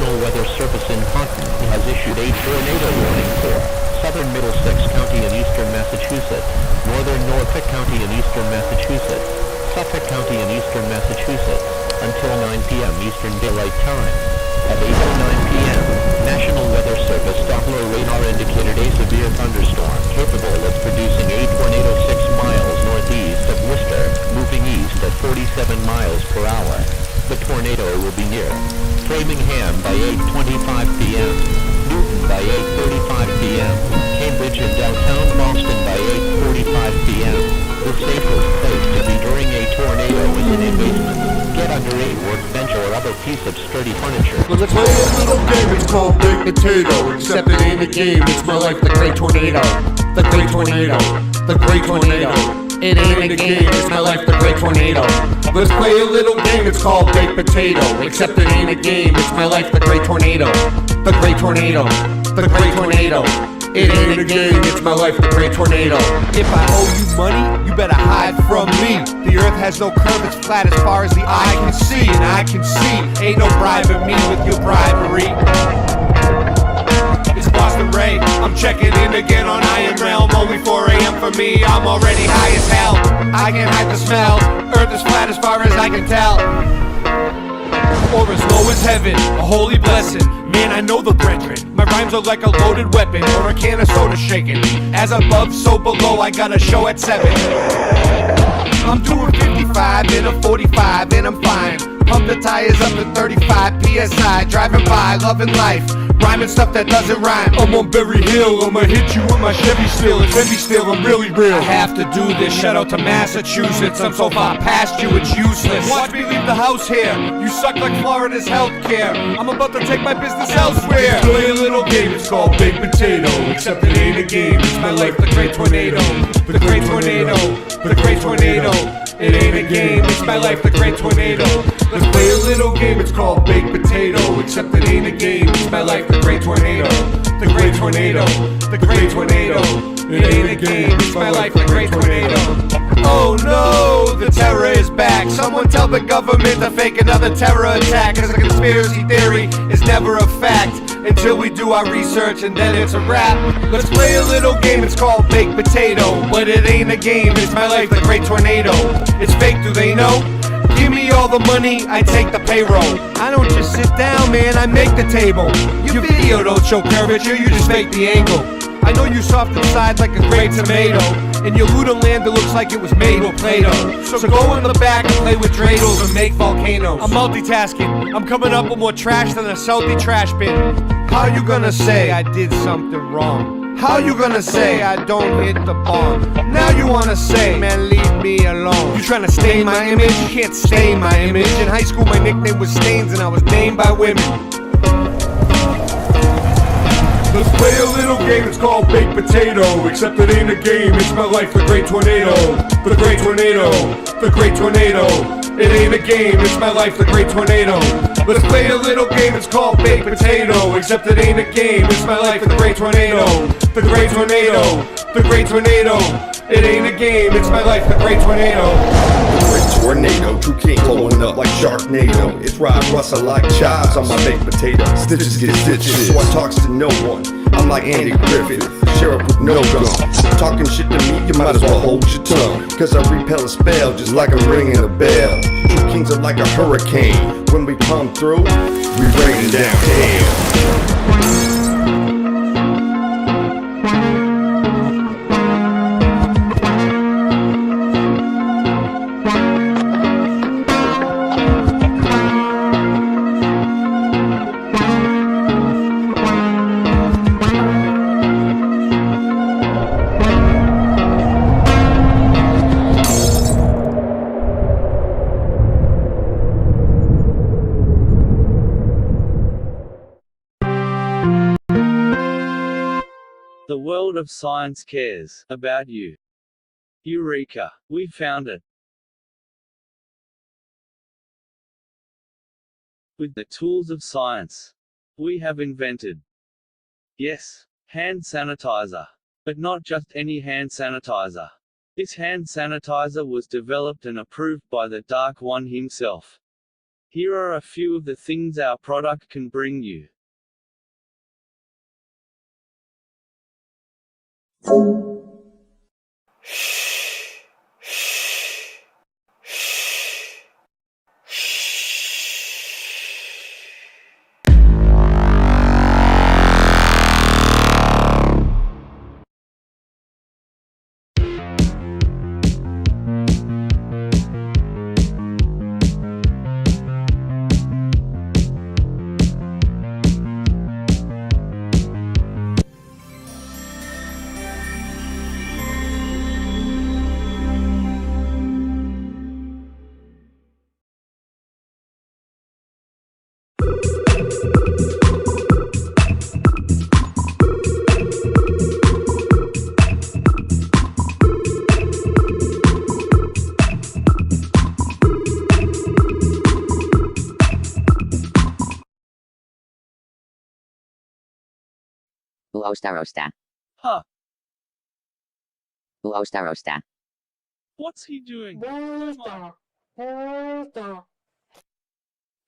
National Weather Service in Taunton has issued a tornado warning for southern Middlesex County in eastern Massachusetts, northern Norfolk County in eastern Massachusetts, Suffolk County in eastern Massachusetts, until 9 p.m. Eastern Daylight Time. At 8:09 p.m., National Weather Service Doppler radar indicated a severe thunderstorm capable of producing a tornado 6 miles northeast of Worcester, moving east at 47 miles per hour. The tornado will be near Framingham by 8:25 p.m., Newton by 8:35 p.m., Cambridge and downtown Boston by 8:45 p.m. The safest place to be during a tornado is in a basement. Get under a workbench or other piece of sturdy furniture. Let's play a little game, it's called Big Potato. Except it ain't a game, it's more like the Great Tornado. The Great Tornado. The Great Tornado. It ain't a game, it's my life, the Great Tornado. Let's play a little game, it's called Baked Potato. Except it ain't a game, it's my life, the Great Tornado. The Great Tornado. The Great Tornado. It ain't a game, it's my life, the Great Tornado. If I owe you money, you better hide from me. The earth has no curve, it's flat as far as the eye can see. And I can see, ain't no bribing me with your bribery. It's Boston Ray, I'm checking in again on Iron Realm. Only 4 a.m. for me, I'm already high as hell. I can't hide the smell, earth is flat as far as I can tell. Or as low as heaven, a holy blessing. Man, I know the brethren. My rhymes are like a loaded weapon or a can of soda shaking. As above, so below, I got a show at 7. I'm doing 55 in a 45 and I'm fine. Pump the tires up to 35 PSI. Driving by, loving life. Rhyming stuff that doesn't rhyme. I'm on Berry Hill, I'ma hit you with my Chevy still. It's heavy still, I'm really real. I have to do this, shout out to Massachusetts. I'm so far past you, it's useless. Watch me leave the house here. You suck like Florida's healthcare. I'm about to take my business elsewhere. Play a little game, it's called Baked Potato. Except it ain't a game, it's my life, the Great Tornado. The Great Tornado, the Great Tornado. It ain't a game, it's my life, the Great Tornado. Let's play a little game, it's called Baked Potato. Except it ain't a game, it's my life, the Great Tornado. The Great Tornado. The Great Tornado. It ain't a game, it's my life, the Great Tornado. Oh no, the terror is back. Someone tell the government to fake another terror attack. Cause a conspiracy theory is never a fact until we do our research and then it's a wrap. Let's play a little game, it's called Baked Potato. But it ain't a game, it's my life, the Great Tornado. It's fake, do they know? Give me all the money, I take the payroll. I don't just sit down, man, I make the table. Your video don't show curvature, you just make the angle. I know you soft inside like a great tomato. In your Luda land it looks like it was made with Play-Doh. So go in the back and play with dreidels and make volcanoes. I'm multitasking, I'm coming up with more trash than a salty trash bin. How you gonna say I did something wrong? How you gonna say I don't hit the bomb? Now you wanna say, man, leave me alone. You tryna stain my image? You can't stain my image. In high school my nickname was Stains and I was named by women. Let's play a little game, it's called Baked Potato. Except it ain't a game, it's my life, the Great Tornado. The Great Tornado. The Great Tornado. It ain't a game, it's my life, the Great Tornado. Let's play a little game, it's called Baked Potato. Except it ain't a game, it's my life, the Great Tornado. The Great Tornado. The Great Tornado. It ain't a game, it's my life, the Great Tornado. The Great Tornado, true king blowing up like Sharknado. It's Rod Russell like chives on my baked potato. Stitches get stitches, so I talks to no one. I'm like Andy Griffith, sheriff with no gun. Talking shit to me, you might as well hold your tongue. Cause I repel a spell just like I'm ringing a bell. True kings are like a hurricane. When we come through, we rain down hell. The world of science cares about you. Eureka! We found it. With the tools of science, we have invented, yes, hand sanitizer. But not just any hand sanitizer. This hand sanitizer was developed and approved by the Dark One himself. Here are a few of the things our product can bring you. Uostarosta. Huh, Uostarosta. what's he doing? Come on.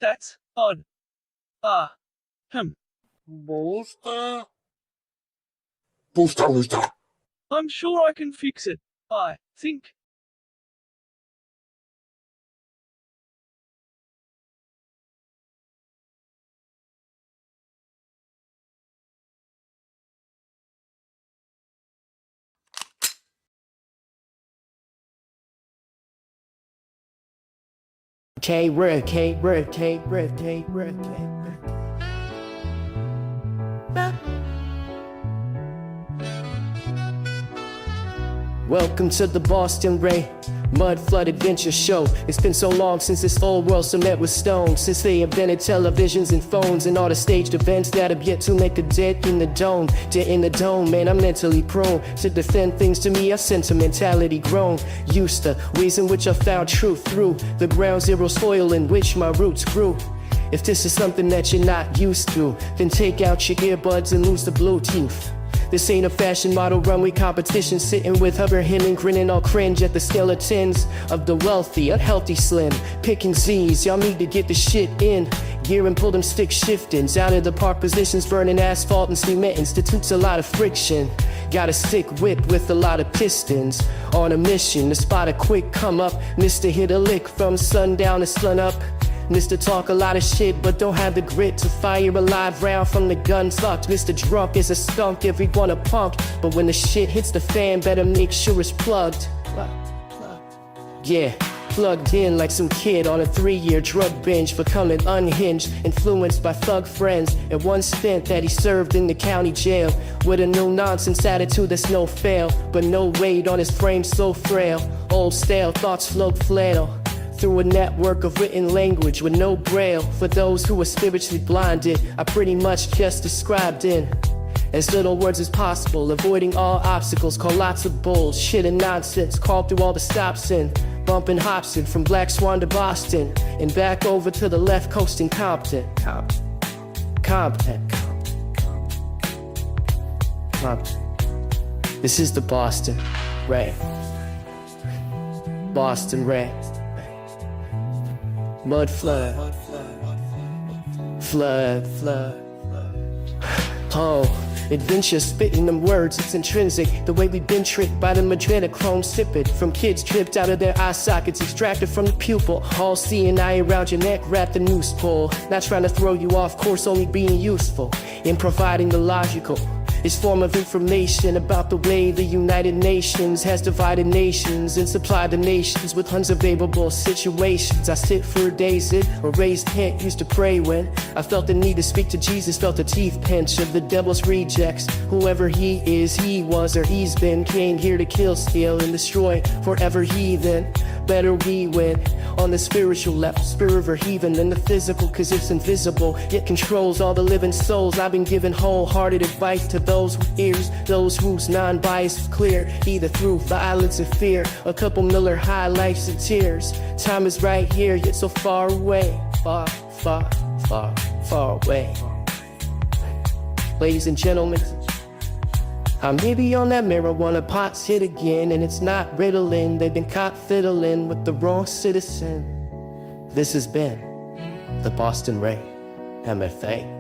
That's odd. I'm sure I can fix it. I think. K-Red. Welcome to the Boston Ray Mud Flood Adventure Show. It's been so long since this old world cement was stone, since they invented televisions and phones and all the staged events that have yet to make a dent in the dome. Dent in the dome, man, I'm mentally prone to defend things to me, I've sentimentality grown. Used to ways in which I found truth through the ground zero soil in which my roots grew. If this is something that you're not used to, then take out your earbuds and lose the Bluetooth. This ain't a fashion model runway competition, sitting with Hubbard and grinning all cringe at the skeletons of the wealthy, unhealthy slim, picking Z's. Y'all need to get the shit in gear and pull them stick shiftings out of the park positions, burning asphalt and cement institutes a lot of friction. Got a stick whip with a lot of pistons, on a mission to spot a quick come up. Mr. Hit a lick from sundown to sun up. Mr. Talk a lot of shit, but don't have the grit to fire a live round from the gun tucked. Mr. Drunk is a skunk, everyone a punk, but when the shit hits the fan, better make sure it's plugged. Yeah, plugged in like some kid on a 3-year drug binge, becoming unhinged, influenced by thug friends, and one stint that he served in the county jail, with a no-nonsense attitude that's no fail, but no weight on his frame so frail. Old stale thoughts float flannel through a network of written language with no braille. For those who are spiritually blinded, I pretty much just described in as little words as possible, avoiding all obstacles, call lots of bullshit and nonsense, call through all the stops in, bumping Hobson from Black Swan to Boston, and back over to the left coast in Compton. This is the Boston Ray. Boston Ray. Mud flood. Oh, adventure spitting them words, it's intrinsic. The way we've been tricked by the adrenochrome sipping from kids dripped out of their eye sockets, extracted from the pupil. All seeing eye around your neck, wrap the noose pull. Not trying to throw you off course, only being useful in providing the logical. It's form of information about the way the United Nations has divided nations and supplied the nations with unsurvivable situations. I sit for days in a raised tent, used to pray when I felt the need to speak to Jesus, felt the teeth pinch of the devil's rejects. Whoever he is, he was, or he's been, came here to kill, steal, and destroy forever heathen. Better we win on the spiritual level, spirit of a heathen than the physical, cause it's invisible, it controls all the living souls. I've been giving wholehearted advice to those who hears, those whose non-bias is clear, either through violence or fear, a couple Miller High Lifes and tears. Time is right here, yet so far away, far away. Ladies and gentlemen, I may be on that marijuana pot's hit again, and it's not Ritalin. They've been caught fiddling with the wrong citizen. This has been the Boston Ray, MFA.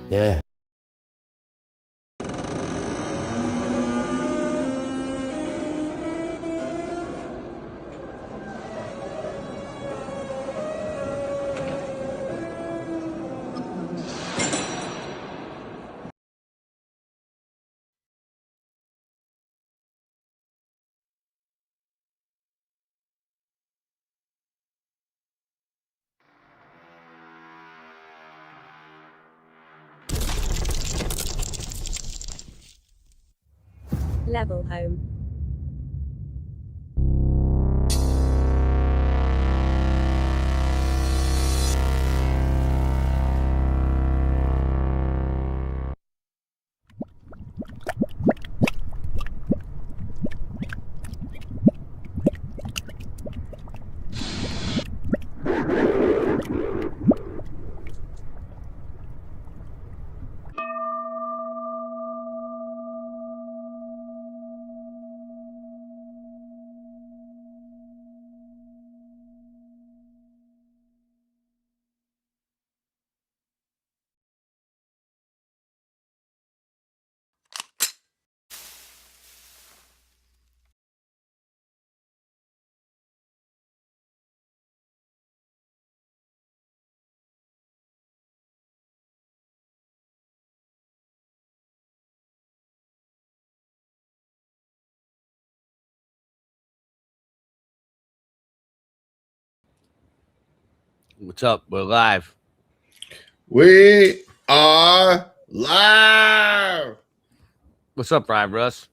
Yeah. Level home. What's up? We're live. We are live. What's up, Brian Russ?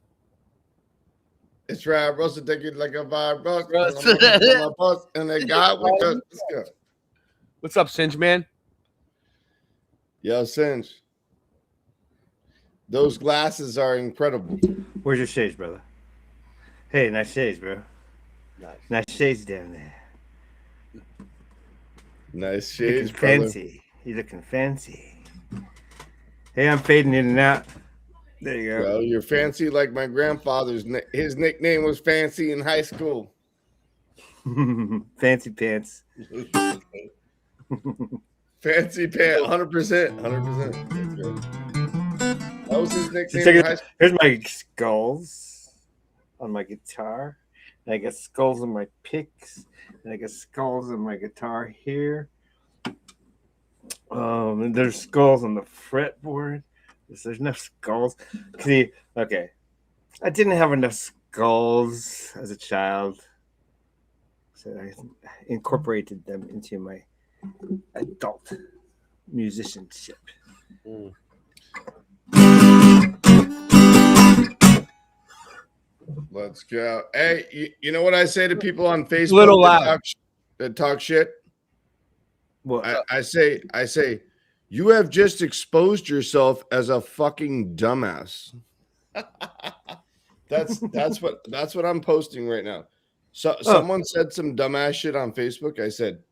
It's Ryan Russell taking like a vibe bus. Russ. And I'm on my bus, and they got with us. Let's go. What's up, Singe Man? Yo, Singe. Those glasses are incredible. Where's your shades, brother? Hey, nice shades, bro. Nice shades down there. Nice Looking shades, brother. fancy. You looking fancy. Hey, I'm fading in and out. There you go. Well, you're fancy like my grandfather's. His nickname was Fancy in high school. Fancy pants. Fancy pants, 100%. 100%. That was his nickname in high school. Here's my skulls on my guitar. And I got skulls on my picks. And I got skulls on my guitar here. And there's skulls on the fretboard. There's enough skulls. See, okay. I didn't have enough skulls as a child. So I incorporated them into my adult musicianship. Let's go. Hey, you know what I say to people on Facebook Little loud. that talk shit? Well, I say, you have just exposed yourself as a fucking dumbass. That's what I'm posting right now. So someone said some dumbass shit on Facebook. I said,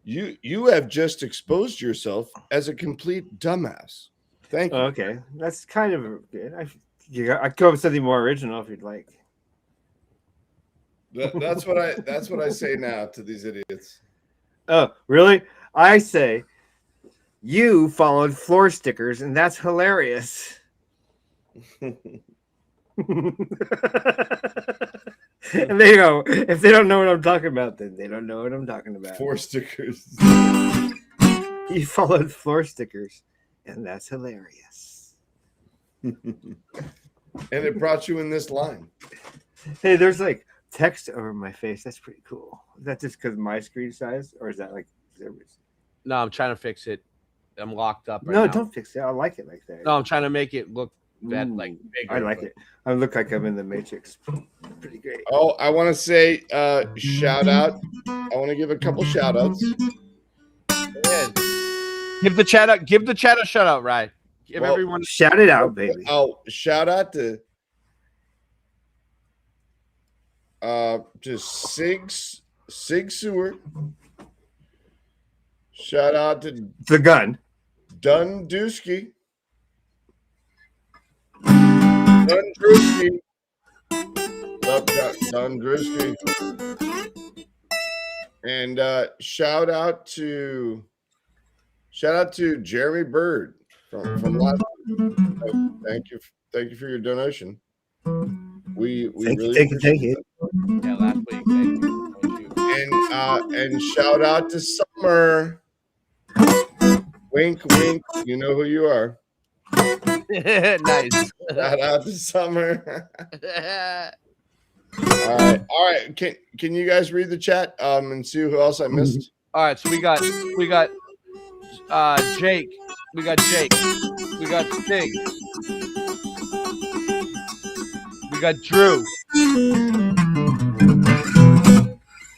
you have just exposed yourself as a complete dumbass. Thank you. okay. That's kind of good. I'd come up with something more original if you'd like. That's what I say now to these idiots. Oh, really? I say you followed floor stickers, and that's hilarious. And there you go. If they don't know what I'm talking about, then they don't know what I'm talking about. Four stickers. You followed floor stickers, and that's hilarious. And it brought you in this line. Hey, there's like text over my face. That's pretty cool. Is that just because of my screen size, or is that like? No, I'm trying to fix it. I'm locked up right No, now. don't fix it. I like it like that. No, I'm trying to make it look that Ooh, like bigger. I like but- it. I look like I'm in the Matrix. Pretty great. Oh, I want to say shout out. I want to give a couple shout outs. Give the chat out. Give the chat a shout out, Ryan. Give Well, everyone. Shout it out, baby. Oh, shout out to Sig Sewer. Shout out to The gun. Dundruski. Dundruski. Love Dundruski. And shout out to Jeremy Bird from last week. Thank you for your donation. We really Thank you. Yeah, last week. Thank you. and shout out to Summer. Wink, wink. You know who you are. Nice. Shout out to Summer. All right. Can you guys read the chat and see who else I missed? All right, so we got Jake. We got Jake. We got Stig. We got Drew.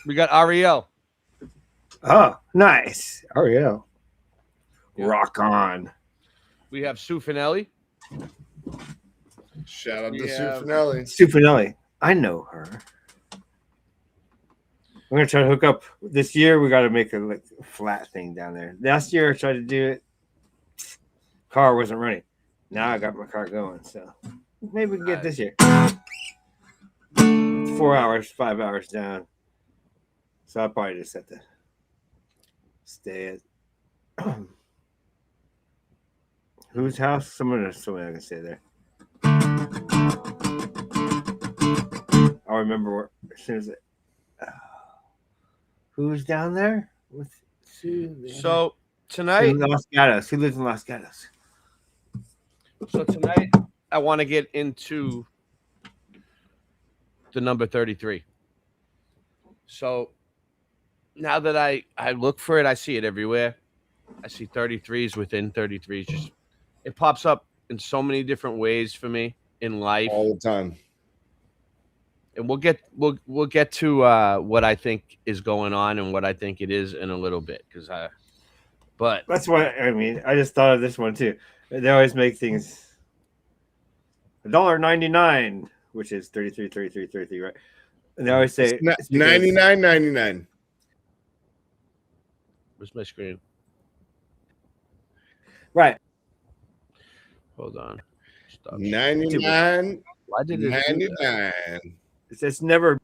We got Ariel. Oh, nice. Ariel. Yeah. Rock on. We have Sue Finelli. Shout out We to have- Sue Finelli. Sufinelli. I know her. I'm gonna try to hook up this year. We got to make a flat thing down there. Last year I tried to do it. Car wasn't running. Now I got my car going, so maybe we can get this year. 4 hours, 5 hours down. So I'll probably just have to stay at whose house? Someone I can stay there. I'll remember where, as soon as it. Who's down there with Sue? So tonight, In Los Gatos. Who lives in Los Gatos? tonight I want to get into the number 33. So now that I look for it, I see it everywhere. I see 33s within 33s. Just it pops up in so many different ways for me in life. All the time. And we'll get to what I think is going on and what I think it is in a little bit but That's what I mean. I just thought of this one too. They always make things $1.99, which is 33, right? And they always say It's it's because- 99.99. where's my screen? Right. Hold on. Stop. 99. Why did it do that? 99. It's never.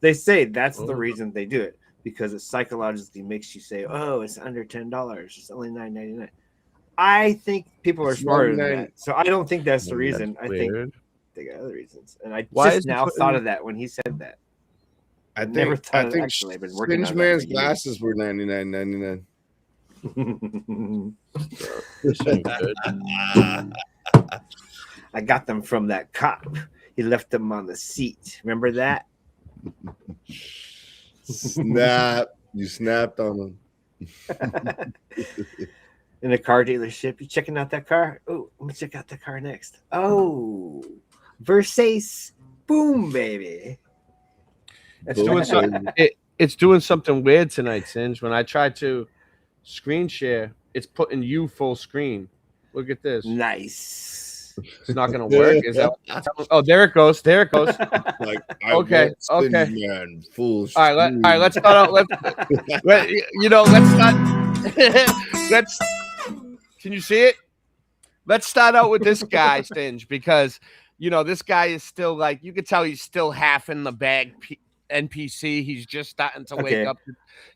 They say that's the Oh. reason they do it because it psychologically makes you say, "Oh, it's under $10. It's only $9.99." I think people are It's smarter than 99. that, so I don't think that's the reason. That's I think weird. they got other reasons, and I Why just is it now putting- thought of that when he said that. I Never think thought of it, actually. I've been working on Singe that Man's for years. glasses were 99.99. This ain't good. I got them from that cop. He left them on the seat. Remember that? Snap. You snapped on them. In a car dealership. You checking out that car? Oh, let me check out the car next. Oh, Versace. Boom, baby. That's It's doing it's doing something weird tonight, Singe. When I try to screen share, it's putting you full screen. Look at this. nice. It's not gonna work. Is that? Oh, there it goes. There it goes. Like, I Okay, want Singe okay. Man full All right, let's start out. Let's start. Let's. Can you see it? Let's start out with this guy, Stinge, because this guy is still like you could tell he's still half in the bag. NPC. He's just starting to wake Okay. up.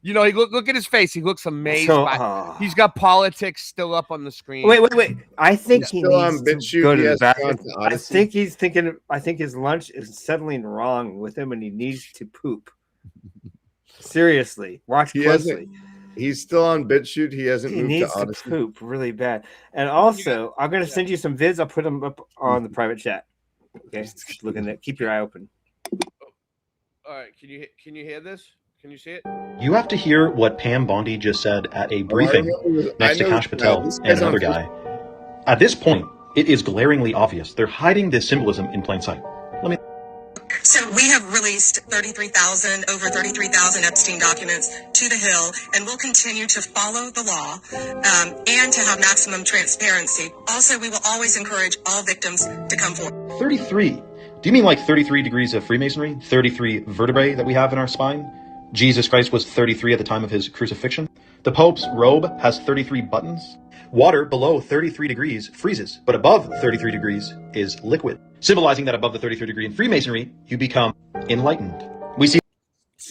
He look at his face. He looks amazed. So, He's got politics still up on the screen. wait. I think He's he still on needs to BitChute. go He to the has bathroom. gone to I Odyssey. think he's thinking. I think his lunch is settling wrong with him, and he needs to poop. Seriously, watch He closely. He's still on BitChute. He hasn't He moved needs to to Odyssey. poop really bad. And also, I'm going to send you some vids. I'll put them up on the private chat. Okay, just look in there. Keep your eye open. All right, can you hear this? Can you see it? You have to hear what Pam Bondi just said at a briefing next to Kash Patel and another guy. At this point, it is glaringly obvious they're hiding this symbolism in plain sight. Let me. So we have released over 33,000 Epstein documents to the Hill, and we'll continue to follow the law and to have maximum transparency. Also, we will always encourage all victims to come forward. 33. Do you mean like 33 degrees of Freemasonry? 33 vertebrae that we have in our spine? Jesus Christ was 33 at the time of his crucifixion. The Pope's robe has 33 buttons. Water below 33 degrees freezes, but above 33 degrees is liquid, symbolizing that above the 33 degree in Freemasonry, you become enlightened. We see.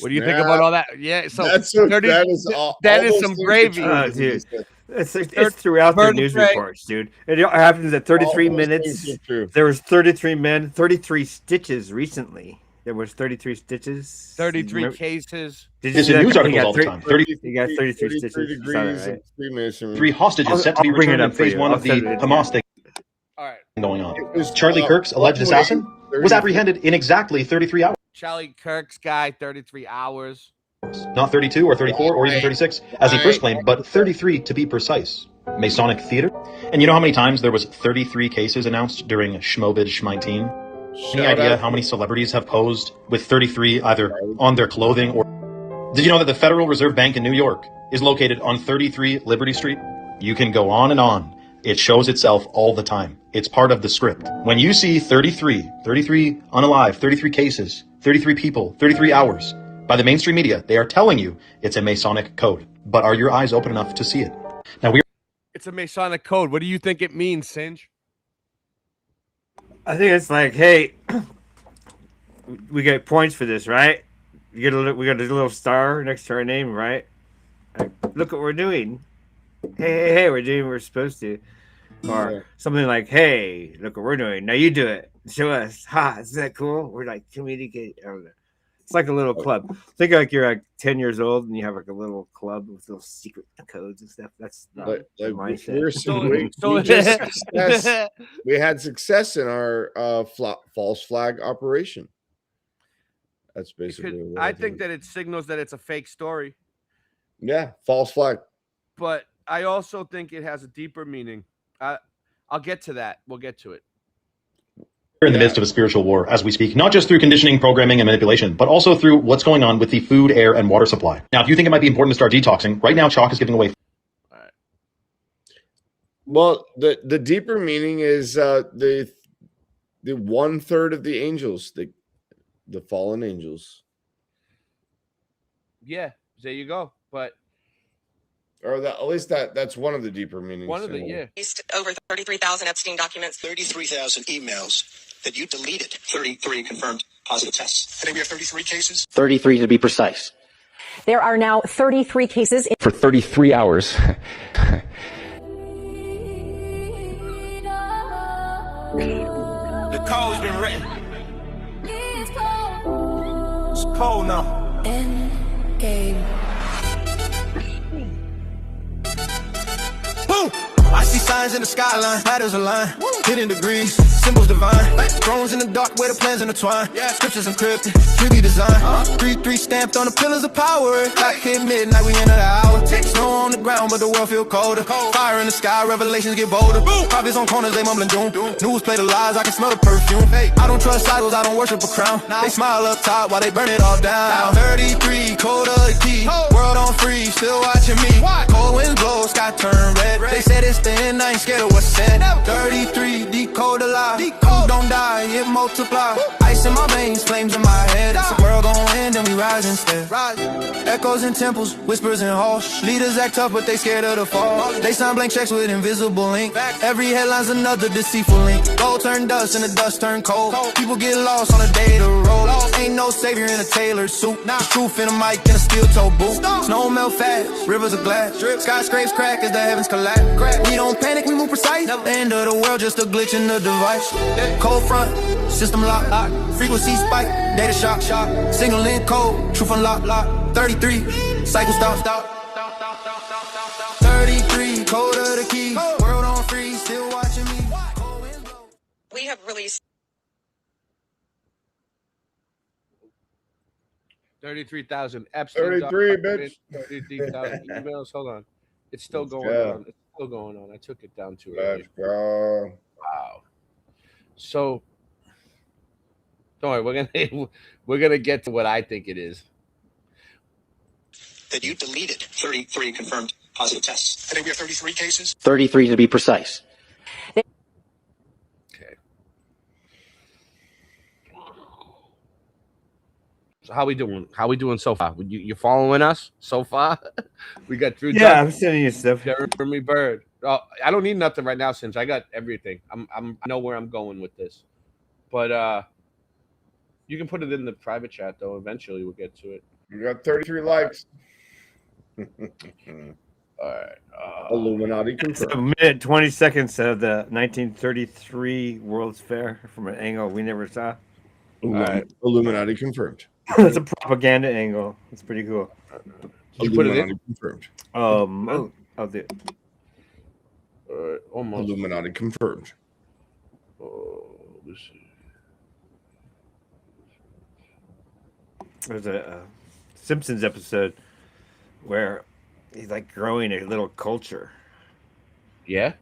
What do you think about all that? Yeah, so that is some gravy. Oh, dude. It's throughout the news reports, dude. It happens at 33 minutes. There was 33 men, 33 stitches recently. There was 33 stitches. 33 cases. Did you see that? News articles all the time. You got 33 stitches. Degrees Right? Freemasonry. 3 hostages set to be returned in phase 1 of the Hamas thing going on. Charlie Kirk's alleged assassin was apprehended in exactly 33 hours. Charlie Kirk's guy, 33 hours. Not 32 or 34 or even 36, as he first claimed, but 33 to be precise. Masonic theater. And you know how many times there was 33 cases announced during Schmovid Schmeinteen? Any idea how many celebrities have posed with 33 either on their clothing or... Did you know that the Federal Reserve Bank in New York is located on 33 Liberty Street? You can go on and on. It shows itself all the time. It's part of the script. When you see 33 unalive, 33 cases, 33 people, 33 hours, by the mainstream media, they are telling you it's a Masonic code. But are your eyes open enough to see it? Now It's a Masonic code. What do you think it means, Singe? I think it's like, hey, we get points for this, right? We got a little star next to our name, right? Like, look what we're doing. Hey, we're doing what we're supposed to. Or something like, hey, look what we're doing. Now you do it. Show us. Ha, isn't that cool? We're like communicate. I don't know. It's like a little club. Think like you're like 10 years old and you have like a little club with little secret codes and stuff. That's not we had success in our false flag operation. That's basically what I think that it signals that it's a fake story. Yeah, false flag. But I also think it has a deeper meaning. I'll get to that. We'll get to it. We're in the midst of a spiritual war as we speak, not just through conditioning, programming, and manipulation, but also through what's going on with the food, air, and water supply. Now, if you think it might be important to start detoxing, right now, Chalk is giving away. All right. Well, the deeper meaning is the 1/3 of the angels, the fallen angels. Yeah, there you go. But or that, at least that's one of the deeper meanings. One of the over 33,000 Epstein documents, 33,000 emails that you deleted, 33 confirmed positive tests. I think we have 33 cases. 33 to be precise. There are now 33 cases for 33 hours. The code's been written. It's cold now. Endgame. Boom! I see signs in the skyline, patterns align, hidden degrees, symbols divine, thrones in the dark where the plans intertwine, scriptures encrypted, 3D design, 3-3 stamped on the pillars of power, like hit midnight, we enter the hour, snow on the ground but the world feel colder, fire in the sky, revelations get bolder, prophets on corners, they mumbling doom, news play the lies, I can smell the perfume, I don't trust idols, I don't worship a crown, they smile up top while they burn it all down, 33, code of the key, world on free, still watching me, cold winds blow, sky turn red, they said it's the end, I ain't scared of what's said. 33, decode the lie. Don't die, it multiply. Ice in my veins, flames in my head. It's the world gon' end and we rise instead. Echoes in temples, whispers in halls. Leaders act tough, but they scared of the fall. They sign blank checks with invisible ink. Every headline's another deceitful link. Gold turn dust and the dust turn cold. People get lost on a day to roll. Ain't no savior in a tailored suit. Truth in a mic and a steel toe boot. Snow melt fast, rivers of glass. Skyscrapes crack as the heavens collapse. We don't panic, we move precise. The end of the world, just a glitch in the device. Cold front, system lock. Frequency spike, data shock. Signal in code, truth unlock. 33, cycle stop. 33, code of the key. World on free, still watching me. we have released. 33,000. Epstein. 33, bitch. 33,000 emails. Hold on. It's still Let's going go. on. It's still going on. I took it down too Let's early. go. Wow. So, don't worry. We're gonna get to what I think it is. That you deleted 33 confirmed positive tests. I think we have 33 cases. 33 to be precise. So how we doing? How we doing so far? You following us so far? We got through. Yeah, I'm sending you stuff. Jeremy Bird. Oh, I don't need nothing right now since I got everything. I know where I'm going with this, but you can put it in the private chat though. Eventually, we'll get to it. We got 33 likes. All right. Illuminati It's a confirmed. minute 20 seconds of the 1933 World's Fair from an angle we never saw. Illuminati confirmed. That's a propaganda angle. It's pretty cool. Did you put it in? Illuminati confirmed. I'll do it. Almost. Illuminati confirmed. Let's see. There's a Simpsons episode where he's like growing a little culture. Yeah.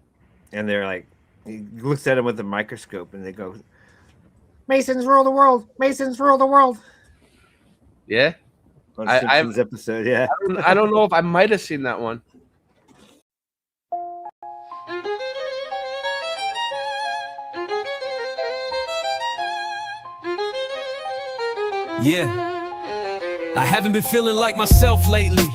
And they're like, he looks at him with a microscope and they go, Masons rule the world. Masons rule the world. Yeah. On Simpsons episode, yeah. I don't know if I might have seen that one. Yeah, I haven't been feeling like myself lately.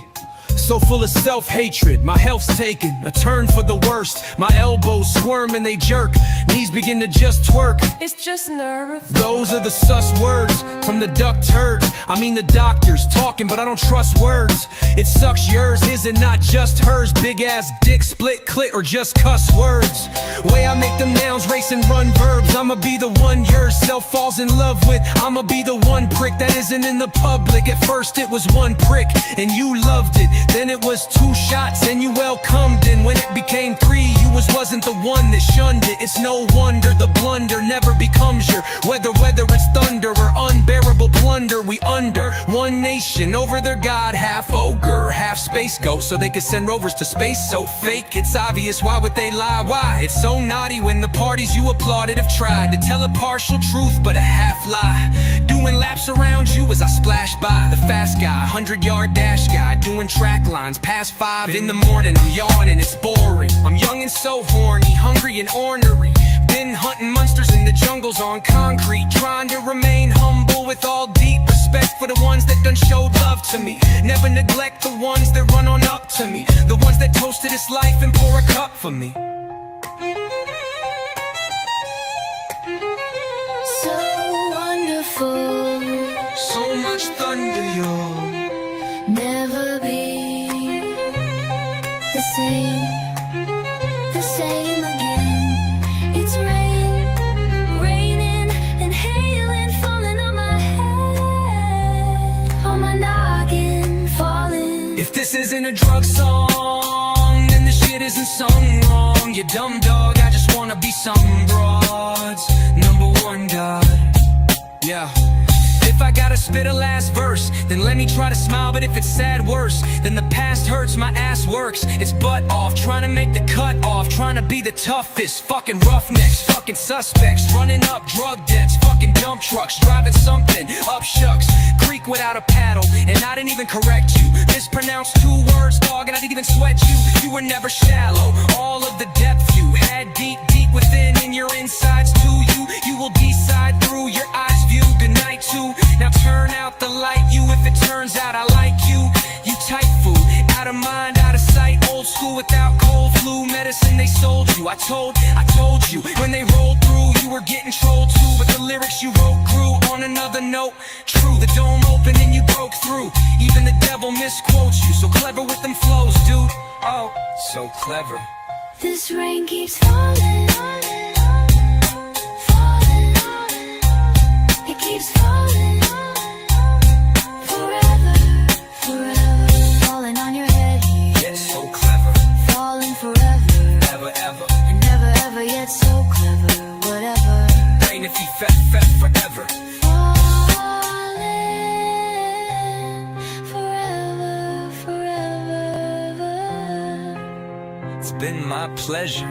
So full of self-hatred, my health's taken a turn for the worst. My elbows squirm and they jerk, knees begin to just twerk. It's just nerves. Those are the sus words from the duck turds. I mean the doctors talking, but I don't trust words. It sucks yours, his and not just hers. Big ass dick, split clit, or just cuss words. Way I make them nouns race and run verbs. I'ma be the one yourself falls in love with. I'ma be the one prick that isn't in the public. At first it was one prick and you loved it. Then it was 2 shots and you welcomed it. When it became 3, you wasn't the one that shunned it. It's no wonder the blunder never becomes your whether it's thunder or unbearable plunder. We under one nation over their god, half ogre, half space ghost, so they could send rovers to space. So fake, it's obvious. Why would they lie? Why? It's so naughty when the parties you applauded have tried to tell a partial truth but a half lie. Doing laps around you as I splash by. The fast guy, 100-yard dash guy, doing track lines past 5 in the morning. I'm yawning, it's boring. I'm young and so horny, hungry and ornery. Been hunting monsters in the jungles on concrete, trying to remain humble with all deep respect for the ones that done showed love to me. Never neglect the ones that run on up to me, the ones that toasted this life and pour a cup for me. So wonderful. So much thunder, y'all. Never be the same again. It's raining and hailing, falling on my head, on my noggin, falling. If this isn't a drug song, then this shit isn't sung wrong. You dumb dog, I just wanna be some broads #1 god. Yeah. If I gotta spit a last verse, then let me try to smile. But if it's sad, worse, then the past hurts, my ass works. It's butt off, trying to make the cut off, trying to be the toughest. Fucking roughnecks, fucking suspects, running up drug debts, fucking dump trucks, driving something up shucks. Creek without a paddle, and I didn't even correct you. Mispronounced 2 words, dog, and I didn't even sweat you. You were never shallow, all of the depth you had deep within in your insides too. You will decide through your eyes view. Good night too. Now turn out the light, you, if it turns out I like you. You tight fool, out of mind, out of sight. Old school without cold flu medicine they sold you. I told you, when they rolled through, you were getting trolled too. But the lyrics you wrote grew on another note. True, the dome opened and you broke through. Even the devil misquotes you. So clever with them flows, dude. Oh, so clever. This rain keeps falling. It keeps falling. Forever, falling on your head. Yet so clever. Falling forever. Ever. And never ever yet so clever. Whatever. Rain if you fat forever. Falling. been my pleasure.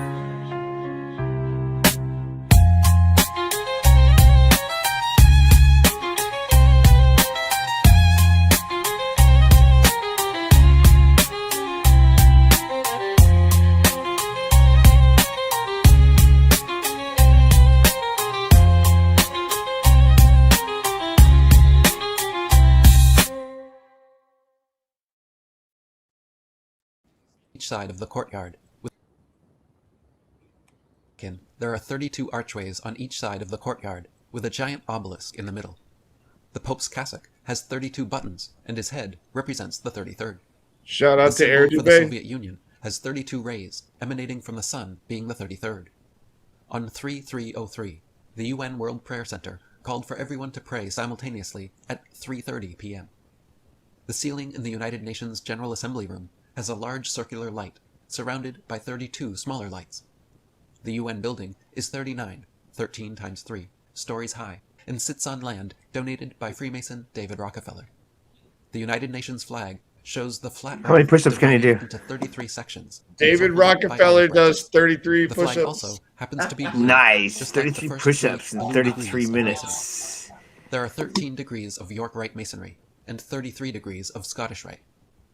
Each side of the courtyard. There are 32 archways on each side of the courtyard, with a giant obelisk in the middle. The Pope's cassock has 32 buttons, and his head represents the 33rd. Shout out The to Air symbol for the Dubai. Soviet Union has 32 rays emanating from the sun, being the 33rd. On 3303, the UN World Prayer Center called for everyone to pray simultaneously at 3:30 p.m. The ceiling in the United Nations General Assembly Room has a large circular light, surrounded by 32 smaller lights. The UN building is 39, 13 times 3, stories high, and sits on land donated by Freemason David Rockefeller. The United Nations flag shows the flat How many Earth push-ups can you divided do? into 33 sections. David encircled by Rockefeller olive branches. does 33 The flag push-ups. also happens to be blue, Nice. just like the 33 first push-ups three in blue 33 degrees of minutes. masonry. There are 13 degrees of York Rite Masonry and 33 degrees of Scottish Rite.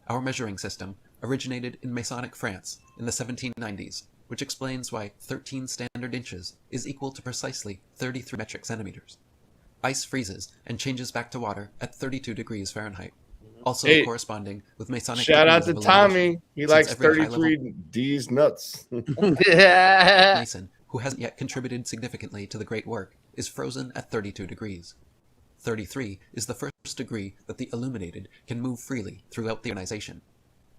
Our measuring system originated in Masonic France in the 1790s, which explains why 13 standard inches is equal to precisely 33 metric centimeters. Ice freezes and changes back to water at 32 degrees Fahrenheit, also Hey, corresponding with Masonic Shout out degrees to of elimination, Tommy. He since likes every high-level 33 D's nuts. Mason, who hasn't yet contributed significantly to the great work, is frozen at 32 degrees. 33 is the first degree that the illuminated can move freely throughout the organization.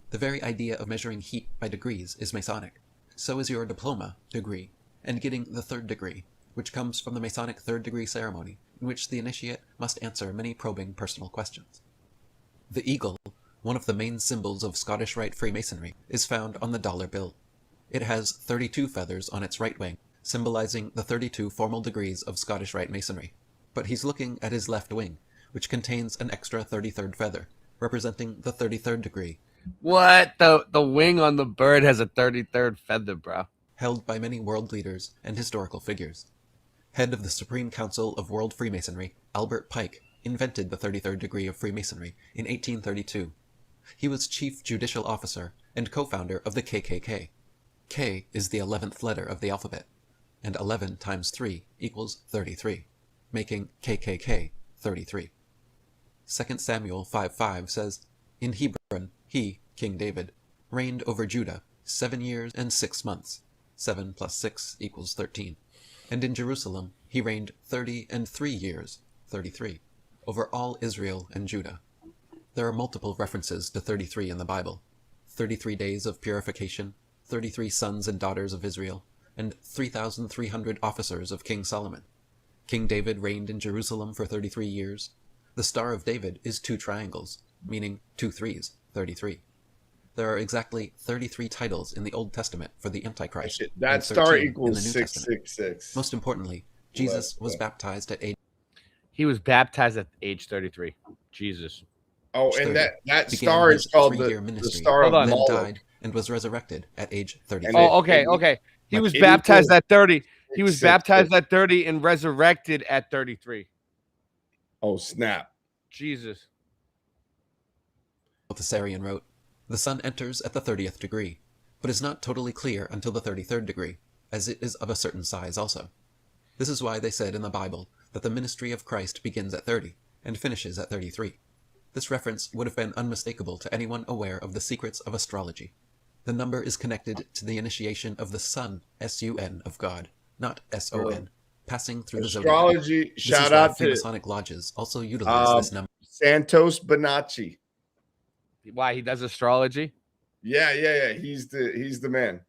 The very idea of measuring heat by degrees is Masonic. So is your diploma degree, and getting the third degree, which comes from the Masonic third degree ceremony, in which the initiate must answer many probing personal questions. The eagle, one of the main symbols of Scottish Rite Freemasonry, is found on the dollar bill. It has 32 feathers on its right wing, symbolizing the 32 formal degrees of Scottish Rite Masonry. But he's looking at his left wing, which contains an extra 33rd feather, representing the 33rd degree. What? The wing on the bird has a 33rd feather, bro. Held by many world leaders and historical figures. Head of the Supreme Council of World Freemasonry, Albert Pike, invented the 33rd degree of Freemasonry in 1832. He was chief judicial officer and co-founder of the KKK. K is the 11th letter of the alphabet, and 11 times 3 equals 33, making KKK 33. 2 Samuel 5:5 says, "In Hebron, he, King David, reigned over Judah 7 years and 6 months. 7 plus 6 equals 13. And in Jerusalem, he reigned 30 and 3 years, 33, over all Israel and Judah." There are multiple references to 33 in the Bible. 33 days of purification, 33 sons and daughters of Israel, and 3,300 officers of King Solomon. King David reigned in Jerusalem for 33 years. The Star of David is 2 triangles, meaning 2 threes, 33. There are exactly 33 titles in the Old Testament for the Antichrist. That and star 13 in equals the New Testament. 666. Most importantly, Jesus was baptized at age He was baptized at age 33. Jesus. Oh, 30, and that began star his is called three-year the ministry, Star of then Moloch. died and was resurrected at age 33. Oh, okay. He was baptized at 30. He was baptized at 30 and resurrected at 33. Oh, snap. Jesus. Balthasarian wrote, "The sun enters at the 30th degree, but is not totally clear until the 33rd degree, as it is of a certain size also. This is why they said in the Bible that the ministry of Christ begins at 30 and finishes at 33. This reference would have been unmistakable to anyone aware of the secrets of astrology. The number is connected to the initiation of the sun, S-U-N, of God, not S-O-N, passing through the zodiac. Astrology, This shout is why out to Freemasonic lodges also utilize this number. Santos Bonacci. Why he does astrology? Yeah. He's the man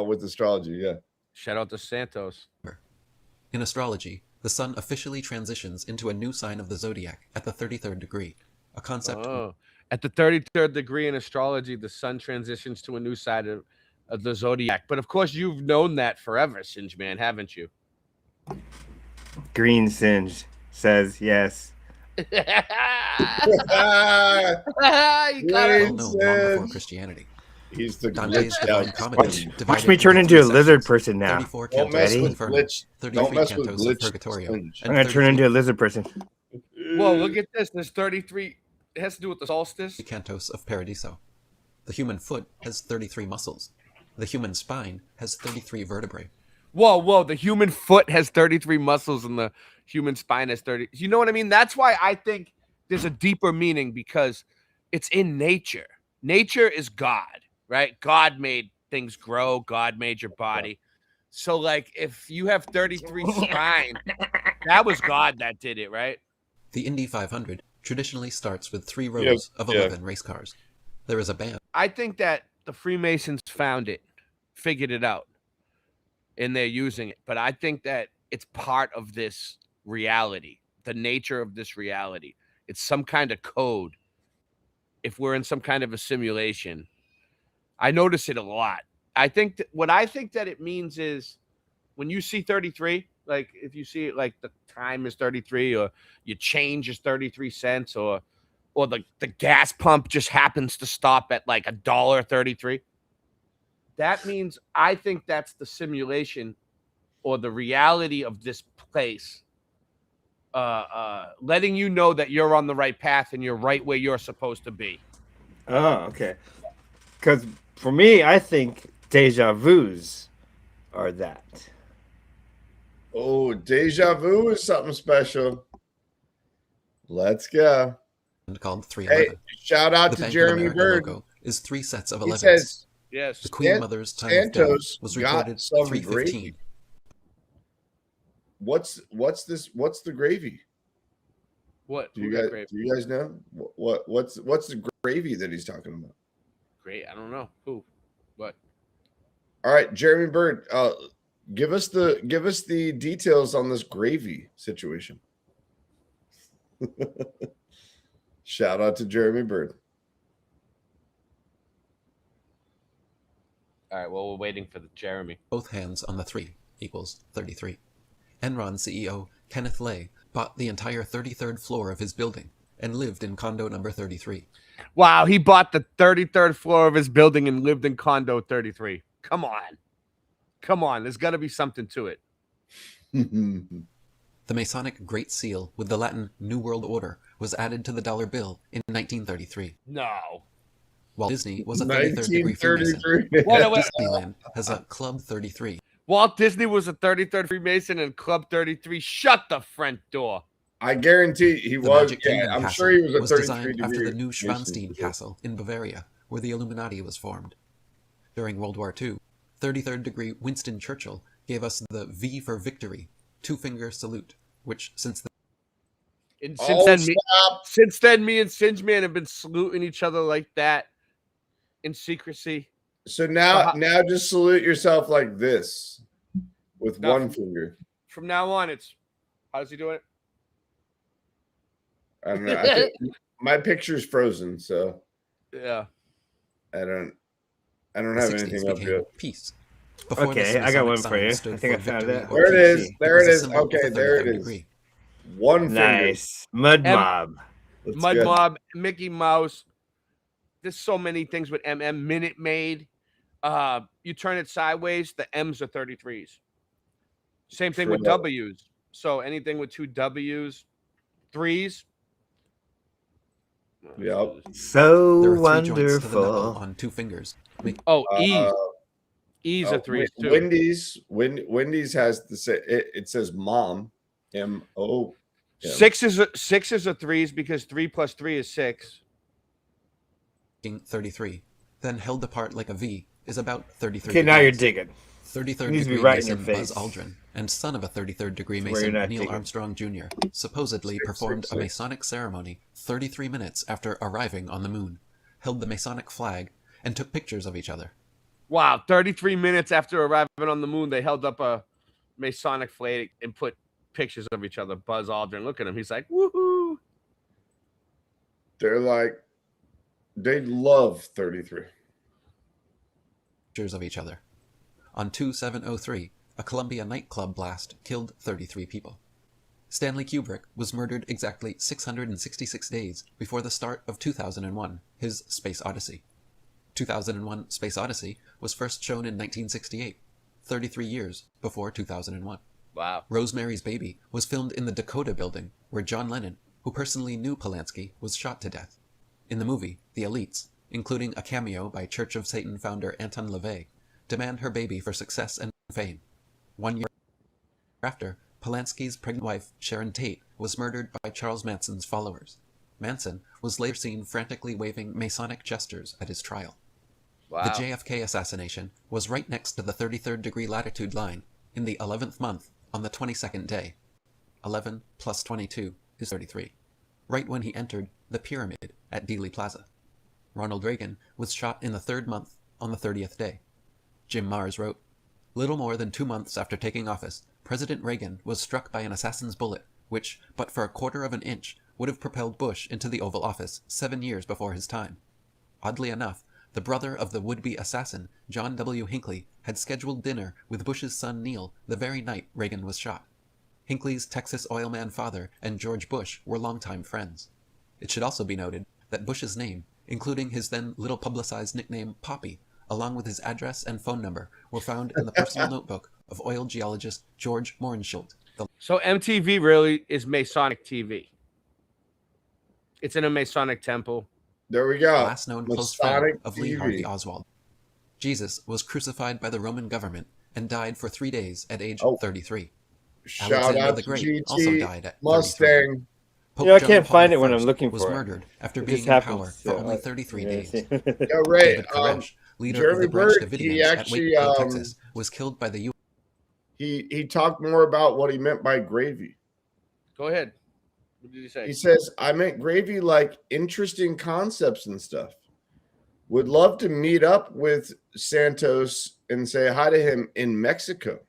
with astrology. Yeah. Shout out to Santos. In astrology, the sun officially transitions into a new sign of the zodiac at the 33rd degree, a concept. Oh. At the 33rd degree in astrology, the sun transitions to a new side of the zodiac. But of course, you've known that forever, Singe Man, haven't you? Green Singe says yes. You got it. Well known long before Christianity. He's the Dante's glitched Divine out Comedy, sponge. divided Watch me turn into into a three lizard sections, person now. 34 Don't mess cantos of with Inferno, glitch. 33 Don't mess with cantos of glitched Purgatorio, sponge. I'm and gonna turn 33 into a lizard person. Whoa, look at this. There's 33. It has to do with the solstice. cantos of Paradiso. The human foot has 33 muscles. The human spine has 33 vertebrae. Whoa. The human foot has 33 muscles and the human spine has 30. You know what I mean? That's why I think there's a deeper meaning, because it's in nature. Nature is God, right? God made things grow. God made your body. So, like, if you have 33 spine, that was God that did it, right? The Indy 500 traditionally starts with 3 rows of 11 race cars. There is a band. I think that the Freemasons found it, figured it out, and they're using it. But I think that it's part of this reality, the nature of this reality. It's some kind of code. If we're in some kind of a simulation, I notice it a lot. I think that what I think that it means is when you see 33, like if you see it like the time is 33 or your change is 33 cents or the gas pump just happens to stop at like $1.33. That means I think that's the simulation or the reality of this place, letting you know that you're on the right path and you're right where you're supposed to be. Oh, okay. Because for me, I think deja vus are that. Oh, deja vu is something special. Let's go. Called 311. Hey, shout out the to Bank of Jeremy America Bird. logo is 3 sets of He 11s. says, yes. The Queen Mother's time of death Santos was got recorded some 315. gravy. What's this? What's the gravy? What? Do you guys know? What's the gravy that he's talking about? Great. I don't know. Who? What? All right, Jeremy Bird, give us the details on this gravy situation. Shout out to Jeremy Bird. All right. Well, we're waiting for the Jeremy. Both hands on the 3 equals 33. Enron CEO Kenneth Lay bought the entire 33rd floor of his building and lived in condo number 33. Wow, he bought the 33rd floor of his building and lived in condo 33. Come on. There's got to be something to it. The Masonic Great Seal with the Latin New World Order was added to the dollar bill in 1933. No. Walt Disney was a 33rd degree Freemason. Disneyland has a Club 33. Walt Disney was a 33rd Freemason and Club 33. Shut the front door. I guarantee he The was. Magic Kingdom Yeah, I'm Castle sure he was a was 33 designed after degree the New Schwanstein Mason. Castle in Bavaria, where the Illuminati was formed. During World War II, 33rd degree Winston Churchill gave us the V for Victory, 2-finger salute, which since then, me and Singeman have been saluting each other like that in secrecy. So now just salute yourself like this with one finger. From now on, it's how's he doing it? I don't know. I think my picture's frozen, so yeah. I don't have anything up here. Peace. Okay, I got one for you. I think I found it. There it is. There it is. Okay, there it is. One finger. Nice. Mud Mob. Mud Mob, Mickey Mouse. There's so many things with MM. Minute Maid. You turn it sideways, the M's are 33s. Same thing with W's. So anything with 2 W's, 3s. Yep. So there are 3 joints to the wonderful. knuckle on 2 fingers. E's. E's are 3s too. Wendy's has it says mom. M-O. 6 is a 3s because 3 plus 3 is 6. 33, then held apart like a V, is about 33 Okay, degrees. now you're digging. 33rd Needs to be degree right in your Mason face. Buzz Aldrin and son of a 33rd degree Where Mason you're not Neil digging. Armstrong Jr. supposedly performed a Masonic ceremony 33 minutes after arriving on the moon, held the Masonic flag, and took pictures of each other. Wow, 33 minutes after arriving on the moon, they held up a Masonic flag and put pictures of each other. Buzz Aldrin, look at him. He's like, woohoo. They're like, they love 33. Pictures of each other. On 2703, a Columbia nightclub blast killed 33 people. Stanley Kubrick was murdered exactly 666 days before the start of 2001, his Space Odyssey. 2001 Space Odyssey was first shown in 1968, 33 years before 2001. Wow. Rosemary's Baby was filmed in the Dakota Building, where John Lennon, who personally knew Polanski, was shot to death. In the movie, the elites, including a cameo by Church of Satan founder Anton LaVey, demand her baby for success and fame. 1 year after, Polanski's pregnant wife, Sharon Tate, was murdered by Charles Manson's followers. Manson was later seen frantically waving Masonic gestures at his trial. Wow. The JFK assassination was right next to the 33rd degree latitude line in the 11th month on the 22nd day. 11 plus 22 is 33, right when he entered the Pyramid at Dealey Plaza. Ronald Reagan was shot in the 3rd month on the 30th day. Jim Mars wrote, "Little more than 2 months after taking office, President Reagan was struck by an assassin's bullet, which, but for a quarter of an inch, would have propelled Bush into the Oval Office 7 years before his time. Oddly enough, the brother of the would-be assassin, John W. Hinckley, had scheduled dinner with Bush's son Neil the very night Reagan was shot. Hinckley's Texas oil man father and George Bush were longtime friends. It should also be noted that Bush's name, including his then little-publicized nickname Poppy, along with his address and phone number, were found in the personal notebook of oil geologist George Mohrenschildt. So MTV really is Masonic TV. It's in a Masonic temple. There we go. Last known close friend Masonic of Lee TV. Harvey Oswald. Jesus was crucified by the Roman government and died for 3 days at age 33. Shout Alexander out the to Great also GT died at 33. Mustang. Pope I John can't Paul find it when I I'm looking was for it. murdered after It being just in happens, power for yeah. only 33 days. Yeah, right. David Koresh, leader Jeremy of the Branch Burt, Davidians he at actually Waco, Texas, was killed by the U. he talked more about what he meant by gravy. Go ahead. What did he say? He says, I meant gravy like interesting concepts and stuff. Would love to meet up with Santos and say hi to him in Mexico.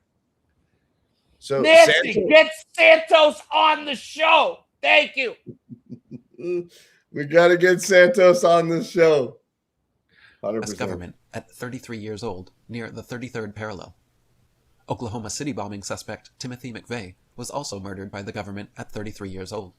So Nancy, Santos, get Santos on the show. Thank you. we got to get Santos on the show. 100%. government at 33 years old near the 33rd parallel. Oklahoma City bombing suspect Timothy McVeigh was also murdered by the government at 33 years old.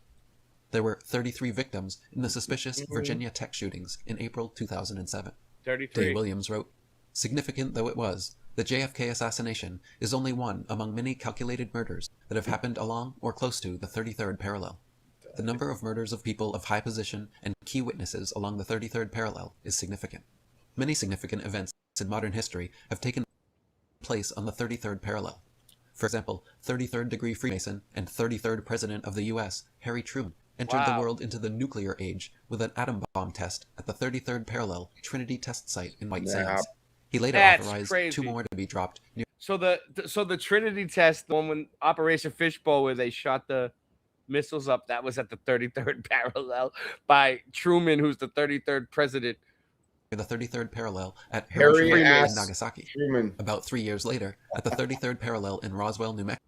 There were 33 victims in the suspicious Virginia Tech shootings in April 2007. 33. Dave Williams wrote, "Significant though it was, the JFK assassination is only one among many calculated murders that have happened along or close to the 33rd parallel. The number of murders of people of high position and key witnesses along the 33rd parallel is significant. Many significant events in modern history have taken place on the 33rd parallel. For example, 33rd degree Freemason and 33rd President of the U.S., Harry Truman, entered the world into the nuclear age with an atom bomb test at the 33rd parallel Trinity test site in White Sands. He later That's authorized crazy. 2 more to be dropped near So the Trinity test, the one when Operation Fishbowl, where they shot the missiles up, that was at the 33rd parallel by Truman, who's the 33rd president. the 33rd parallel at Harry Hiroshima ass and Nagasaki. Truman. About 3 years later, at the 33rd parallel in Roswell, New Mexico.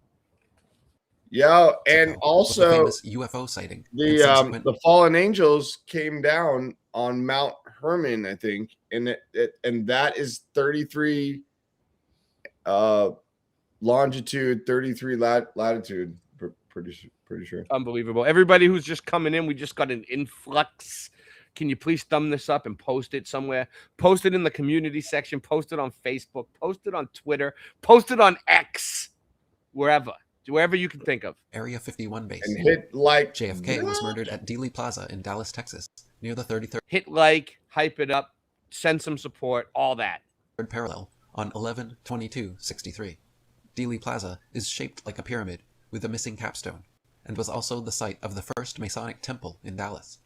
Yeah, and was a also famous UFO sighting. and the subsequent the fallen angels came down on Mount Hermon, I think, and and that is 33 longitude, 33 latitude. Pretty sure. Unbelievable. Everybody who's just coming in, we just got an influx. Can you please thumb this up and post it somewhere? Post it in the community section. Post it on Facebook. Post it on Twitter. Post it on X. Wherever you can think of. Area 51 base. And hit like. JFK was murdered at Dealey Plaza in Dallas, Texas, near the 33rd Hit like, hype it up, send some support, all that. parallel on 11/22/63. Dealey Plaza is shaped like a pyramid with a missing capstone, and was also the site of the first Masonic temple in Dallas.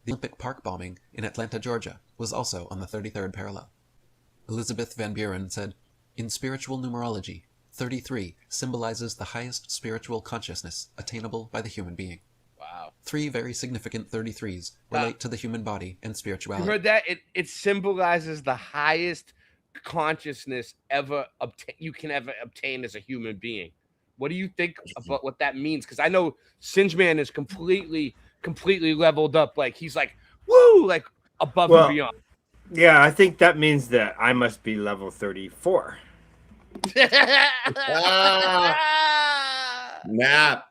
The Olympic Park bombing in Atlanta, Georgia, was also on the 33rd parallel. Elizabeth Van Buren said, "In spiritual numerology, 33 symbolizes the highest spiritual consciousness attainable by the human being." Wow. 3 very significant 33s relate to the human body and You spirituality. heard that? It symbolizes the highest consciousness you can ever obtain as a human being. What do you think about what that means? Because I know Singeman is completely leveled up. Like he's like, woo, like above and beyond. Yeah, I think that means that I must be level 34. Nap.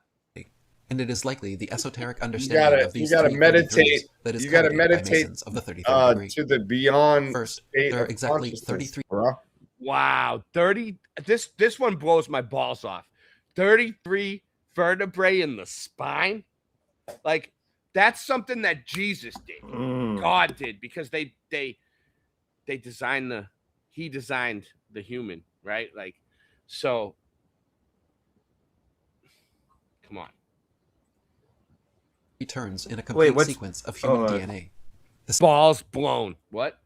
and it is likely the esoteric understanding of these you gotta three meditate. 33s that is You gotta congregated by meditate Masons of the 33rd degree. to the beyond. First, state there are of exactly consciousness, 33. bro. Wow, 30. This one blows my balls off. 33 vertebrae in the spine. Like, that's something that Jesus did. God did, because they designed he designed the human, right? Like, so come on. Returns in a complete what's- sequence of human DNA. The balls blown. What?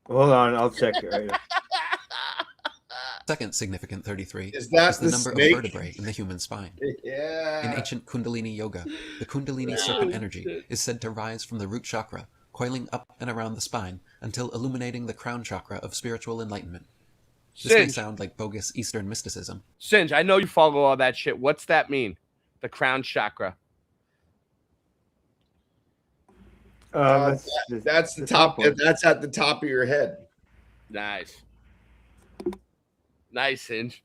Hold on, I'll check it right now. Second significant 33 Is that the the number snake? of vertebrae in the human spine. Yeah. In ancient Kundalini yoga, the Kundalini serpent energy is said to rise from the root chakra, coiling up and around the spine until illuminating the crown chakra of spiritual enlightenment. This may Singe. sound like bogus Eastern mysticism. Singe, I know you follow all that shit. What's that mean? The crown chakra. That's the top. That's at the top of your head. Nice. Nice, Singe.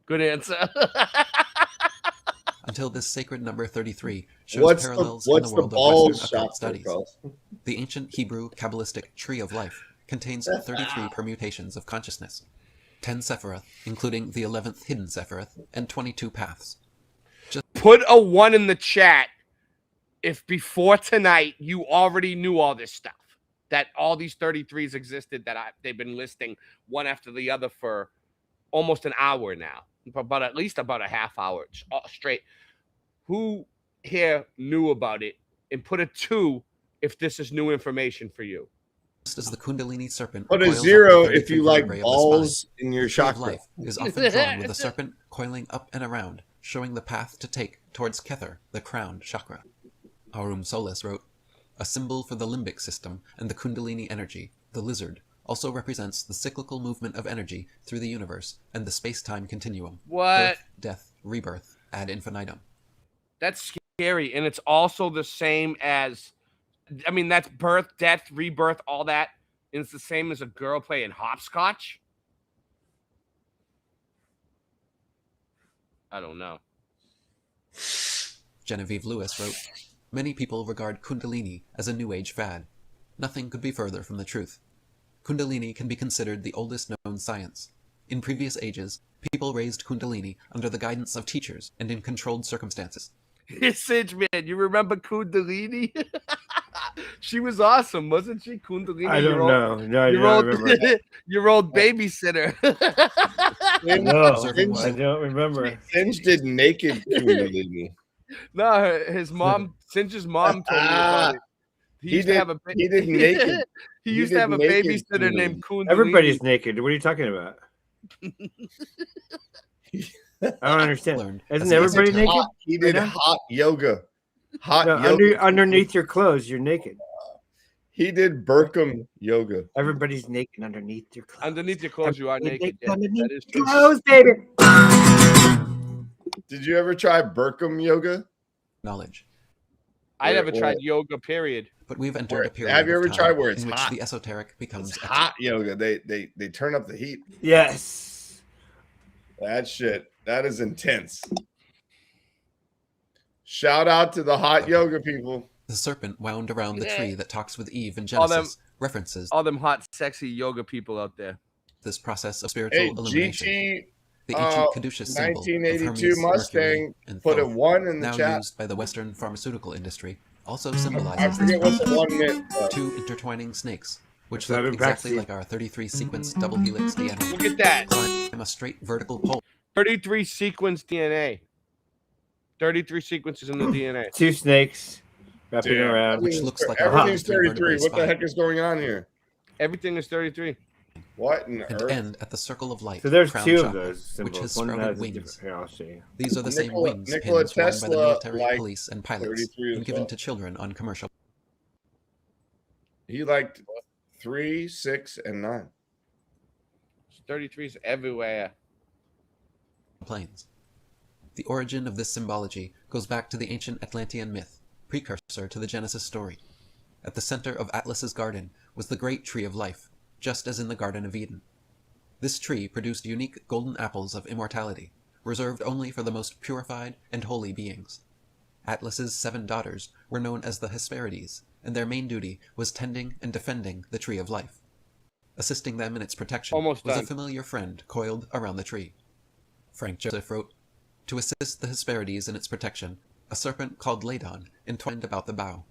Good answer. Until this sacred number 33 shows What's the- parallels what's in the the world balls of Western occult chakra studies. called? The ancient Hebrew Kabbalistic tree of life contains 33 permutations of consciousness, 10 Sephiroth, including the 11th hidden Sephiroth, and 22 paths. Put a 1 in the chat if before tonight you already knew all this stuff. That all these 33s existed, that they've been listing one after the other for almost an hour now. But at least about a half hour straight. Who here knew about it? And put a 2 if this is new information for you. Just as the Kundalini serpent Put a coils up 0 the if you 33 like vertebrae of the balls spine, in your the tree of chakra. life is often drawn with the serpent coiling up and around, showing the path to take towards Kether, the crown chakra. Aurum Solis wrote, "A symbol for the limbic system and the Kundalini energy, the lizard, also represents the cyclical movement of energy through the universe and the space-time continuum. What? Birth, death, rebirth, ad infinitum." That's scary. And it's also the same as, I mean, that's birth, death, rebirth, all that. And it's the same as a girl playing hopscotch. I don't know. Genevieve Lewis wrote, "Many people regard Kundalini as a New Age fad. Nothing could be further from the truth. Kundalini can be considered the oldest known science. In previous ages, people raised Kundalini under the guidance of teachers and in controlled circumstances. Singe, man, you remember Kundalini? She was awesome, wasn't she? Kundalini. I don't know. No, I don't remember. Your old babysitter. No, I don't remember. Singe did naked Kundalini. No, his mom, Singe's mom told me about it. He used to have a he did naked. He He used to did have a naked babysitter Kundalini. named Kundalini. Everybody's naked. What are you talking about? I don't understand. Isn't everybody naked? He did right now? hot yoga. Hot No, yoga. underneath your clothes, you're naked. He did Burkham yoga. Everybody's naked underneath your clothes. Underneath your clothes, you are naked. Yeah, Underneath that is your true. clothes, baby. Did you ever try Burkham yoga? Knowledge. I never Where- tried yoga, period. But we've entered Where- a period have you of ever time tried where it's in which hot? the esoteric becomes It's hot yoga. They turn up the heat. Yes. That shit. That is intense. Shout out to the hot yoga people. The serpent wound around the Yeah. tree that talks with Eve in All them- Genesis references All them hot, sexy yoga people out there. this process of spiritual Hey, illumination. GT, The ancient Caduceus symbol of 1982 Hermes, Mustang, Mercury, and put a Thoth, 1 in the now chat. used by the Western pharmaceutical industry, also I symbolizes forget this what the 1 meant. two intertwining snakes, which Let's have look it back, exactly Steve. like our 33 sequence double helix DNA. Look at that. Climb a straight vertical pole. 33 sequence DNA. 33 sequences in the DNA. Two snakes wrapping Damn, around. Which looks like a everything's 33 33. What the vertebrae heck is going on here? Everything is 33. What in and earth? end at the circle of light. So there's crown two of chakra, those which symbols. has One sprouted has a wings. different. Here, I'll show you. These are the same Nikola- wings Nikola pins worn by the Tesla military, liked police, and pilots, 33 as and given well. to children on commercial He liked 3, 6, and 9. 33s everywhere. planes. The origin of this symbology goes back to the ancient Atlantean myth, precursor to the Genesis story. At the center of Atlas's garden was the great tree of life, just as in the Garden of Eden. This tree produced unique golden apples of immortality, reserved only for the most purified and holy beings. Atlas's 7 daughters were known as the Hesperides, and their main duty was tending and defending the Tree of Life. Assisting them in its protection was a familiar friend coiled around the tree. Frank Joseph wrote, "To assist the Hesperides in its protection, a serpent called Ladon entwined about the bough.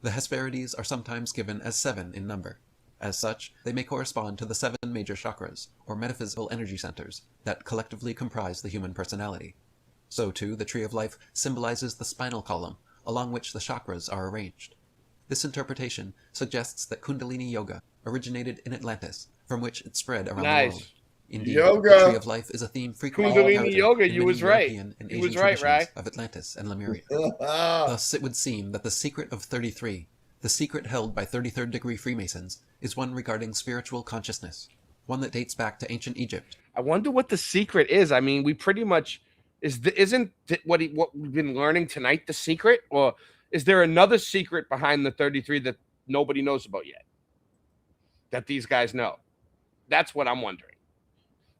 The Hesperides are sometimes given as 7 in number. As such, they may correspond to the 7 major chakras, or metaphysical energy centers, that collectively comprise the human personality. So too, the Tree of Life symbolizes the spinal column, along which the chakras are arranged. This interpretation suggests that Kundalini Yoga originated in Atlantis, from which it spread around the world. Indeed, the Tree of Life is a theme frequently Kundalini Yoga, in you many was right. European and You Asian was right, traditions right? of Atlantis and Lemuria. Thus, it would seem that the secret of 33, the secret held by 33rd degree Freemasons, is one regarding spiritual consciousness, one that dates back to ancient Egypt. I wonder what the secret is. I mean, we pretty much isn't what we've been learning tonight the secret, or is there another secret behind the 33 that nobody knows about yet? That these guys know. That's what I'm wondering.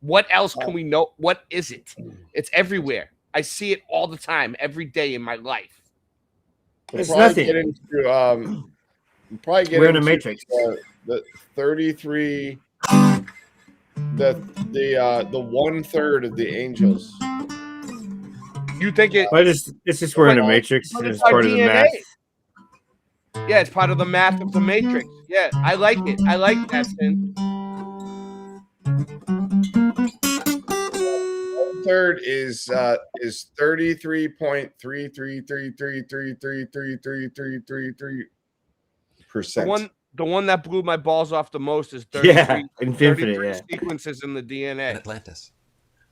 What else can we know? What is it? It's everywhere. I see it all the time, every day in my life. It's Probably nothing. Get into, probably get We're in a into, matrix. The 33, the 1/3 of the angels. You think it? But it's just we're in a matrix. But It's our part of the DNA. math. Yeah, it's part of the math of the matrix. Yeah, I like it. I like that, Sin. 1/3 is 33.3333333333%. The one that blew my balls off the most is 33 sequences in the DNA. In Atlantis.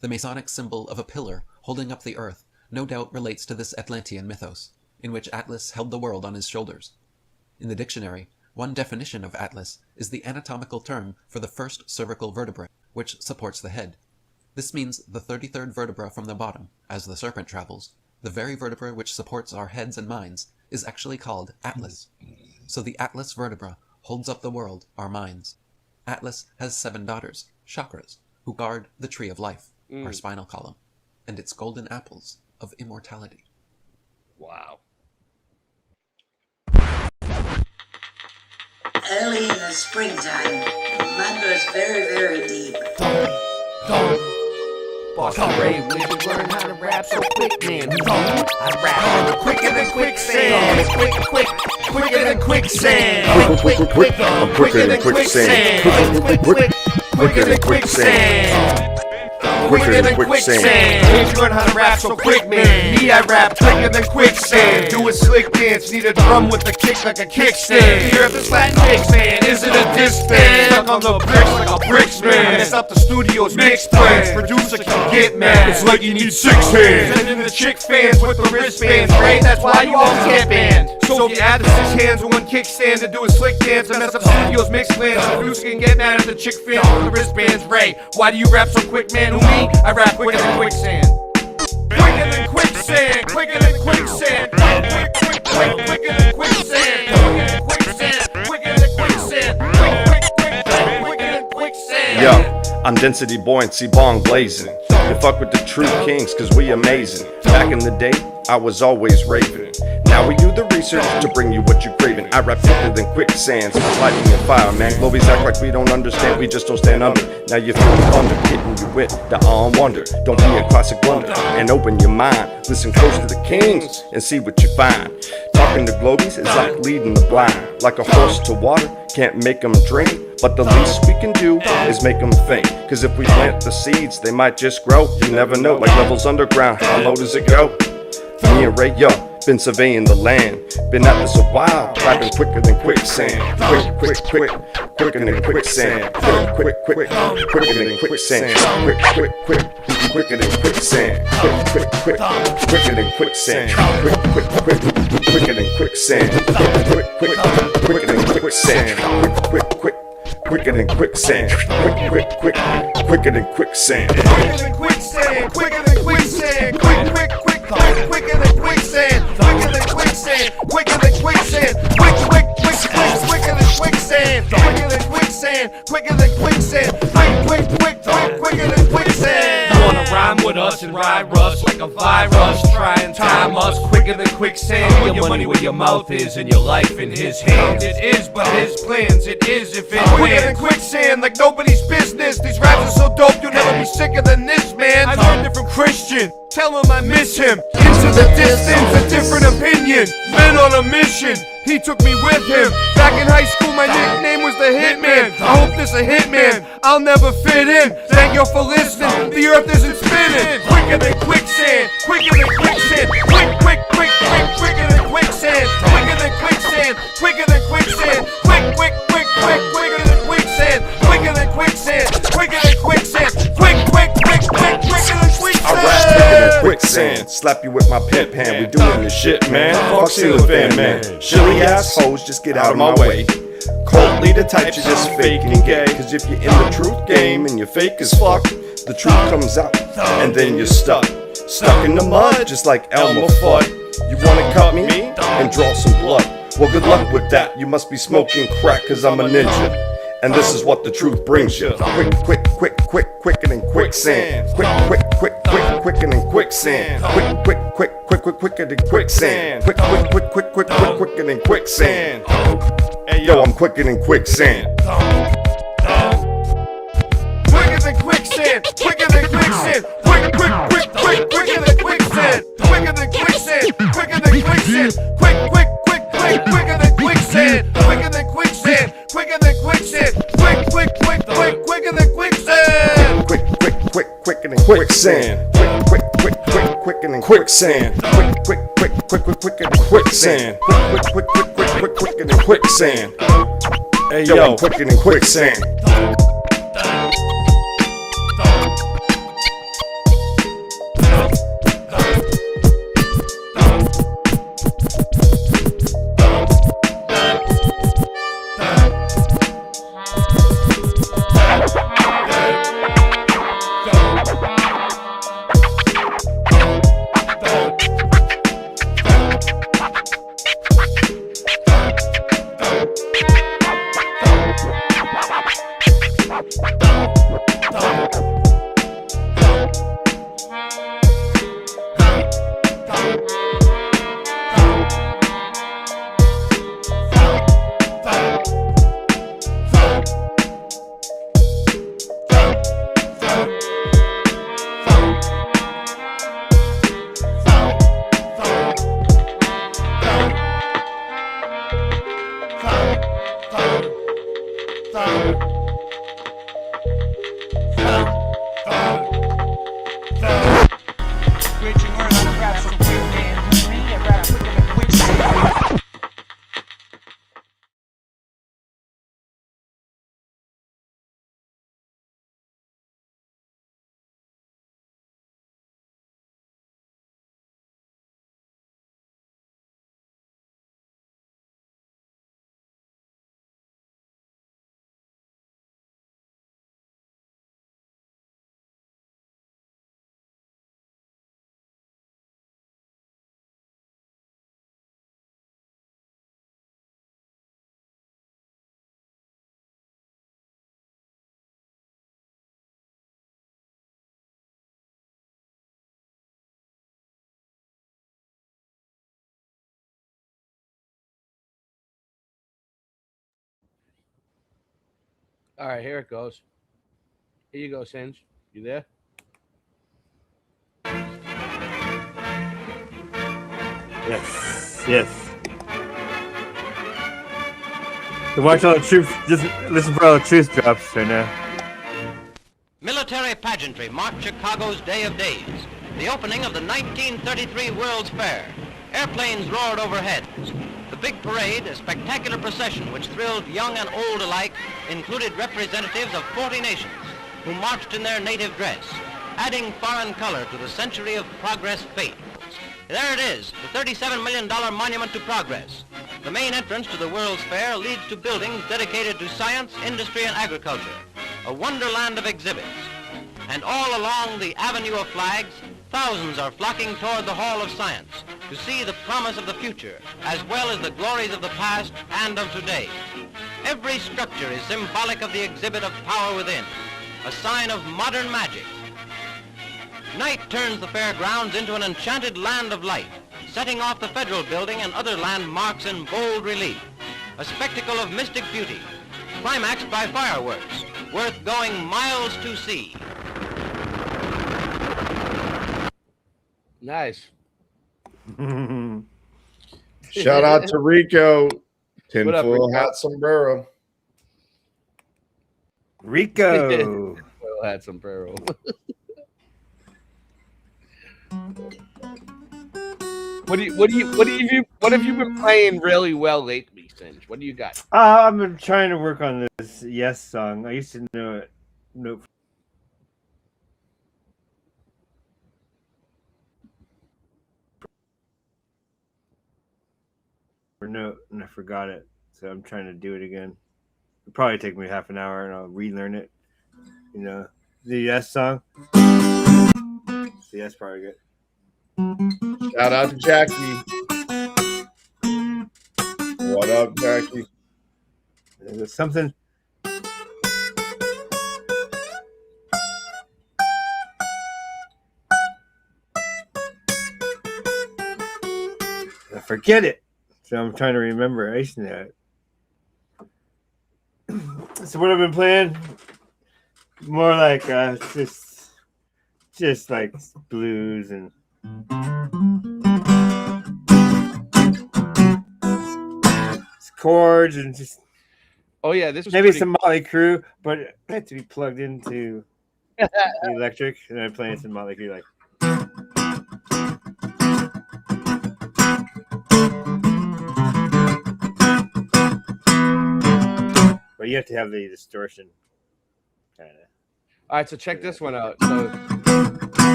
The Masonic symbol of a pillar holding up the earth no doubt relates to this Atlantean mythos, in which Atlas held the world on his shoulders. In the dictionary, one definition of Atlas is the anatomical term for the first cervical vertebrae, which supports the head. This means the 33rd vertebra from the bottom, as the serpent travels, the very vertebra which supports our heads and minds, is actually called Atlas. So the Atlas vertebra holds up the world, our minds. Atlas has 7 daughters, chakras, who guard the Tree of Life, our spinal column, and its golden apples of immortality. Wow. Early in the springtime, the mud goes very, very deep. Boston Ray, we should learn how to rap so quick, man. I rap quicker than quicksand. Quicker than quicksand. I'm quicker than quicksand. Quicker than quicksand. Quicker than quicksand. If you learn how to rap so quick, man. Me, I rap quicker than quicksand. Do a slick dance, need a drum with a kick like a kickstand. Hear this Latin mix, man. Is it a disc band? Stuck on the bricks like a bricks man. It's up the studio's mix plans. Producer can get mad. It's like you need 6 hands. And then the chick fans with the wristbands, right? That's why you always get banned. So if you add the 6 hands and 1 kickstand to do a slick dance and mess up studio's mix plans, the producer can get mad at the chick fans with the wristbands, Ray. Why do you rap so quick, man? Who me? I rap quicker than quicksand. Quicker than quicksand. Quicker than quicksand. Quicker than quicksand. Quicker than quicksand. Quicker than quicksand. Yo, I'm density buoyancy bong blazing. You fuck with the true kings cause we amazing. Back in the day, I was always raving. Now we do the research to bring you what you're craving. I rap quicker than quicksand, so it's lighting your fire, man. Globies act like we don't understand, we just don't stand under. Now you're feeling thunder, hitting you with the on wonder. Don't be a classic blunder, and open your mind. Listen close to the kings, and see what you find. Talking to Globies is like leading the blind. Like a horse to water, can't make them drink. But the least we can do is make them think. Cause if we plant the seeds, they might just grow. You never know, like levels underground, how low does it go? Me and Ray, yo, been surveying the land. Been at this a while, rapping quicker than quicksand. Quicker than quicksand. Quicker than quicksand. Quicker than quicksand. Quicker than quicksand. Quicker than quicksand. Quicker than quicksand. Quicker than quicksand. Quicker than quicksand. Quicker than quicksand. Quicker than quicksand. Quicker than quicksand. Quicker than quicksand. Quicker than quicksand. Quicker than quicksand. Quicker than quicksand. Quicker than quicksand. Quicker than quicksand. You wanna rhyme with us and ride rust like a virus. Try and time us quicker than quicksand. Put your money where your mouth is and your life in his hands. It is but his plans, it is if it quicker than quicksand like nobody's business. These raps are so dope you'll never be sicker than this, man. I learned it from Christian. Tell him I miss him. Into the distance, a different opinion. Men on a mission, he took me with him. Back in high school, my nickname was the Hitman. I hope this a hitman, I'll never fit in. Thank you for listening, the earth isn't spinning. Quicker than quicksand, quicker than quicksand. Quick, quick, quick, quick, quicker than quicksand. Quicker than quicksand, quicker than quicksand. Quick, quick, quick, quick, quicker than quicksand. Quicker than quicksand, quicker than quicksand. Quick, quick, quick, quick, quicker than quicksand. I rap quicker than quicksand. Slap you with my pimp hand. We doing this shit, man. Fuck ceiling fan, man. Shilly assholes, just get out of my way. Cult leader types, you're just fake and gay. Cause if you're in the truth game and you're fake as fuck, the truth comes out and then you're stuck. Stuck in the mud, just like Elmer Fudd. You wanna cut me and draw some blood? Well, good luck with that. You must be smoking crack, cause I'm a ninja. And this is what the truth brings you. Quick, quick, quick, quick, quicker than quicksand. Quick, quick, quick, quick, quicker than quicksand. Quick, quick, quick, quick, quick, quicker than quicksand. Quick, quick, quick, quick, quick, quick, quicker than quicksand. Hey yo, I'm quicker than quicksand. Quicker than quicksand, quicker than quicksand. Quick, quick, quick, quick, quicker than quicksand. Quicker than quicksand, quicker than quicksand. Quick, quick, quick, quick, quicker than quicksand. Quicker than quicksand, quicker than quicksand. Quick, quick, quick, quick, quicker than quicksand. Quick, quick, quick, quicker than quicksand. Quick, quick, quick, quick, quicker than quicksand. Quick, quick, quick, quick, quick, quicker than quicksand. Quick, quick, quick, quick, quick, quicker than quicksand. Hey yo, I'm quicker than quicksand. All right, here it goes. Here you go, Singe. You there? Yes, yes. So watch all the troops, just listen for all the truth drops right now. Military pageantry marked Chicago's Day of Days, the opening of the 1933 World's Fair. Airplanes roared overhead. The big parade, a spectacular procession which thrilled young and old alike, included representatives of 40 nations who marched in their native dress, adding foreign color to the century of progress fate. There it is, the $37 million Monument to Progress. The main entrance to the World's Fair leads to buildings dedicated to science, industry, and agriculture, a wonderland of exhibits. And all along the Avenue of Flags, thousands are flocking toward the Hall of Science to see the promise of the future, as well as the glories of the past and of today. Every structure is symbolic of the exhibit of power within, a sign of modern magic. Night turns the fairgrounds into an enchanted land of light, setting off the Federal Building and other landmarks in bold relief. A spectacle of mystic beauty, climaxed by fireworks, worth going miles to see. Nice. Shout out to Rico. What up, Tinfoil Rico? hat sombrero. Rico. Had sombrero. What have you been playing really well lately, Singe? What do you got? I've been trying to work on this Yes song. I used to know it. Nope. No, and I forgot it. So I'm trying to do it again. It'll probably take me half an hour and I'll relearn it. You know, the Yes song. The Yes part I get. Shout out to Jackie. What up, Jackie? There's something. I forget it. So I'm trying to remember. I used to know it. So what I've been playing, more like just like blues and chords and just. Oh yeah, this was maybe pretty- some Motley Crue, but it had to be plugged into the electric, and I'm playing some Motley Crue like. But you have to have the distortion, kind of. All right, so check this one out. So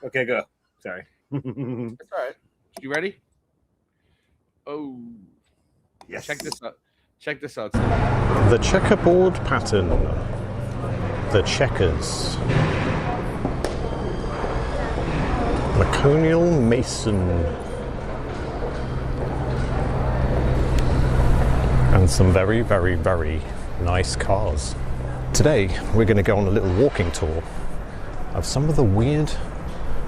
Okay, go. Sorry. that's all right. You ready? Oh, yes. Check this out. Check this out. The checkerboard pattern. The checkers. Maconial Mason. And some very, very, very nice cars. Today, we're going to go on a little walking tour of some of the weird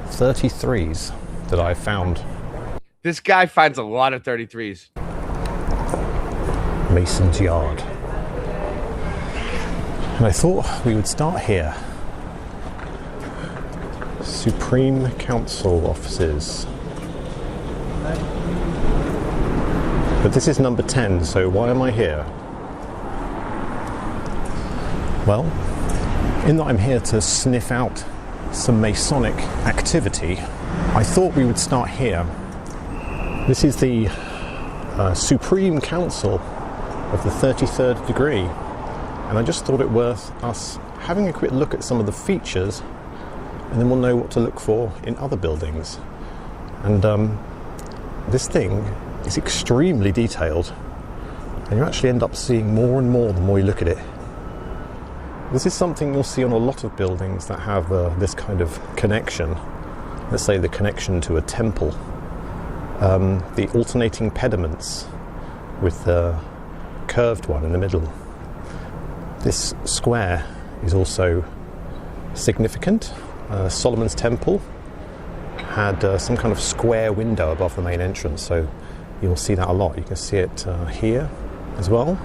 33s that I've found. This guy finds a lot of 33s. Mason's Yard. And I thought we would start here. Supreme Council offices. But this is number 10, so why am I here? Well, in that I'm here to sniff out some Masonic activity, I thought we would start here. This is the Supreme Council of the 33rd degree, and I just thought it worth us having a quick look at some of the features, and then we'll know what to look for in other buildings. And this thing is extremely detailed, and you actually end up seeing more and more the more you look at it. This is something you'll see on a lot of buildings that have this kind of connection. Let's say the connection to a temple. The alternating pediments with the curved one in the middle. This square is also significant. Solomon's Temple had some kind of square window above the main entrance, so you'll see that a lot. You can see it here as well.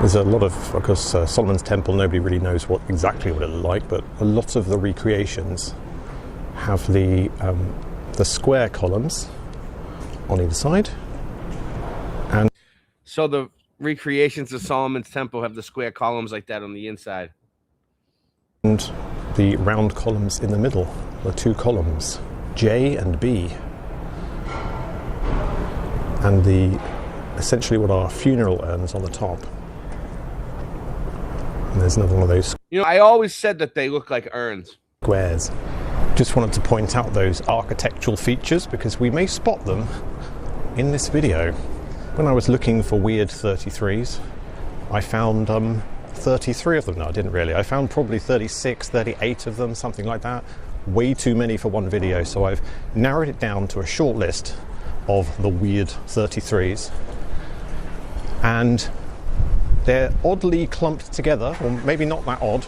There's a lot of course, Solomon's Temple, nobody really knows exactly what it looked like, but a lot of the recreations have the square columns on either side. And so the recreations of Solomon's Temple have the square columns like that on the inside. And the round columns in the middle, the two columns, J and B. And essentially what are funeral urns on the top. And there's another one of those You know, I always said that they look like urns. squares. Just wanted to point out those architectural features because we may spot them in this video. When I was looking for weird 33s, I found 33 of them. No, I didn't really. I found probably 36, 38 of them, something like that. Way too many for one video, so I've narrowed it down to a short list of the weird 33s. And They're oddly clumped together, or maybe not that odd.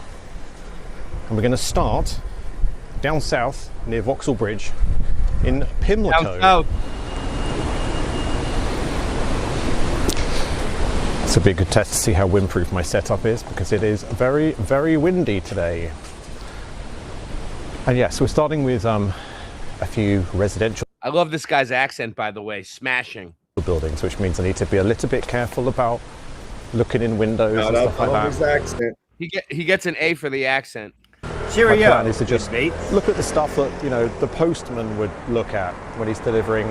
And we're going to start down south near Vauxhall Bridge in Pimlico. Down south. This will be a good test to see how windproof my setup is, because it is very, very windy today. And yes, we're starting with a few residential I love this guy's accent, by the way. Smashing. buildings, which means I need to be a little bit careful about looking in windows and stuff like His that. accent. He gets an A for the accent. My plan is to just look at the stuff that, you know, the postman would look at when he's delivering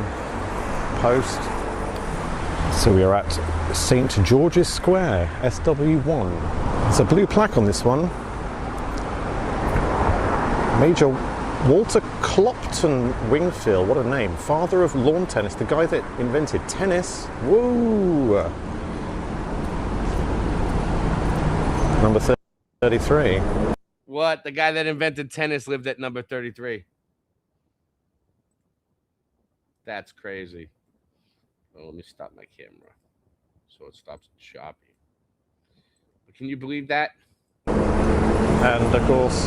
post. So we are at St. George's Square, SW1. There's a blue plaque on this one. Major Walter Clopton Wingfield, what a name. Father of lawn tennis, the guy that invented tennis. Woo! Number 33. What? The guy that invented tennis lived at number 33. That's crazy. Oh, let me stop my camera so it stops chopping. But can you believe that? And of course,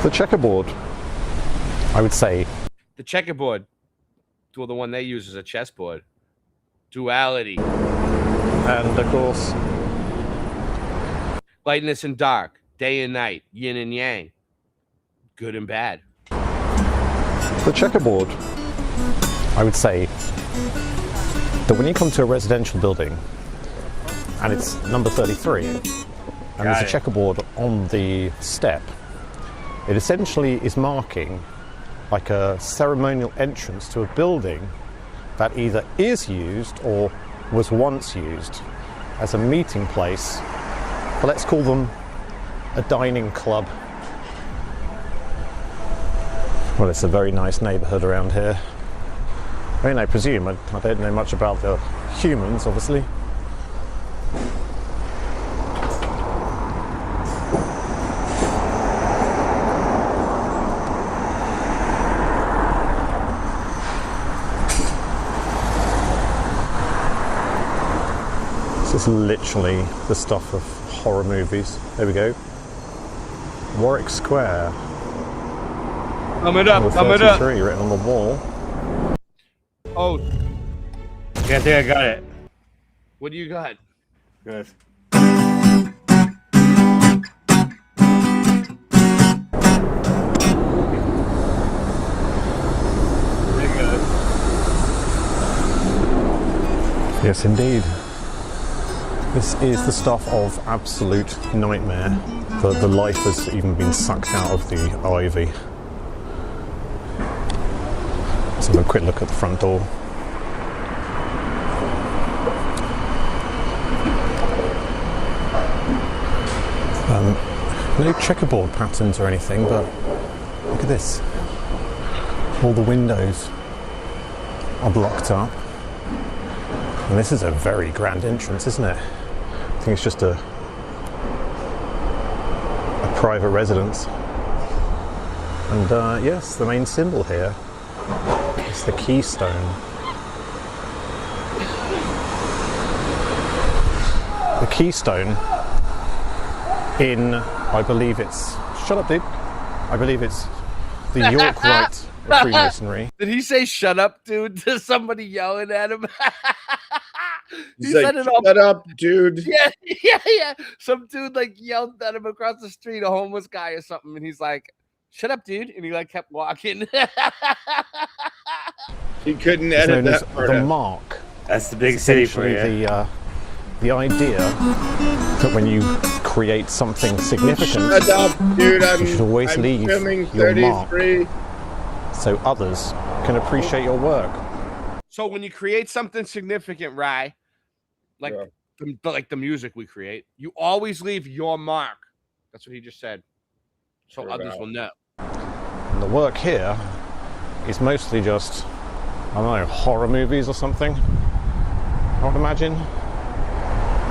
the checkerboard, I would say. The checkerboard. Well, the one they use is a chessboard. Duality. And of course, lightness and dark, day and night, yin and yang, good and bad. the checkerboard, I would say that when you come to a residential building and it's number 33 and there's a checkerboard on the step, it essentially is marking like a ceremonial entrance to a building that either is used or was once used as a meeting place, but let's call them a dining club. Well, it's a very nice neighbourhood around here. I mean, I presume, I don't know much about the humans, obviously. This is literally the stuff of horror movies. There we go. Warwick Square. Thumb it up, thumb it up. Written on the wall. Oh. Yeah, I think I got it. What do you got? Good. Yes, indeed. This is the stuff of absolute nightmare. The life has even been sucked out of the ivy. Let's have a quick look at the front door. No checkerboard patterns or anything, but look at this. All the windows are blocked up. And this is a very grand entrance, isn't it? I think it's just a private residence. And yes, the main symbol here is the keystone. The keystone in, I believe it's, shut up dude, I believe it's the York Rite of Freemasonry. Did he say shut up, dude, to somebody yelling at him? He's like, shut up, dude. Yeah. Some dude like yelled at him across the street, a homeless guy or something, and he's like, shut up, dude. And he like kept walking. He couldn't It's edit known as that part the out. mark. That's the big city for you. The idea that when you create something significant, Shut up, dude. you should always I'm leave filming your mark 33. so others can appreciate your work. So when you create something significant, Rye, like the music we create, you always leave your mark. That's what he just said. So others will know. And the work here is mostly just, I don't know, horror movies or something, I would imagine.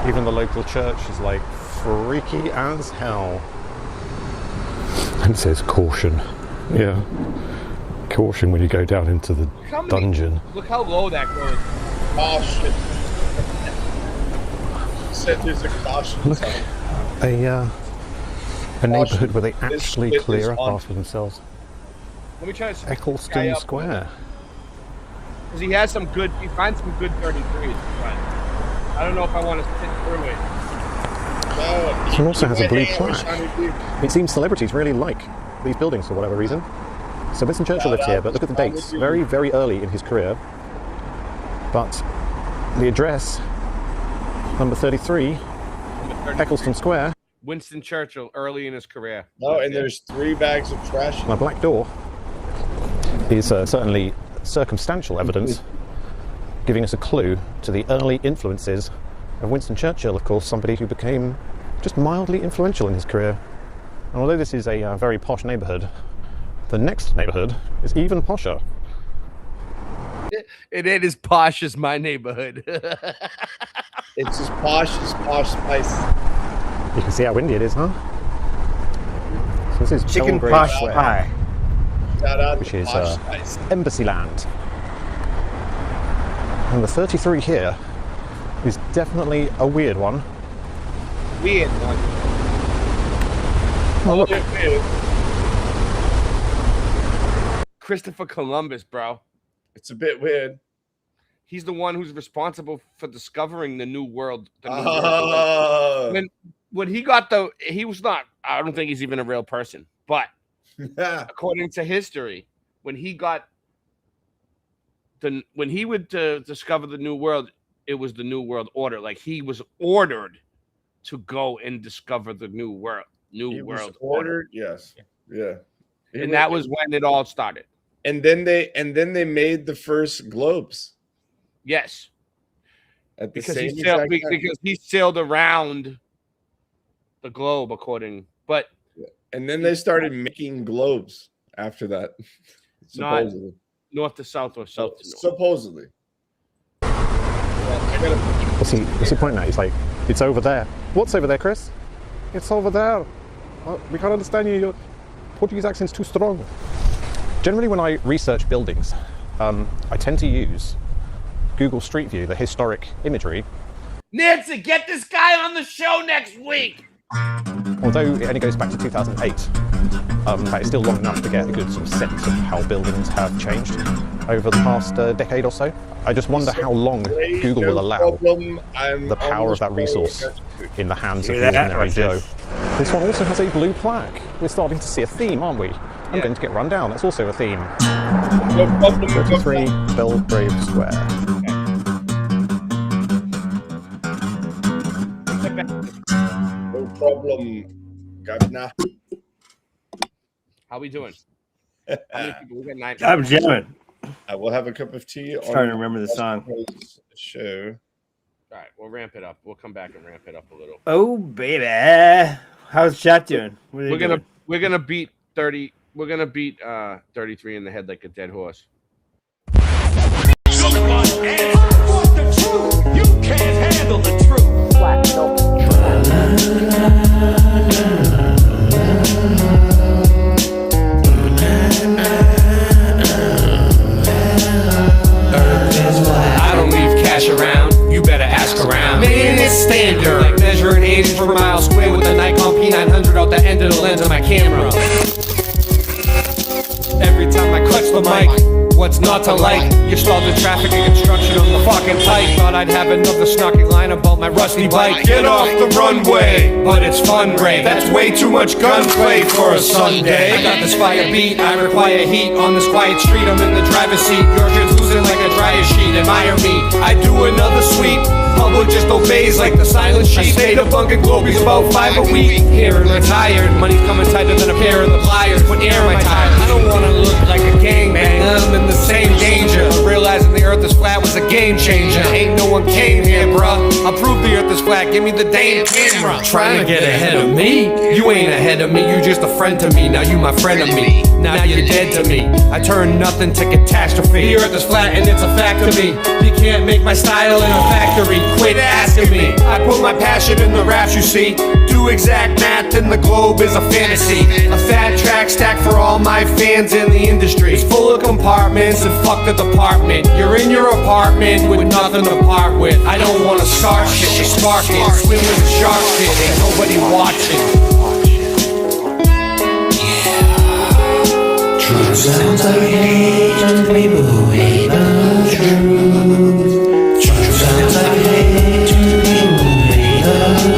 Even the local church is like freaky as hell. And it says caution. Yeah. Caution when you go down into the dungeon. Look how low that goes. Oh, shit. said there's a caution Look, sign. a neighbourhood where they This actually shit is clear up on. after themselves. Let me try to Eccleston Square. Because he has some good, he finds some good 33s, but I don't know if I want to sit through it. This one also has a blue plaque. It seems celebrities really like these buildings for whatever reason. So Winston Churchill lived here, but look at the dates. Very, very early in his career. But the address, number 33, Eccleston Square. Winston Churchill, early in his career. Oh, and there's 3 bags of trash. My black door is certainly circumstantial evidence, giving us a clue to the early influences of Winston Churchill, of course, somebody who became just mildly influential in his career. And although this is a very posh neighbourhood, the next neighbourhood is even posher. It ain't as posh as my neighborhood. It's as posh Spice. You can see how windy it is, huh? So this is Chicken Belgrade posh Square, pie. Shout out which to is Posh Spice. Embassy Land. And the 33 here is definitely a weird one. Weird one. Oh, look. Christopher Columbus, bro. It's a bit weird. He's the one who's responsible for discovering the New World. Oh. When he got he was not, I don't think he's even a real person, but according to history, when he would discover the New World, it was the New World Order. Like he was ordered to go and discover the New World. He was ordered, yes. Yeah. And that was when it all started. And then they made the first globes. Yes. At the Because same he sailed around the globe, but and then they started making globes after that. not Supposedly. north to south or south to north. Supposedly. What's he pointing at? He's like, it's over there. What's over there, Chris? It's over there. We can't understand you. Your Portuguese accent's too strong. Generally, when I research buildings, I tend to use Google Street View, the historic imagery. Nancy, get this guy on the show next week. Although it only goes back to 2008, that is still long enough to get a good sort of sense of how buildings have changed over the past decade or so. I just wonder how long Google will allow the power of that resource in the hands of the ordinary Joe. This one also has a blue plaque. We're starting to see a theme, aren't we? I'm going to get run down. That's also a theme. 33 Belgrave Square. No problem, Governor. How we doing? How many people? We got 9. I'm jamming. I will have a cup of tea. Trying to remember the song. Show. All right, we'll ramp it up. We'll come back and ramp it up a little. Oh baby, how's chat doing? What are they doing? We're gonna beat 30. We're gonna beat 33 in the head like a dead horse. Someone asked for the truth. You can't handle the truth. Black I don't leave cash around, you better ask around. Man, it's standard, like measuring age per mile square with a Nikon P900 out the end of the lens of my camera. Every time I clutch the mic, what's not to like? You stalled the traffic and construction on the fucking pike. Thought I'd have another snarky line about my rusty bike. Get off the runway, but it's fun, Ray. That's way too much gunplay for a Sunday. I got this fire beat, I require heat. On this quiet street, I'm in the driver's seat. You're translucent like a dryer sheet, admire me. I do another sweep. Public just obeys like the silent sheet. I stayed up bunking globies about 5 a week. Here and retired, money's coming tighter than a pair of the pliers. Put air in my tires. I don't wanna look like a gangbanger. I'm in the same danger. Realizing the earth is flat was a game changer. Ain't no one came here, bruh. I proved the earth is flat, give me the damn camera. Trying to get ahead of me? You ain't ahead of me, you just a friend to me. Now you my friend of me. Now you're dead to me. I turn nothing to catastrophe. The earth is flat and it's a fact to me. You can't make my style in a factory. Quit asking me. I put my passion in the raps, you see. Do exact math and the globe is a fantasy. A fat track stack for all my fans in the industry. It's full of compartments and fuck the department. You're in your apartment with nothing to part with. I don't wanna start shit, just spark hit. Swim with the sharks hit. Ain't nobody watching. Truth sounds like hate to people who hate the truth. Truth sounds like hate to people who hate the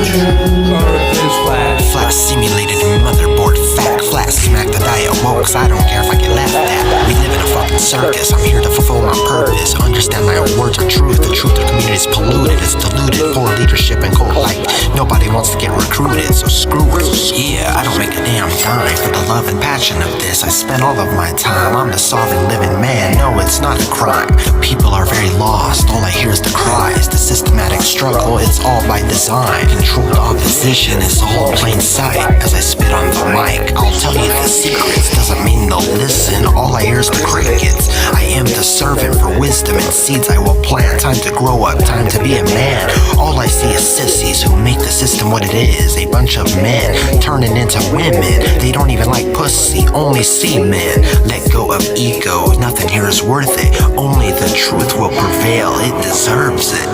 truth. Earth is flat. Flat simulated motherboard fact. Flat smack the diet woke, 'cause I don't care if I get laughed at. We live in a fucking circus. I'm here to fulfill my purpose. Understand my own words are truth. The truth of the community is polluted. It's diluted. Poor leadership and cold light. Nobody wants to get recruited, so screw it. Yeah, I don't make a damn dime for the love and passion of this. I spend all of my time. I'm the sovereign living man. No, it's not a crime. The people are very lost. All I hear is the cries. The systematic struggle, it's all by design. Controlled opposition is all plain sight. As I spit on the mic, I'll tell you the secrets. Doesn't mean they'll listen. All I hear is the crickets. I am the servant for wisdom and seeds I will plant. Time to grow up, time to be a man. All I see is sissies who make the system what it is. A bunch of men turning into women. They don't even like pussy, only see men. Let go of ego, nothing here is worth it. Only the truth will prevail, it deserves it.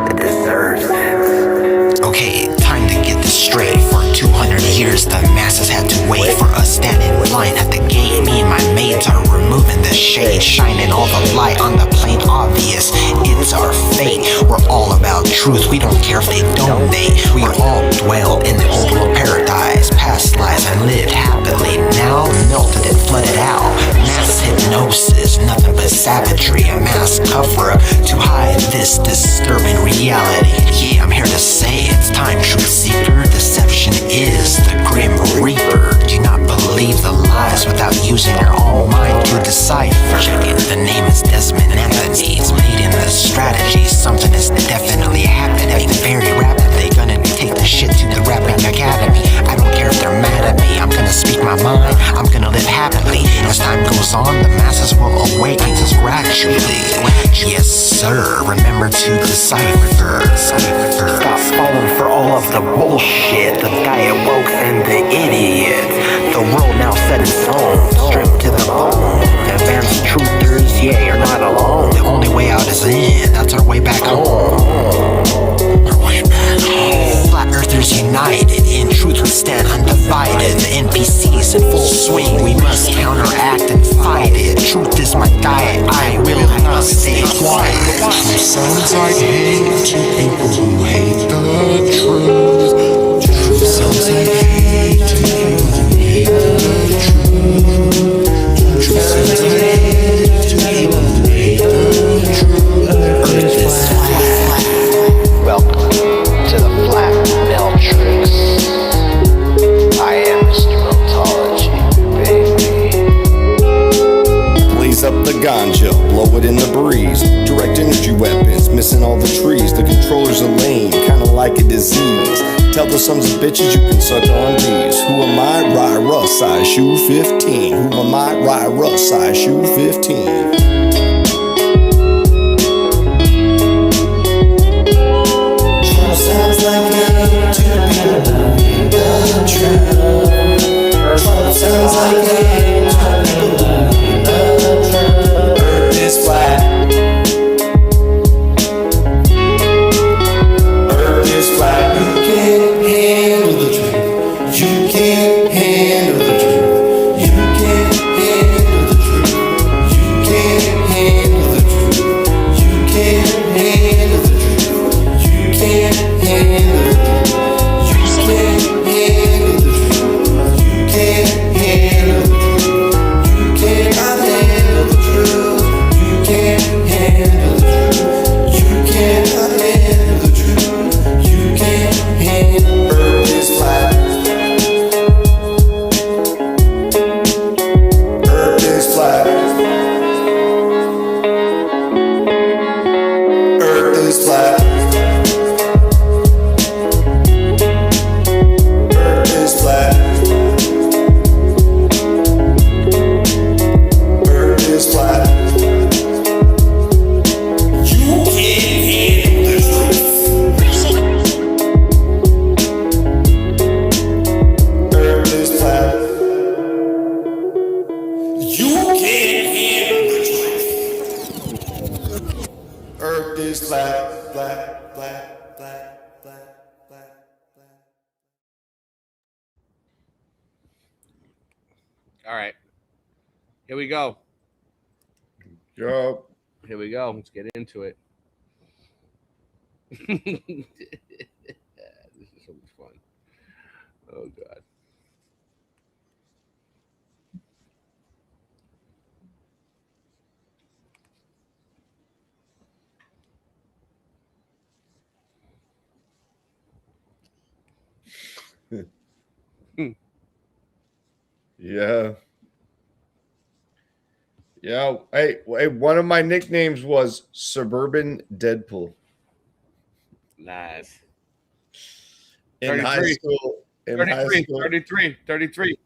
It deserves it. Okay, time to get this straight. For 200 years the masses had to wait for us standing in line at the gate. Me and my mates are removing the shade, shining all the light on the plain obvious. It's our fate. We're all about truth. We don't care if they donate. We all dwell in the old world paradise. Past lives and lived happily. Now melted and flooded out. Mass hypnosis, nothing but savagery. A mass cover up to hide this disturbing reality. Yeah, I'm here to say it's time, truth seeker. Deception is the grim reaper. Do not believe the lies without using your own mind to decipher. Check it, the name is Desmond Anthony. It's leading the strategy. Something is definitely happening very rapidly. Gonna take the shit to the rapping academy. I don't care if they're mad at me. I'm gonna speak my mind. I'm gonna live happily. As time goes on, the masses will awaken just gradually. Yes, sir. Remember to decipher. Stop falling for all of the bullshit. The diet woke and the idiots. The world now set in stone, stripped to the bone. Advanced truthers, yeah, you're not alone. The only way out is in. That's our way back home. Our way back home. Flat earthers united. In truth we stand undivided. The NPCs in full swing. We must counteract and fight it. Truth is my diet. I will not stay quiet. Truth sounds like hate to people who hate the truth. Truth sounds like hate to people who hate the truth. Truth sounds like hate to people who hate the truth. Earth is flat. Welcome to the Flat Matrix. I am Mr. Ontology, baby. Blaze up the ganja, blow it in the breeze. Direct energy weapons, missing all the trees. The controllers are lame, kinda like a disease. Tell the sons of bitches you can suck on these. Who am I? Rye Russ, size shoe 15. Who am I? Rye Russ, size shoe 15. Sounds like hate to people who hate the truth. Trump sounds like hate to people who hate the truth. Earth is flat. Earth is flat. You can't handle the truth. You can't handle the truth. You can't handle the truth. You can't handle the truth. You can't handle the truth. You can't handle the truth. You can't handle the truth. You can't handle the truth. You cannot handle the truth. You can't handle the truth. You cannot handle the truth. You can't handle. Earth is flat. Earth is flat. Earth is flat. Earth is flat. Earth is flat. You can't handle the truth. Earth is flat. You can't handle the truth. Earth is flat, flat, flat, flat. Here we go. Yo. Here we go. Let's get into it. This is so much fun. Oh God. Yeah. Yeah. Hey, one of my nicknames was Suburban Deadpool. Nice. In high 33. school. In 33, high school. 33.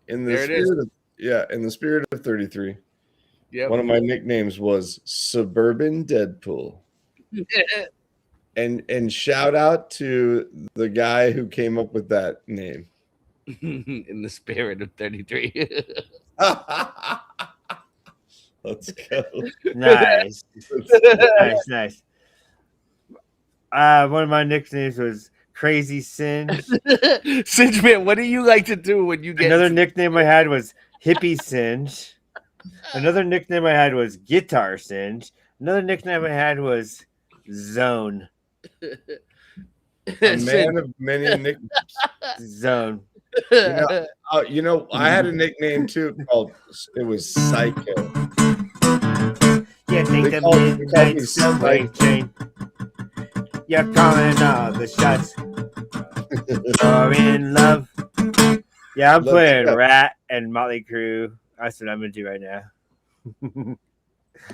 In the There it is. spirit of, yeah, in the spirit of 33. Yep. One of my nicknames was Suburban Deadpool. And shout out to the guy who came up with that name. In the spirit of 33. Let's go. Nice. Nice. One of my nicknames was Crazy Singe. Singe Man, what do you like to do when you get Another nickname I had was Hippie Singe. Another nickname I had was Guitar Singe. Another nickname I had was Zone. A man of many nicknames. Zone. I had a nickname too called it was Psycho. Yeah, take They the call me midnight subway Psycho. train. You're calling all the shots. You're in love. Yeah, I'm Let's playing go. Rat and Motley Crue. That's what I'm into right now.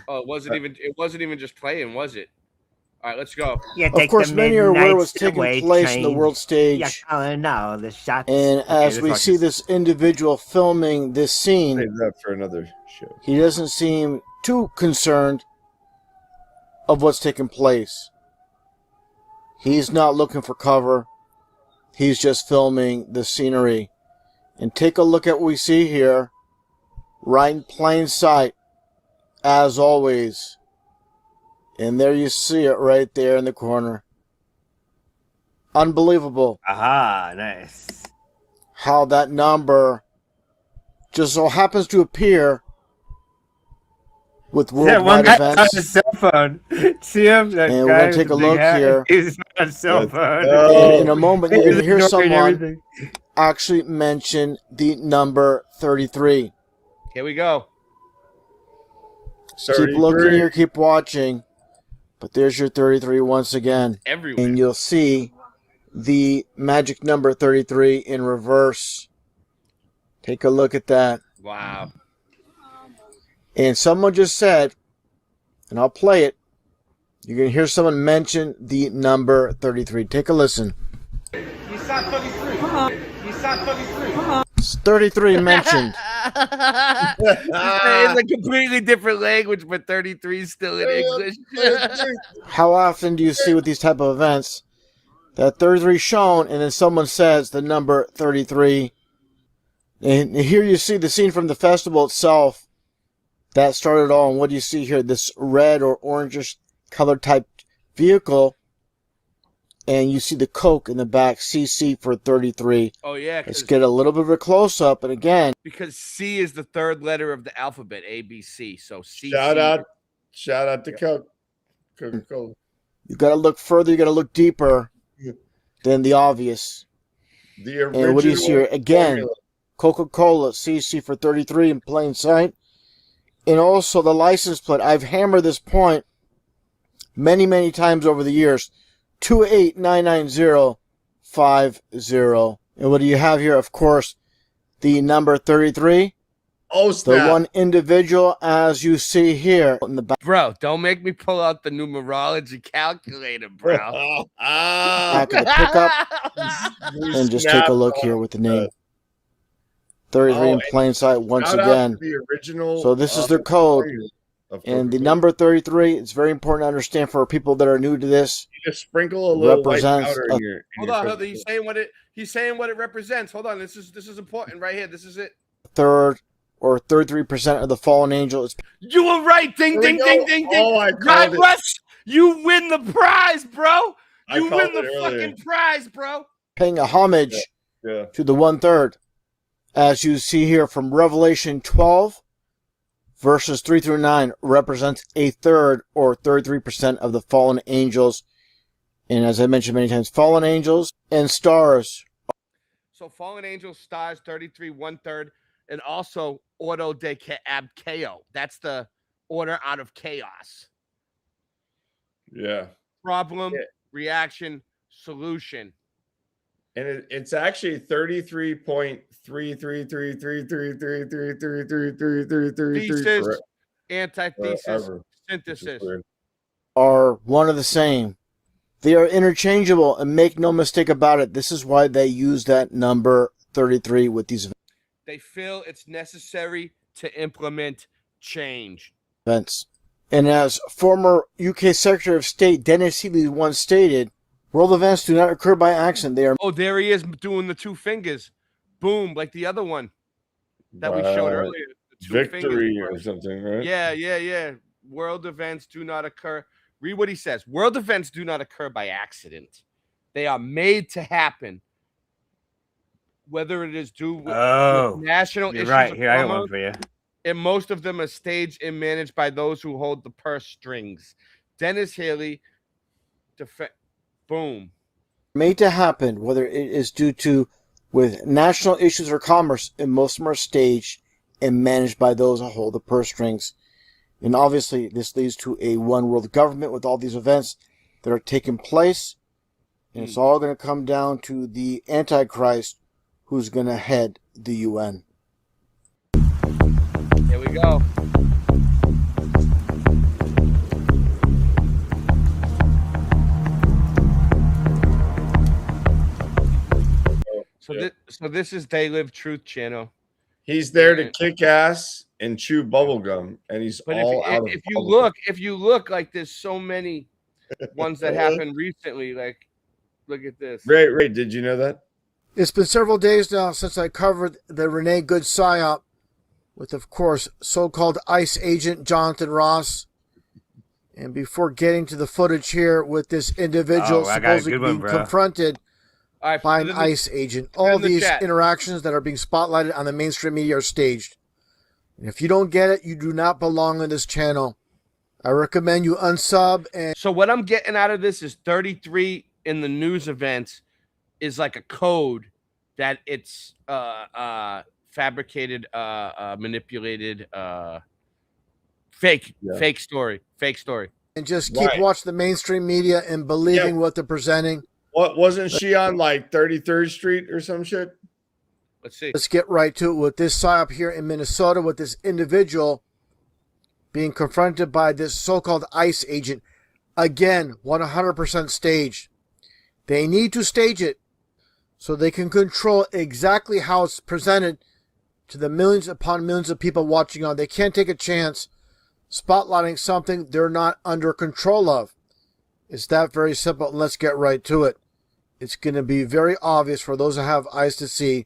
Oh, it wasn't even just playing, was it? All right, let's go. Yeah, Of course, many are aware what's taking place in the world stage. You're calling all the shots. And as Okay, we this see this individual filming this scene, Save that for another show. he doesn't seem too concerned of what's taking place. He's not looking for cover. He's just filming the scenery. And take a look at what we see here, right in plain sight, as always. And there you see it right there in the corner. Unbelievable. Aha, nice. How that number just so happens to appear with That one worldwide guy on events. his cell phone. See him? That And we're guy gonna with take the a big look hat? here. He's on a cell phone. And in a moment, you're going to hear Ignoring someone everything. actually mention the number 33. Here we go. Keep looking here, keep watching. But there's your 33 once again. Everywhere. And you'll see the magic number 33 in reverse. Take a look at that. Wow. And someone just said, and I'll play it, you're going to hear someone mention the number 33. Take a listen. You saw 33. You saw 33. It's 33 mentioned. It's a completely different language, but 33 is still in English. How often do you see with these type of events that 33 shown and then someone says the number 33? And here you see the scene from the festival itself that started all. And what do you see here? This red or orangish color type vehicle. And you see the Coke in the back, CC for 33. Oh, yeah. Let's get a little bit of a close up. And again, Because C is the third letter of the alphabet, A, B, C. So C. Shout out to Coke. Coca-Cola. you got to look further. You got to look deeper than the obvious. The original And what do you see here? Again, formula. Coca-Cola, CC for 33 in plain sight. And also the license plate. I've hammered this point many, many times over the years. 2899050. And what do you have here? Of course, the number 33. Oh, snap. The one individual, as you see here in the back. Bro, don't make me pull out the numerology calculator, bro. Back of the pickup. And just take a look here with the name. 33 in plain sight once shout out again. to the original, So this is their code. of And the Coca-Cola. number 33, it's very important to understand for people that are new to this. You just sprinkle a little white represents powder a- in your. Hold on. He's saying what it represents. Hold on. This is important right here. This is it. Third or 33% of the fallen angel is You were right. Ding, There we ding, ding, go. ding, ding. Oh, I God called it. bless. You win the prize, bro. I You called win the it earlier. fucking prize, bro. paying a homage Yeah. to the 1/3 as you see here from Revelation 12, verses 3 through 9, represents a third or 33% of the fallen angels. And as I mentioned many times, fallen angels and stars. So fallen angels, stars, 33, 1/3, and also Ordo de ab Chaos. That's the order out of chaos. Yeah. Problem, reaction, solution. And it's actually 33.33333333333333 Thesis, antithesis, synthesis. Are one of the same. They are interchangeable, and make no mistake about it, this is why they use that number 33 with these They feel it's necessary to implement change. events. And as former UK Secretary of State Dennis Healy once stated, world events do not occur by accident. They are. Oh, there he is doing the two fingers. Boom, like the other one that we showed earlier. The two Victory fingers. or something, right? Yeah. World events do not occur. Read what he says. World events do not occur by accident. They are made to happen. Whether it is due with national issues. Right. of Here, I got commerce, one for you. and most of them are staged and managed by those who hold the purse strings. Dennis Healy, boom. Made to happen, whether it is due to with national issues or commerce, and most of them are staged and managed by those who hold the purse strings. And obviously, this leads to a one world government with all these events that are taking place. And it's all going to come down to the Antichrist who's going to head the UN. Here we go. So this is They Live Truth channel. He's there to kick ass and chew bubblegum, and he's But all out of if bubblegum. you look, like there's so many ones that happened recently. Like, look at this. Ray, did you know that? It's been several days now since I covered the Renee Good psyop with, of course, so-called ICE agent Jonathan Ross. And before getting to the footage here with this individual supposedly being confronted by an ICE agent, all these interactions that are being spotlighted on the mainstream media are staged. And if you don't get it, you do not belong on this channel. I recommend you unsub. And so what I'm getting out of this is 33 in the news events is like a code that it's fabricated, manipulated, fake story. And just keep watching the mainstream media and believing what they're presenting. What wasn't she on like 33rd Street or some shit? Let's see. Let's get right to it with this psyop here in Minnesota with this individual being confronted by this so-called ICE agent. Again, 100% staged. They need to stage it so they can control exactly how it's presented to the millions upon millions of people watching on. They can't take a chance spotlighting something they're not under control of. It's that very simple. Let's get right to it. It's going to be very obvious for those who have eyes to see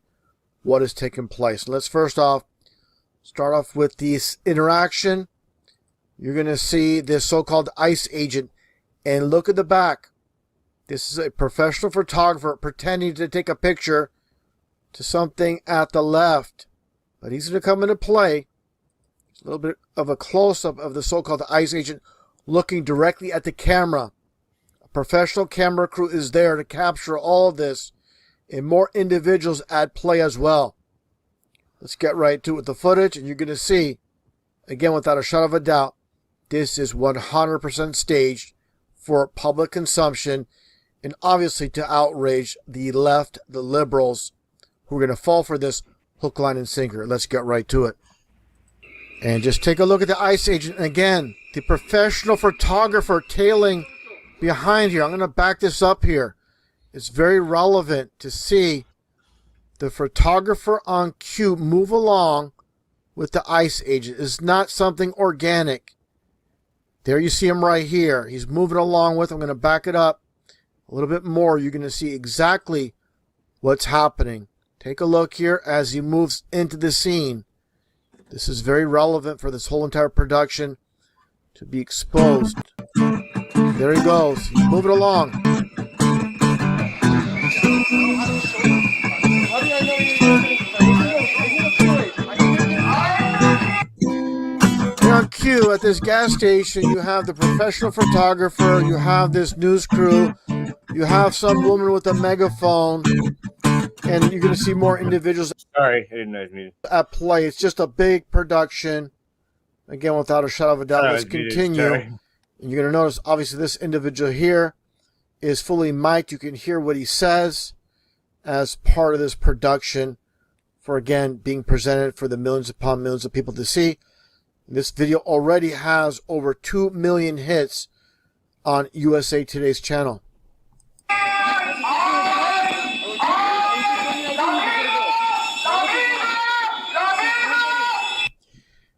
what is taking place. Let's first off start off with this interaction. You're going to see this so-called ICE agent, and look at the back. This is a professional photographer pretending to take a picture to something at the left, but he's going to come into play. It's a little bit of a close-up of the so-called ICE agent looking directly at the camera. A professional camera crew is there to capture all of this, and more individuals at play as well. Let's get right to it with the footage, and you're going to see, again, without a shadow of a doubt, this is 100% staged for public consumption, and obviously to outrage the left, the liberals, who are going to fall for this hook, line, and sinker. Let's get right to it. And just take a look at the ICE agent. And again, the professional photographer tailing behind here. I'm going to back this up here. It's very relevant to see the photographer on cue move along with the ICE agent. It's not something organic. There you see him right here. He's moving along with. I'm going to back it up a little bit more. You're going to see exactly what's happening. Take a look here as he moves into the scene. This is very relevant for this whole entire production to be exposed. There he goes. He's moving along. cue at this gas station. You have the professional photographer. You have this news crew. You have some woman with a megaphone. And you're going to see more individuals. Sorry, I didn't know it was muted. At play. It's just a big production. Again, without a shadow of a doubt, let's continue. And you're going to notice, obviously, this individual here is fully mic'd. You can hear what he says as part of this production for, again, being presented for the millions upon millions of people to see. This video already has over 2 million hits on USA Today's channel.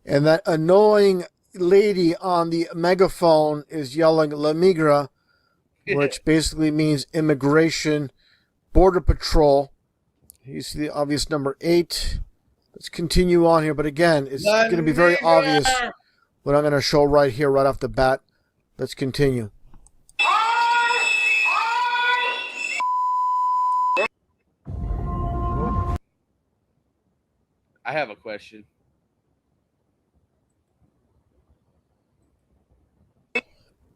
And that annoying lady on the megaphone is yelling La Migra, which basically means immigration, border patrol. You see the obvious number 8. Let's continue on here. But again, it's going to be very obvious what I'm going to show right here, right off the bat. Let's continue. I have a question.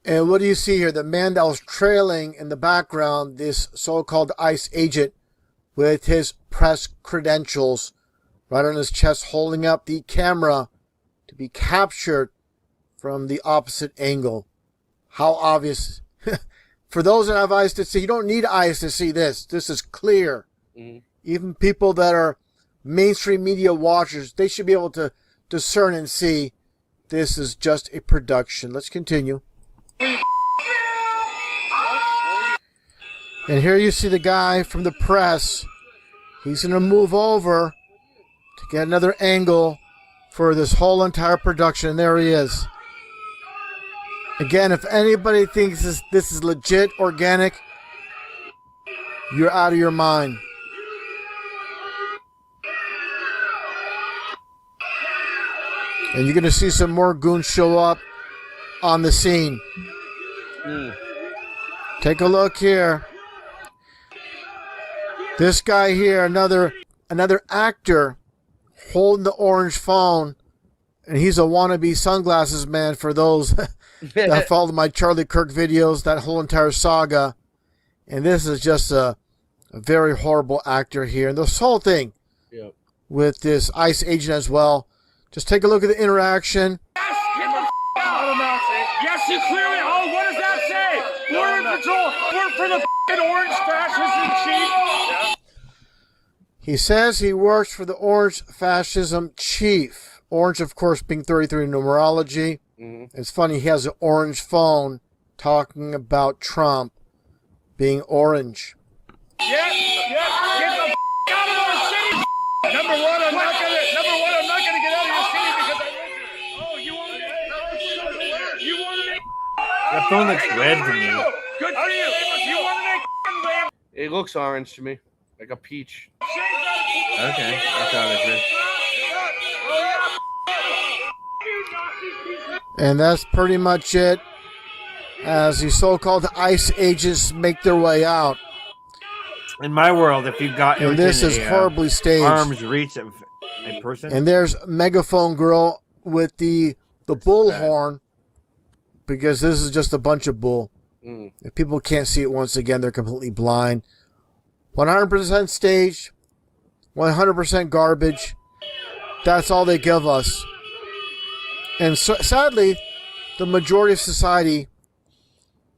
And what do you see here? The man that was trailing in the background, this so-called ICE agent with his press credentials right on his chest, holding up the camera to be captured from the opposite angle. How obvious. For those that have eyes to see, you don't need eyes to see this. This is clear. Mm-hmm. Even people that are mainstream media watchers, they should be able to discern and see this is just a production. Let's continue. And here you see the guy from the press. He's going to move over to get another angle for this whole entire production. And there he is. Again, if anybody thinks this is legit, organic, you're out of your mind. And you're going to see some more goons show up on the scene. Take a look here. This guy here, another actor holding the orange phone, and he's a wannabe sunglasses man for those that followed my Charlie Kirk videos, that whole entire saga. And this is just a very horrible actor here. And this whole thing with this ICE agent as well. Just take a look at the interaction. Yes, you clearly. Oh, what does that say? Border Patrol, work for the orange fascism chief. He says he works for the orange fascism chief. Orange, of course, being 33 in numerology. Mm-hmm. It's funny, he has an orange phone talking about Trump being orange. Get the out of our city. Number one, I'm not gonna get out of your city because I live here. Oh, you want to make That phone looks red to me. Good for you. You want to make It looks orange to me, like a peach. Okay, I thought it was. And that's pretty much it as the so-called ICE agents make their way out. In my world, if you got and this is horribly staged. Arm's reach of a person. And there's Megaphone Girl with the bullhorn, because this is just a bunch of bull. If people can't see it once again, they're completely blind. 100% staged, 100% garbage. That's all they give us. And so, sadly, the majority of society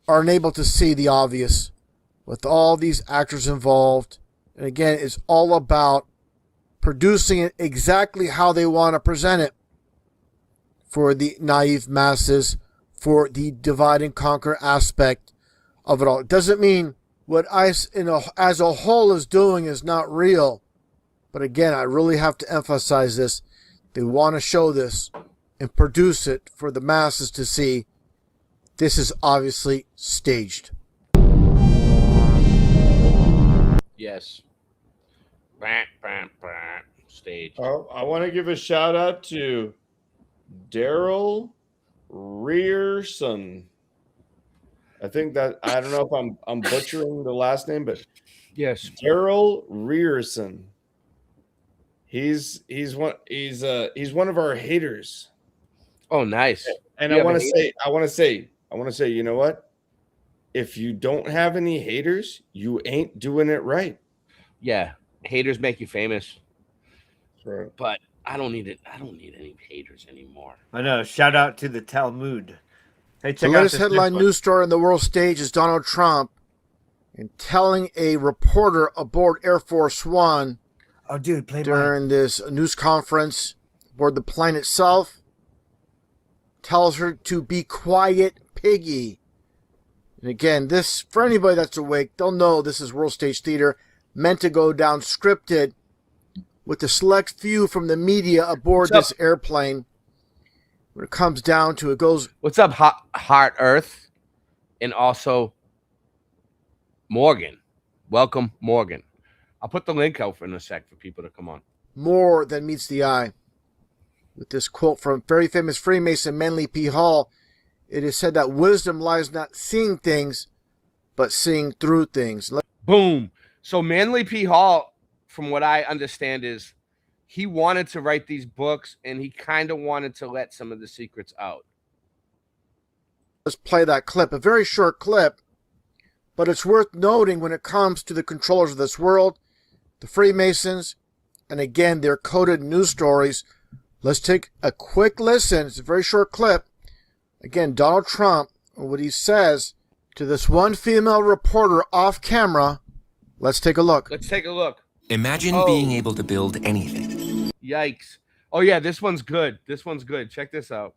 are unable to see the obvious with all these actors involved. And again, it's all about producing it exactly how they want to present it for the naive masses, for the divide and conquer aspect of it all. It doesn't mean what ICE as a whole is doing is not real. But again, I really have to emphasize this. They want to show this and produce it for the masses to see. This is obviously staged. Yes. Stage. I want to give a shout out to Daryl Rearson. I think that, I don't know if I'm butchering the last name, but yes, Daryl Rearson. He's one of our haters Oh, nice. And You I want have to say, you know what? If you don't have any haters, you ain't doing it right. Yeah, haters make you famous. Right. But I don't need it. I don't need any haters anymore. I know. Shout out to the Talmud. Hey, check The out latest this headline next one. news story on the world stage is Donald Trump and telling a reporter aboard Air Force One Oh, dude, play during this news conference aboard the plane itself, tells her to be quiet, piggy. And again, this, for anybody that's awake, they'll know this is world stage theater meant to go down scripted with the select few from the media aboard this airplane. When it comes down to it goes. What's up, Heart Earth? And also Morgan. Welcome, Morgan. I'll put the link out in a sec for people to come on. More than meets the eye. With this quote from very famous Freemason Manly P. Hall, it is said that wisdom lies not seeing things, but seeing through things. Boom. So Manly P. Hall, from what I understand, is he wanted to write these books and he kind of wanted to let some of the secrets out. Let's play that clip. A very short clip, but it's worth noting when it comes to the controllers of this world, the Freemasons, and again, their coded news stories. Let's take a quick listen. It's a very short clip. Again, Donald Trump, what he says to this one female reporter off camera. Let's take a look. Let's take a look. Imagine being able to build anything. Yikes. Oh, yeah, this one's good. This one's good. Check this out.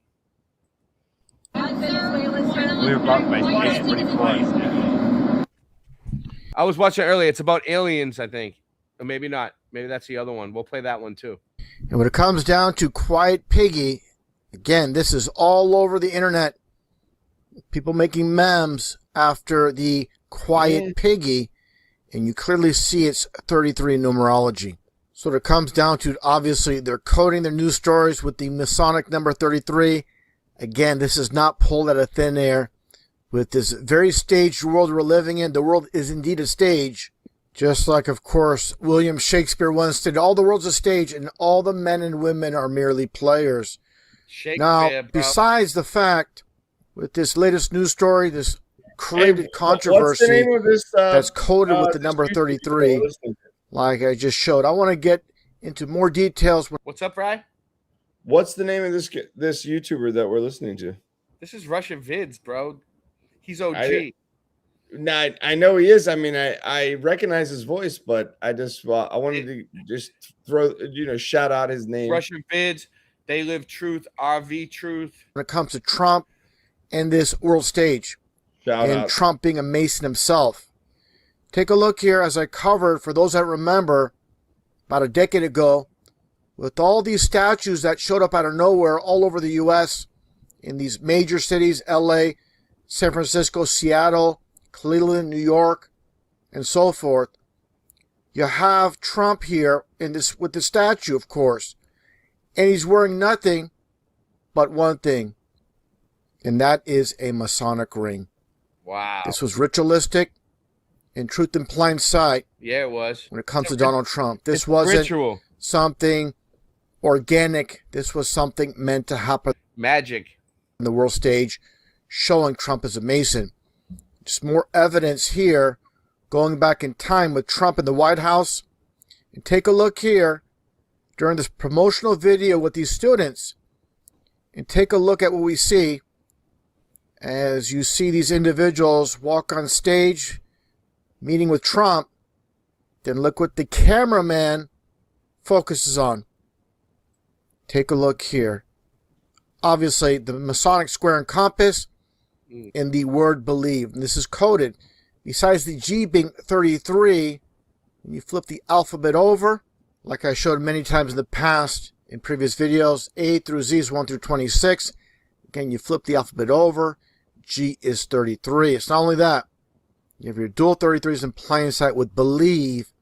We were brought by Space 24. I was watching earlier. It's about aliens, I think. Or maybe not. Maybe that's the other one. We'll play that one, too. And when it comes down to Quiet Piggy, again, this is all over the internet. People making memes after the Quiet Piggy, and you clearly see it's 33 numerology. So it comes down to, obviously, they're coding their news stories with the Masonic number 33. Again, this is not pulled out of thin air. With this very staged world we're living in, the world is indeed a stage. Just like, of course, William Shakespeare once said, all the world's a stage and all the men and women are merely players. Now, besides the fact, with this latest news story, this created controversy what's the name of this, that's coded with the number 33, like I just showed, I want to get into more details. What's up, Bri? What's the name of this YouTuber that we're listening to? This is Russian Vids, bro. He's OG. I know he is. I mean, I recognize his voice, but I wanted to just shout out his name. Russian Vids, They Live Truth, RV Truth. When it comes to Trump and this world stage, Shout out. Trump being a Mason himself. Take a look here as I covered, for those that remember, about a decade ago, with all these statues that showed up out of nowhere all over the U.S., in these major cities, L.A., San Francisco, Seattle, Cleveland, New York, and so forth. You have Trump here in this with the statue, of course, and he's wearing nothing but one thing, and that is a Masonic ring. Wow. This was ritualistic and truth in plain sight. Yeah, it was. When it comes to Donald Trump, this wasn't ritual. Something organic. This was something meant to happen. Magic. On the world stage, showing Trump as a Mason. Just more evidence here, going back in time with Trump in the White House. And take a look here during this promotional video with these students. And take a look at what we see as you see these individuals walk on stage, meeting with Trump. Then look what the cameraman focuses on. Take a look here. Obviously, the Masonic square and compass and the word believe. And this is coded. Besides the G being 33, when you flip the alphabet over, like I showed many times in the past in previous videos, A through Z is 1 through 26. Again, you flip the alphabet over, G is 33. It's not only that. You have your dual 33s in plain sight with believe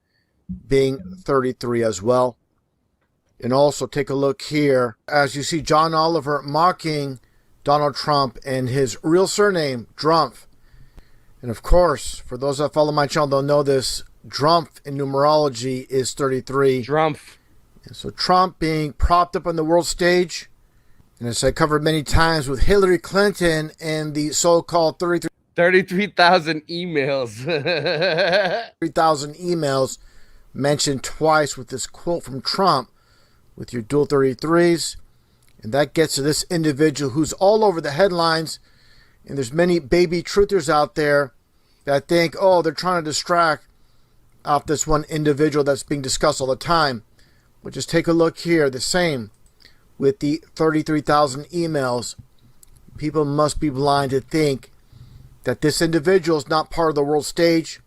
being 33 as well. And also take a look here as you see John Oliver mocking Donald Trump and his real surname, Drumpf. And of course, for those that follow my channel, they'll know this. Drumpf in numerology is 33. Drumpf. And so Trump being propped up on the world stage, And as I covered many times with Hillary Clinton and the so-called 33,000 emails. 3,000 emails mentioned twice with this quote from Trump with your dual 33s. And that gets to this individual who's all over the headlines. And there's many baby truthers out there that think, oh, they're trying to distract off this one individual that's being discussed all the time. But just take a look here. The same with the 33,000 emails. People must be blind to think that this individual is not part of the world stage.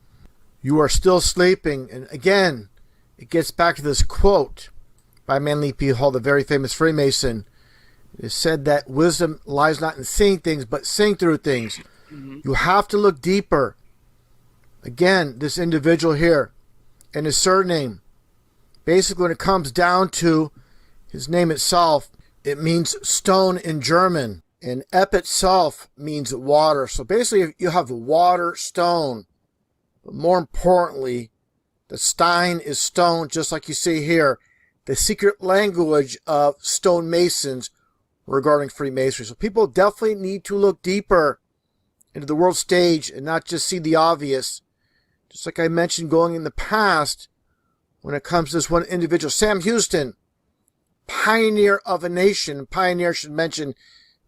You are still sleeping. And again, it gets back to this quote by Manly P. Hall, the very famous Freemason. It is said that wisdom lies not in seeing things, but seeing through things. You have to look deeper. Again, this individual here and his surname. Basically, when it comes down to his name itself, it means stone in German. And Ep itself means water. So basically, you have water, stone. But more importantly, the Stein is stone, just like you see here. The secret language of stonemasons regarding Freemasonry. So people definitely need to look deeper into the world stage and not just see the obvious. Just like I mentioned going in the past, when it comes to this one individual, Sam Houston, pioneer of a nation. Pioneer, should mention,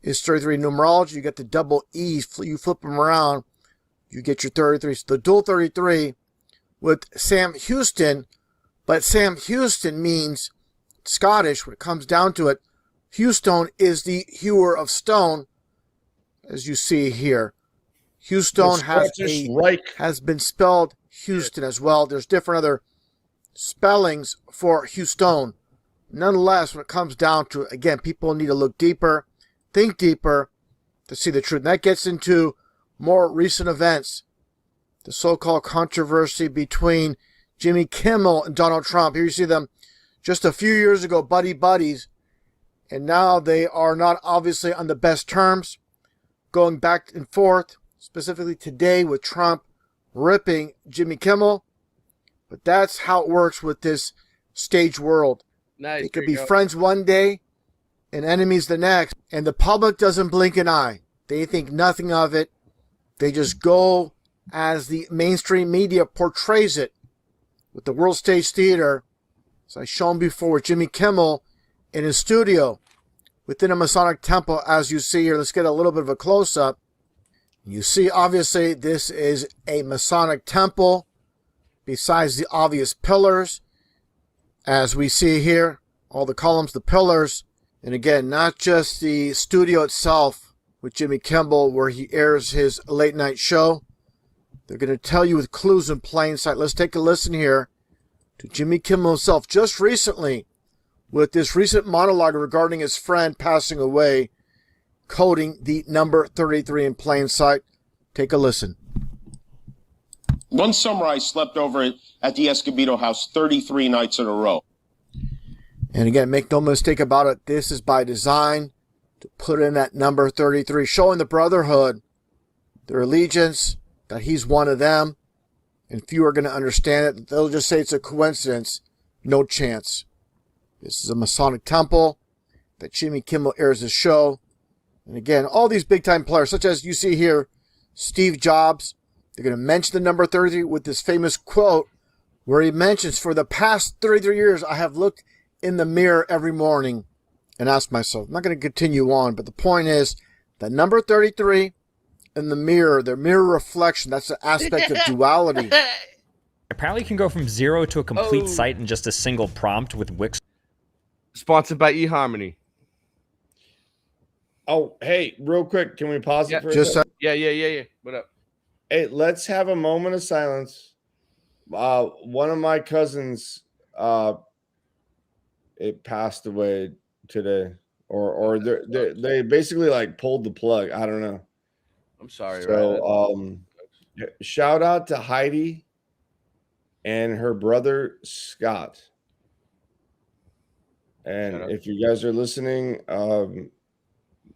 is 33 numerology. You get the double E. You flip them around, you get your 33. So the dual 33 with Sam Houston, but Sam Houston means Scottish when it comes down to it. Hewstone is the hewer of stone, as you see here. Hewstone has been spelled Houston as well. There's different other spellings for Hewstone. Nonetheless, when it comes down to it, again, people need to look deeper, think deeper to see the truth. And that gets into more recent events. The so-called controversy between Jimmy Kimmel and Donald Trump. Here you see them just a few years ago, buddies. And now they are not obviously on the best terms, going back and forth, specifically today with Trump ripping Jimmy Kimmel. But that's how it works with this stage world. Nice. They could be friends one day and enemies the next. And the public doesn't blink an eye. They think nothing of it. They just go as the mainstream media portrays it. With the World Stage Theater, as I've shown before, with Jimmy Kimmel in his studio within a Masonic temple, as you see here. Let's get a little bit of a close-up. You see, obviously, this is a Masonic temple, besides the obvious pillars, as we see here, all the columns, the pillars, and again, not just the studio itself with Jimmy Kimmel, where he airs his late-night show. They're going to tell you with clues in plain sight. Let's take a listen here to Jimmy Kimmel himself, just recently, with this recent monologue regarding his friend passing away, coding the number 33 in plain sight. Take a listen. One summer I slept over at the Escobedo house 33 nights in a row. And again, make no mistake about it, this is by design to put in that number 33, showing the brotherhood, their allegiance, that he's one of them. And few are going to understand it. They'll just say it's a coincidence. No chance. This is a Masonic temple that Jimmy Kimmel airs his show. And again, all these big-time players, such as you see here, Steve Jobs, they're going to mention the number 33 with this famous quote where he mentions, for the past 33 years, I have looked in the mirror every morning and asked myself. I'm not going to continue on, but the point is that number 33 in the mirror, their mirror reflection, that's the aspect of duality. Apparently you can go from 0 to a complete site in just a single prompt with Wix. Sponsored by eHarmony. Oh, hey, real quick, can we pause it for a Just second? Yeah. What up? Hey, let's have a moment of silence. One of my cousins, it passed away today, or they basically like pulled the plug. I don't know. I'm sorry. So, shout out to Heidi and her brother Scott. And if you guys are listening,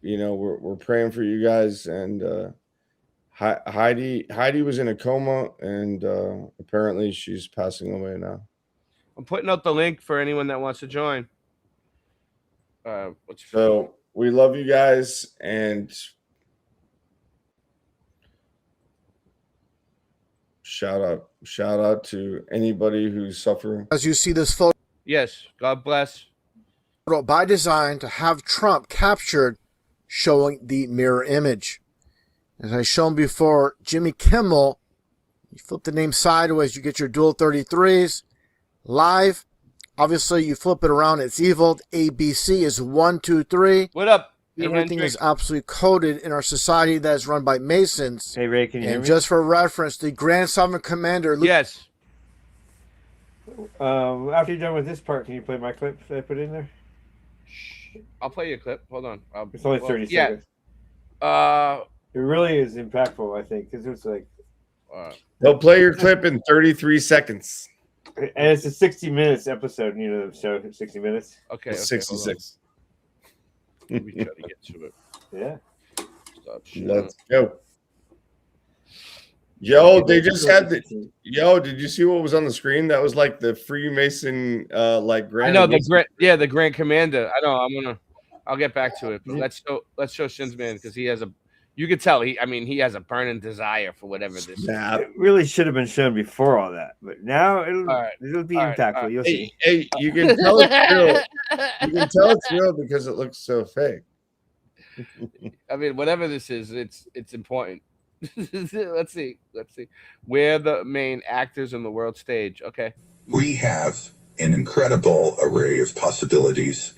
you know, we're praying for you guys. And Heidi was in a coma, and apparently she's passing away now. I'm putting out the link for anyone that wants to join. We love you guys, and shout out to anybody who's suffering. As you see this photo Yes. God bless. by design to have Trump captured showing the mirror image. As I shown before, Jimmy Kimmel, you flip the name sideways, you get your dual 33s. Live, obviously you flip it around, it's evil. ABC is 1, 2, 3. What up? Everything is absolutely coded in our society that is run by Masons. Hey, Ray, can you hear And me? just for reference, the Grand Sovereign Commander... Yes. After you're done with this part, can you play my clip that I put in there? I'll play you a clip. Hold on. It's only 30 yeah. seconds. Uh, It really is impactful, I think, because it's like... They'll play your clip in 33 seconds. And it's a 60 minutes episode, you know, the show, 60 minutes. Okay. 66. Let me try to get to it. Yeah. Stop shit. Let's go. Yo, they just had the. Yo, did you see what was on the screen? That was like the Freemason, like I know the Grand Commander. I know. I'll get back to it. But let's show Shinsman because he has a. You could tell he has a burning desire for whatever this is. It really should have been shown before all that, but now it'll be impactful. You'll see. Hey, you can tell it's real. You can tell it's real because it looks so fake. I mean, whatever this is, it's important. Let's see. We're the main actors on the world stage. Okay. We have an incredible array of possibilities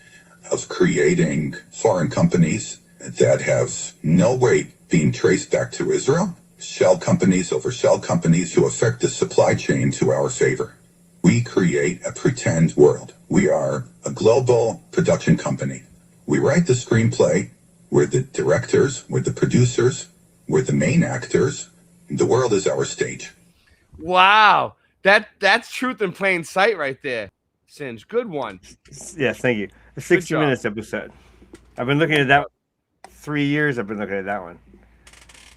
of creating foreign companies that have no weight being traced back to Israel, shell companies over shell companies who affect the supply chain to our favor. We create a pretend world. We are a global production company. We write the screenplay. We're the directors. We're the producers. We're the main actors. The world is our stage. Wow. That's truth in plain sight right there. Singe, good one. Yes, thank you. The 60 minutes episode. I've been looking at that 3 years. I've been looking at that one.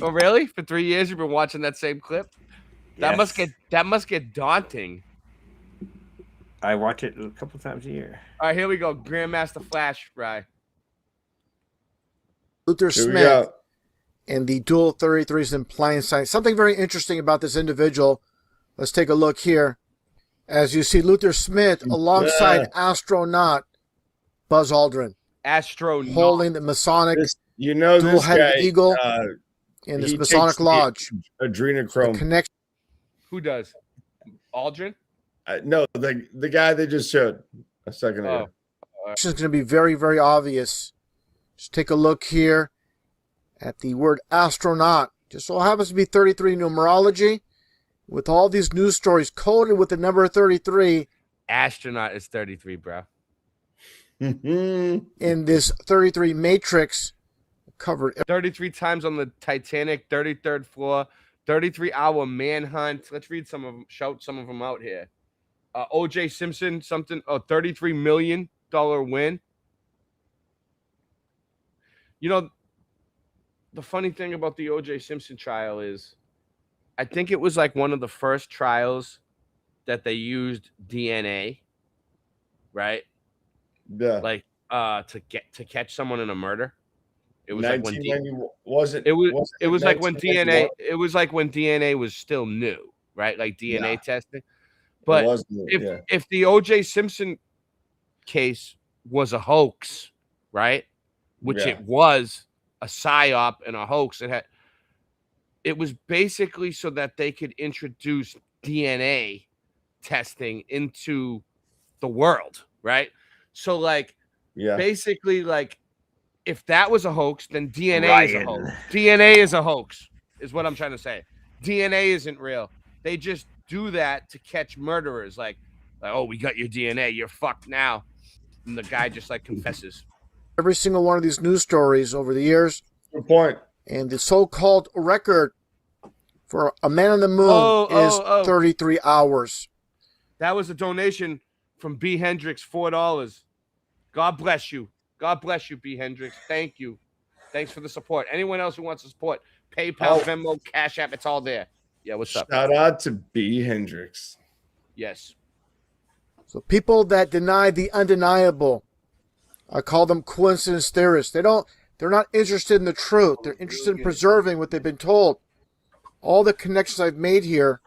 Oh, really? For 3 years you've been watching that same clip? That must get daunting. I watch it a couple times a year. All right, here we go. Grandmaster Flash, Rye. Luther Smith and the dual 33s in plain sight. Something very interesting about this individual. Let's take a look here. As you see Luther Smith alongside astronaut Buzz Aldrin. Astronaut. Holding the Masonic dual-headed this guy, eagle in this he Masonic takes lodge. Adrenochrome. Connection. Who does? Aldrin? No, the guy they just showed a second ago. This is going to be very, very obvious. Just take a look here at the word astronaut. Just so happens to be 33 numerology. With all these news stories coded with the number 33. Astronaut is 33, bro. In this 33 matrix covered 33 times on the Titanic, 33rd floor, 33-hour manhunt. Let's read some of them, shout some of them out here. O.J. Simpson, $33 million win. You know, the funny thing about the O.J. Simpson trial is I think it was like one of the first trials that they used DNA, right? Yeah. Like to catch someone in a murder. It was like when it was like when DNA was still new, right? Like DNA testing. But if the O.J. Simpson case was a hoax, right? Which it was a psyop and a hoax. It was basically so that they could introduce DNA testing into the world, right? So basically if that was a hoax, then DNA is a hoax. DNA is a hoax, is what I'm trying to say. DNA isn't real. They just do that to catch murderers. Like, oh, we got your DNA. You're fucked now. And the guy just confesses. every single one of these news stories over the years. Good point. And the so-called record for a man on the moon is 33 hours. That was a donation from B. Hendricks, $4. God bless you. God bless you, B. Hendricks. Thank you. Thanks for the support. Anyone else who wants to support, PayPal, Venmo, Cash App, it's all there. Yeah, what's up? Shout out to B. Hendricks. Yes. So people that deny the undeniable I call them coincidence theorists. They're not interested in the truth. They're interested in preserving what they've been told. All the connections I've made here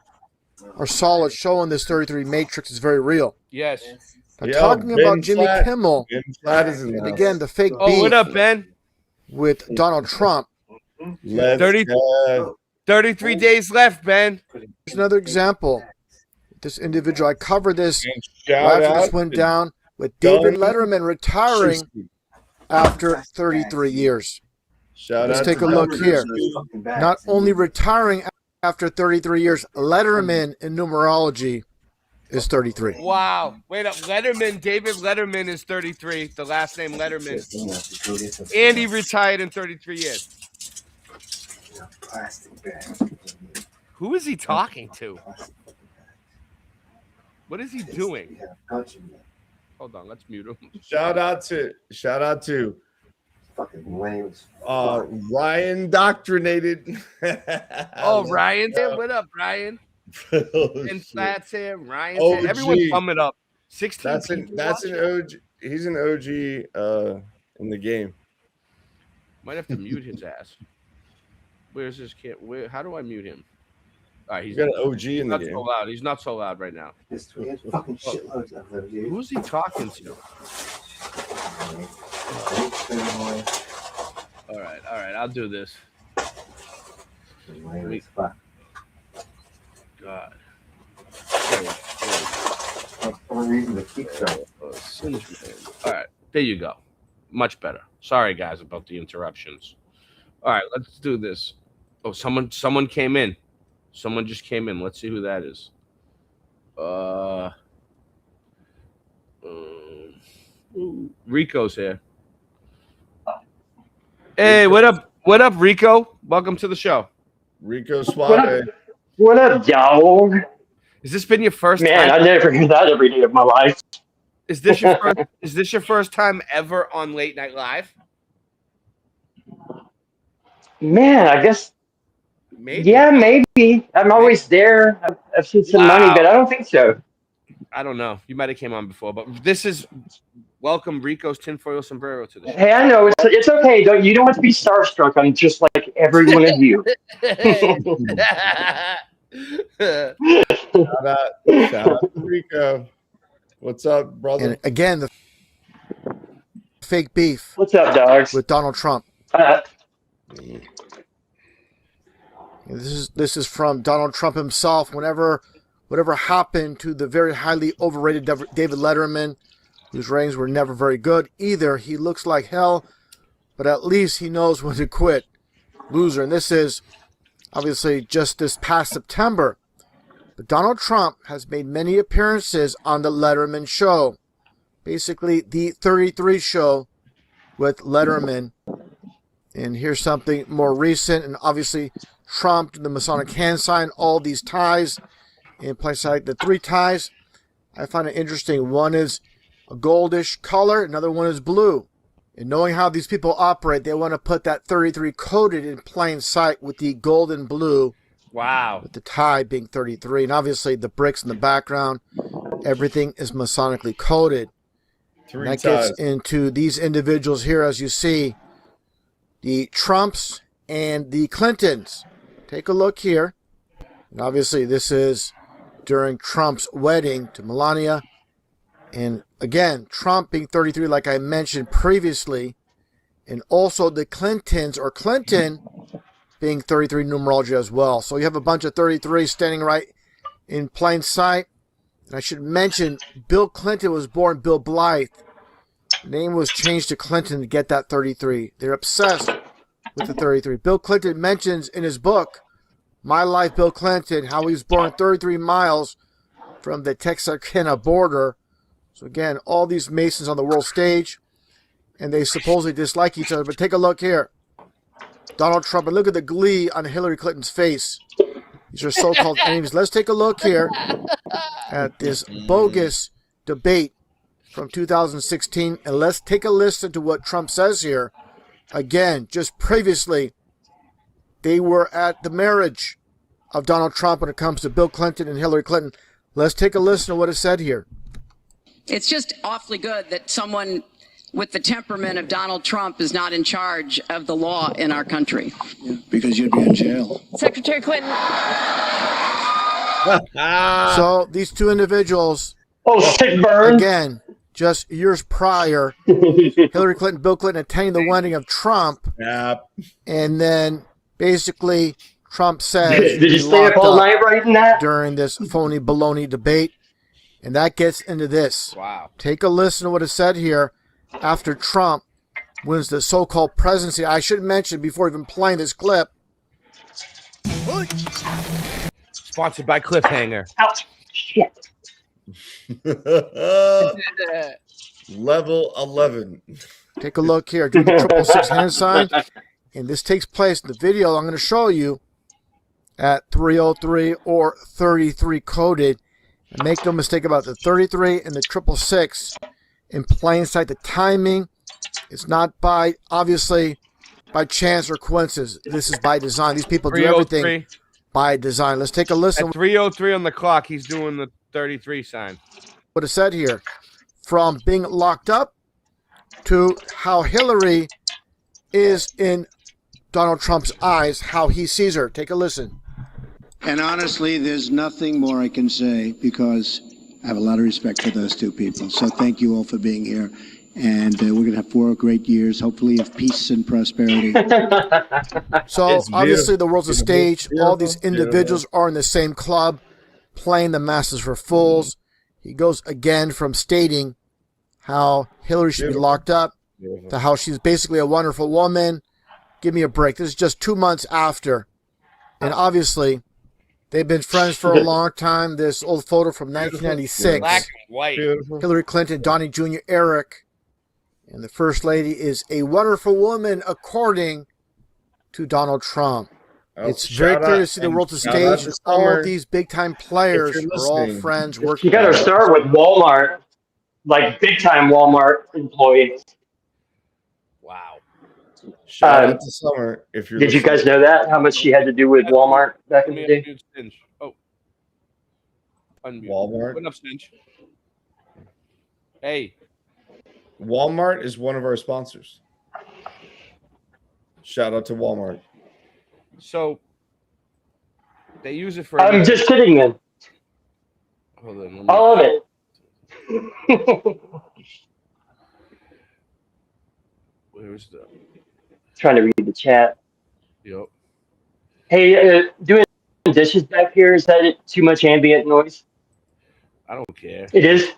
are solid, showing this 33 matrix is very real. Yes. Now, talking about Jimmy Kimmel, and again, the fake beef. Oh, what up, Ben? With Donald Trump. 33 days left, Ben. Here's another example. This individual, I covered this shout after this out went to down with David Don Letterman retiring after 33 years. Let's take a look here. Not only retiring after 33 years, Letterman in numerology is 33. Wow. Wait up. Letterman, David Letterman is 33. The last name Letterman. And he retired in 33 years. Who is he talking to? What is he doing? Hold on, let's mute him. Shout out to Ryan Doctrinated. Oh, Ryan's here. What up, Ryan? And Flats here. Ryan's here. Everyone's coming up. 16. That's an OG. He's an OG in the game. Might have to mute his ass. Where's this kid? How do I mute him? All right, he's got an OG in the game. So loud. He's not so loud right now. Who's he talking to? All right. I'll do this. God. All right, there you go. Much better. Sorry, guys, about the interruptions. All right, let's do this. Oh, someone came in. Someone just came in. Let's see who that is. Rico's here. Hey, what up? What up, Rico? Welcome to the show. Rico Suave. What up, y'all? Has this been your first time? Man, I never hear that every day of my life. Is this your first, is this your first time ever on Late Night Live? Man, I guess. Maybe. Yeah, maybe. I'm always there. I've seen some money, but I don't think so. I don't know. You might have came on before, but this is welcome Rico's tinfoil sombrero to the show. Hey, I know it's okay. You don't have to be starstruck. I'm just like every one of you. Shout out to Rico. What's up, brother? And again, the fake beef. What's up, dogs? With Donald Trump. This is from Donald Trump himself. Whatever happened to the very highly overrated David Letterman, whose ratings were never very good either. He looks like hell, but at least he knows when to quit. Loser. And this is obviously just this past September. But Donald Trump has made many appearances on the Letterman show. Basically, the 33 show with Letterman. And here's something more recent. And obviously, Trump, the Masonic hand sign, all these ties. In place like the three ties, I find it interesting. One is a goldish color. Another one is blue. And knowing how these people operate, they want to put that 33 coded in plain sight with the gold and blue. Wow. With the tie being 33. And obviously the bricks in the background, everything is Masonically coded. And that gets into these individuals here, as you see, the Trumps and the Clintons. Take a look here. And obviously this is during Trump's wedding to Melania. And again, Trump being 33, like I mentioned previously. And also the Clintons, or Clinton, being 33 numerology as well. So you have a bunch of 33 standing right in plain sight. And I should mention, Bill Clinton was born Bill Blythe. The name was changed to Clinton to get that 33. They're obsessed with the 33. Bill Clinton mentions in his book, My Life, Bill Clinton, how he was born 33 miles from the Texarkana border. So again, all these Masons on the world stage, and they supposedly dislike each other. But take a look here. Donald Trump, and look at the glee on Hillary Clinton's face. These are so-called enemies. Let's take a look here at this bogus debate from 2016, and let's take a listen to what Trump says here. Again, just previously, they were at the marriage of Donald Trump when it comes to Bill Clinton and Hillary Clinton. Let's take a listen to what is said here. It's just awfully good that someone with the temperament of Donald Trump is not in charge of the law in our country. Because you'd be in jail. Secretary Clinton. So these two individuals, sick burn. Again, just years prior, Hillary Clinton, Bill Clinton attending the wedding of Trump. Yep. And then basically Trump says, Did you stay up all night writing that? During this phony baloney debate. And that gets into this. Wow. Take a listen to what is said here after Trump wins the so-called presidency. I should mention before even playing this clip. Sponsored by Cliffhanger. Ouch. Shit. Level 11. Take a look here. Do the 666 hand sign. And this takes place in the video I'm going to show you at 303 or 33 coded. And make no mistake about the 33 and the 666 in plain sight. The timing is not by, obviously, by chance or coincidence. This is by design. These people do everything by design. Let's take a listen. At 3:03 on the clock, he's doing the 33 sign. What is said here, from being locked up to how Hillary is in Donald Trump's eyes, how he sees her. Take a listen. And honestly, there's nothing more I can say because I have a lot of respect for those two people. So thank you all for being here. And we're going to have 4 great years, hopefully, of peace and prosperity. So obviously the world's a stage. All these individuals are in the same club, playing the masses for fools. He goes again from stating how Hillary should be locked up to how she's basically a wonderful woman. Give me a break. This is just 2 months after. And obviously, they've been friends for a long time. This old photo from 1996. Black and white. Hillary Clinton, Donnie Jr., Eric. And the First Lady is a wonderful woman, according to Donald Trump. It's very clear to see the world's a stage. All of these big-time players are all friends working. You got to start with Walmart, like big-time Walmart employees. Wow. Shout out to Summer. If you're Did you guys know that? How much she had to do with Walmart back in the day? Oh. Unmute. Walmart? What up, Stinch? Hey. Walmart is one of our sponsors. Shout out to Walmart. So they use it for. I'm just kidding, man. Hold on. All of it. Where's the? Trying to read the chat. Yep. Hey, doing dishes back here, is that too much ambient noise? I don't care. It is?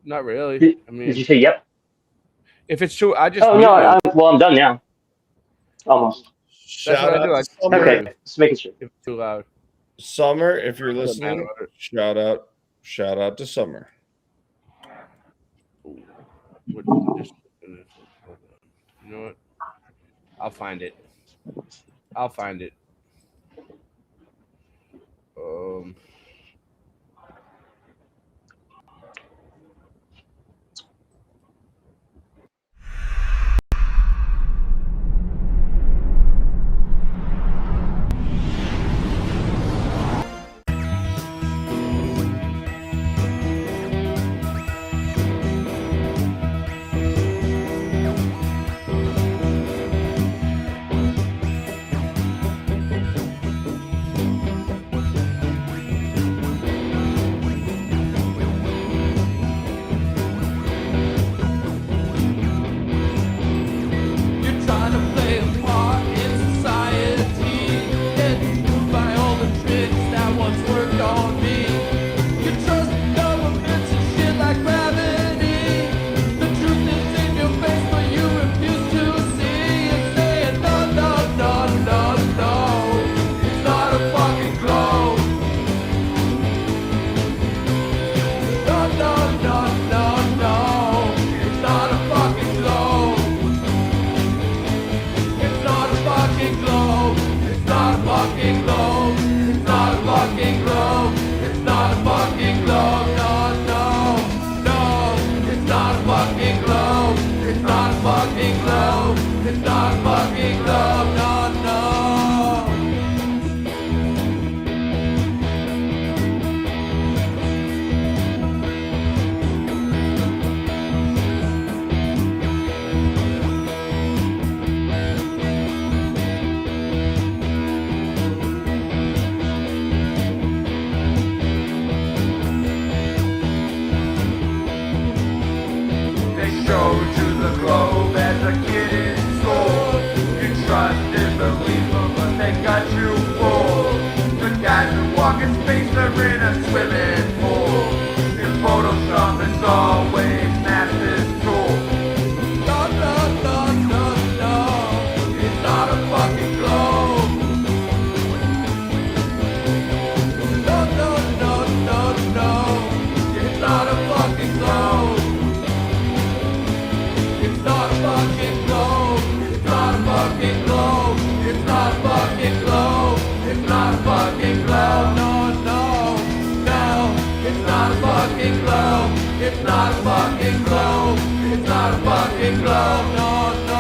Not really. Did I mean, you say yep? If it's true, I just. Oh, no, I'm done now. Almost. That's what I do. Okay, just making sure. If it's too loud. Summer, if you're listening, shout out to Summer. You know what? I'll find it. to the globe as a kid in school. You trust and believe them, but they got you fooled. The guys who walk in space, they're in a swimming pool. In Photoshop, it's always massive tool. No, no, no, no, no. It's not a fucking globe. No, no, no, no, no. It's not a fucking globe. It's not a fucking globe. It's not a fucking globe. It's not a fucking globe. It's not a fucking globe. No, no, no. It's not a fucking globe. It's not a fucking globe. It's not a fucking globe. No, no.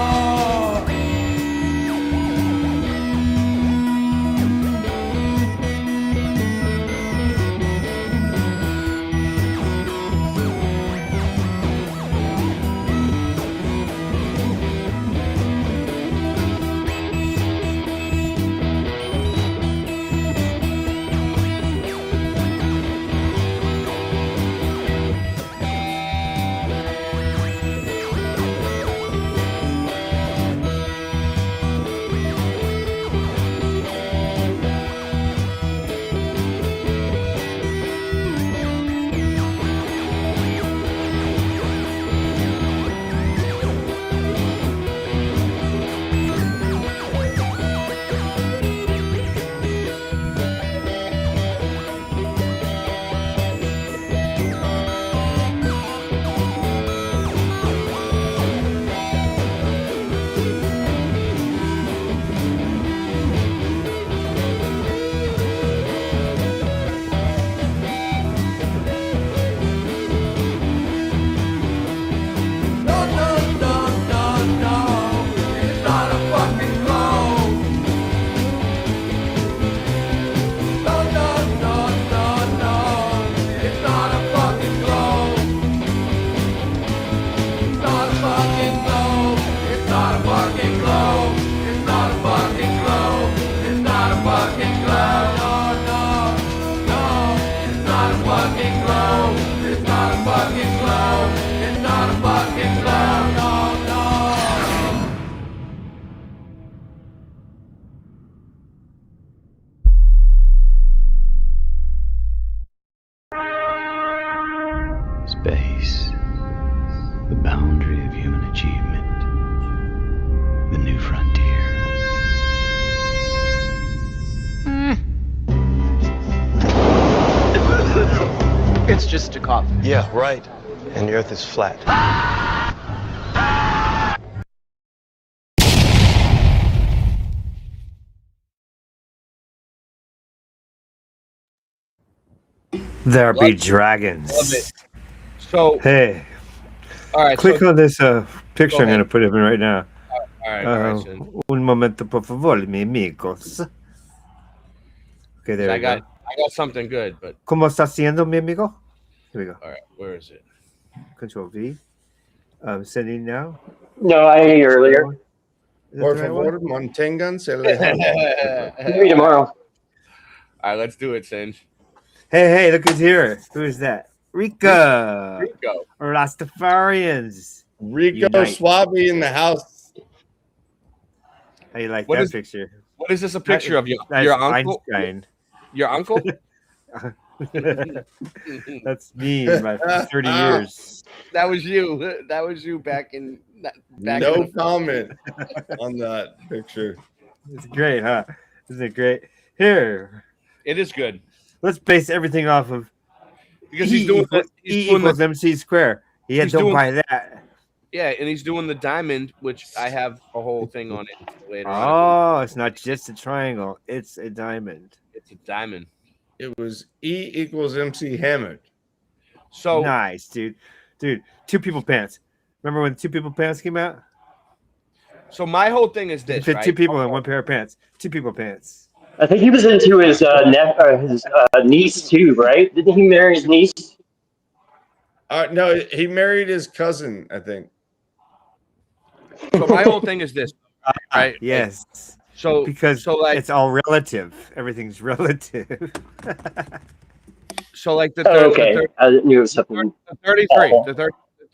Space, the boundary of human achievement, the new frontier. It's just a coffin. Yeah, right. And the Earth is flat. There Love be it. dragons. Love it. So, Hey, all right. click so, on this picture Go I'm going to ahead. put up in right now. All right, Jen. Un momento, por favor, mi amigos. Okay, there I we got go. something good, but ¿Cómo está haciendo, mi amigo? Here we go. all right, where is it? Control V. Sending now. No, I ate earlier. Is that Por the right favor, one? manténganse lejanos. Maybe tomorrow. All right, let's do it, Singe. Hey, look who's here. Who is that? Rico. Rico. Rastafarians. Rico Unite. Suave in the house. How you like What that is- picture? What is this a picture of? That's Your uncle? Einstein. Your uncle? That's me in my 30 years. That was you. That was you back in. Back No in the, comment on that picture. It's great, huh? Isn't it great? Here, it is good let's base everything off of because he's doing the, E equals MC square. Yeah, he's don't doing- buy that. yeah, and he's doing the diamond, which I have a whole thing on it later on. Oh, it's not just a triangle; it's a diamond. It's a diamond. It was E equals MC hammered. So nice, dude. Two people pants. Remember when two people pants came out? So my whole thing is You this, fit right? two people in one pair of pants. Two people pants. I think he was into his niece too, right? Didn't he marry his niece? No, he married his cousin, I think. So my whole thing is this, right? Yes. So because like it's all relative. Everything's relative. so like the Oh, okay. I knew it was something. the 33, the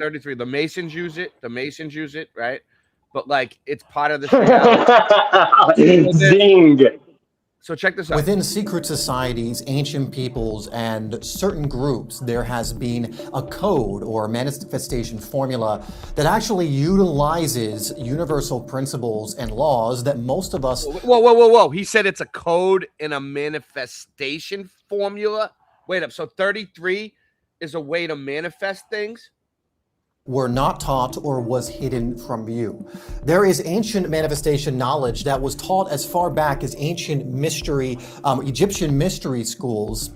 33. The Masons use it. Right? But like it's part of this reality. Zing. So check this out. Within secret societies, ancient peoples, and certain groups, there has been a code or manifestation formula that actually utilizes universal principles and laws that most of us. Whoa. He said it's a code and a manifestation formula. Wait up. So 33 is a way to manifest things? Were not taught or was hidden from view. There is ancient manifestation knowledge that was taught as far back as ancient mystery, Egyptian mystery schools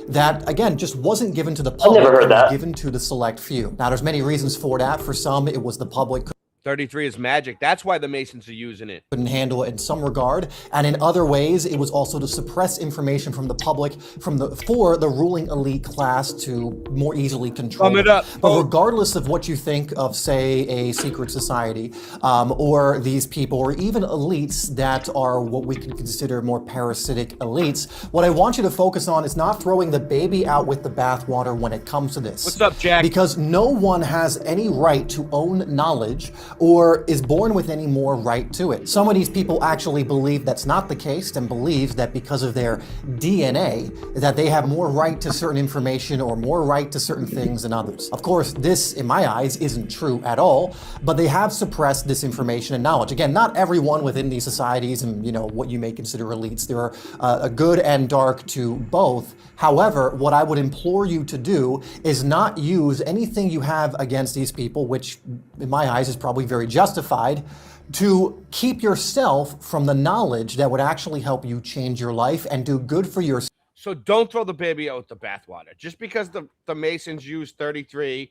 that, again, just wasn't given to the public. never heard it was that. given to the select few. Now, there's many reasons for that. For some, it was the public 33 is magic. That's why the Masons are using it. couldn't handle it in some regard, and in other ways it was also to suppress information from the public for the ruling elite class to more easily control Sum it up. But regardless of what you think of, say, a secret society or these people or even elites that are what we can consider more parasitic elites, what I want you to focus on is not throwing the baby out with the bathwater when it comes to this. What's up, Jack? Because no one has any right to own knowledge or is born with any more right to it. Some of these people actually believe that's not the case and believe that because of their DNA that they have more right to certain information or more right to certain things than others. Of course, this, in my eyes, isn't true at all, but they have suppressed this information and knowledge. Again, not everyone within these societies and, you know, what you may consider elites, there are a good and dark to both. However, what I would implore you to do is not use anything you have against these people, which in my eyes is probably very justified, to keep yourself from the knowledge that would actually help you change your life and do good for yourself. So don't throw the baby out with the bathwater. Just because the Masons use 33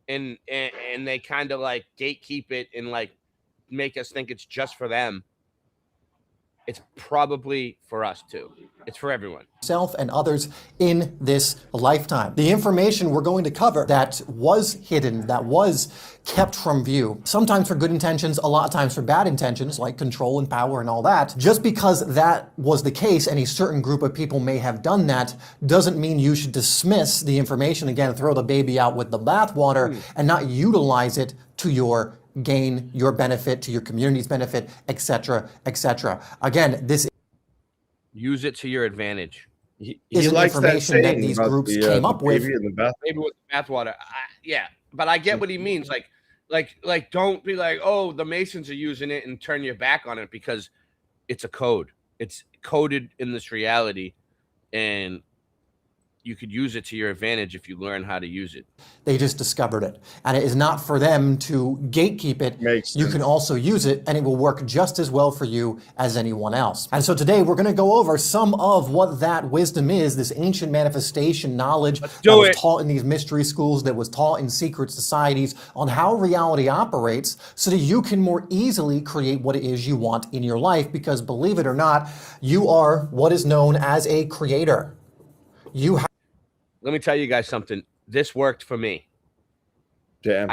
and they kind of like gatekeep it and like make us think it's just for them, it's probably for us too. It's for everyone. Self and others in this lifetime. The information we're going to cover that was hidden, that was kept from view, sometimes for good intentions, a lot of times for bad intentions, like control and power and all that. Just because that was the case and a certain group of people may have done that doesn't mean you should dismiss the information, again, throw the baby out with the bathwater and not utilize it to your gain, your benefit, to your community's benefit, etc., etc. Again, this Use it to your advantage. He is likes that information that saying these about groups the, came the up with. baby in the bath. Maybe with bathwater. Yeah, but I get what he means. Like, don't be like, oh, the Masons are using it and turn your back on it because it's a code. It's coded in this reality, and you could use it to your advantage if you learn how to use it. They just discovered it. And it is not for them to gatekeep it. You can also use it, and it will work just as well for you as anyone else. And so today we're going to go over some of what that wisdom is, this ancient manifestation knowledge that was taught in these mystery schools, that was taught in secret societies, on how reality operates so that you can more easily create what it is you want in your life. Because believe it or not, you are what is known as a creator. You have. Let me tell you guys something. This worked for me. Damn.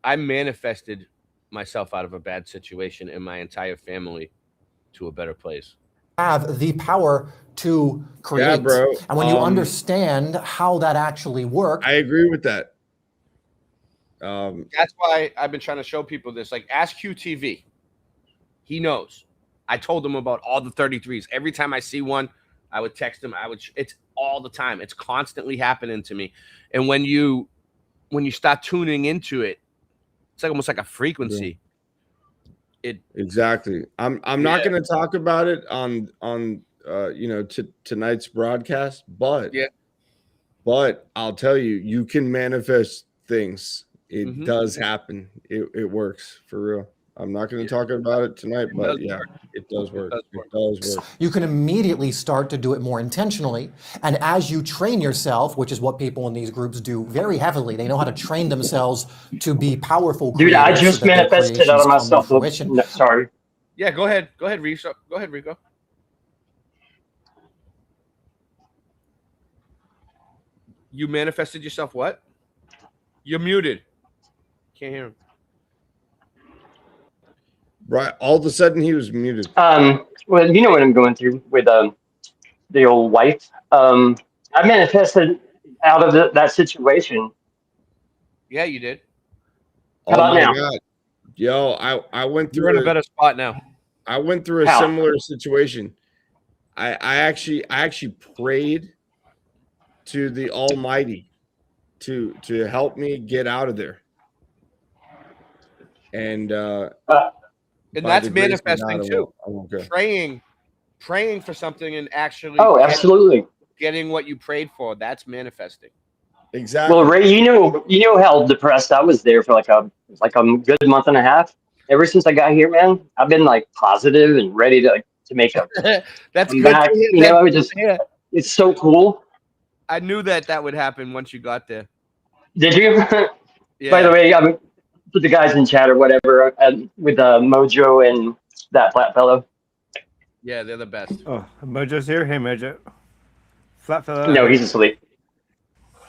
I manifested myself out of a bad situation and my entire family to a better place. Have the power to create. Yeah, bro. And when you understand how that actually works. I agree with that. That's why I've been trying to show people this. Like, ask QTV. He knows. I told him about all the 33s. Every time I see one, I would text him. It's all the time. It's constantly happening to me. And when you start tuning into it, it's like almost like a frequency. Exactly. I'm not going to talk about it on tonight's broadcast, but I'll tell you, you can manifest things. It does happen. It works for real. I'm not going to talk about it tonight, but yeah, it does work. It does work. You can immediately start to do it more intentionally. And as you train yourself, which is what people in these groups do very heavily, they know how to train themselves to be powerful. Dude, I just manifested out of myself. No, sorry. Yeah, go ahead. Go ahead, Rico. Go ahead, Rico. You manifested yourself what? You're muted. Can't hear him. Right. All of a sudden, he was muted. Well, you know what I'm going through with the old wife. I manifested out of that situation. Yeah, you did. How about now? God. Yo, I went through You're in a better spot now. I went through a How? similar situation. I actually prayed to the Almighty to help me get out of there. And And by that's the grace of manifesting God, too. I won't go. Praying for something and actually Oh, absolutely. getting what you prayed for. That's manifesting. Exactly. Well, Ray, you know how depressed I was there for like a good month and a half. Ever since I got here, man, I've been like positive and ready to make a That's come good back. to hear. You know, I was That's just good to hear. it's so cool. I knew that would happen once you got there. Did you? Yeah. By the way, I mean, put the guys in chat or whatever with Mojo and that flat fellow. Yeah, they're the best. Oh, Mojo's here. Hey, Mojo. Flat fella. No, he's asleep.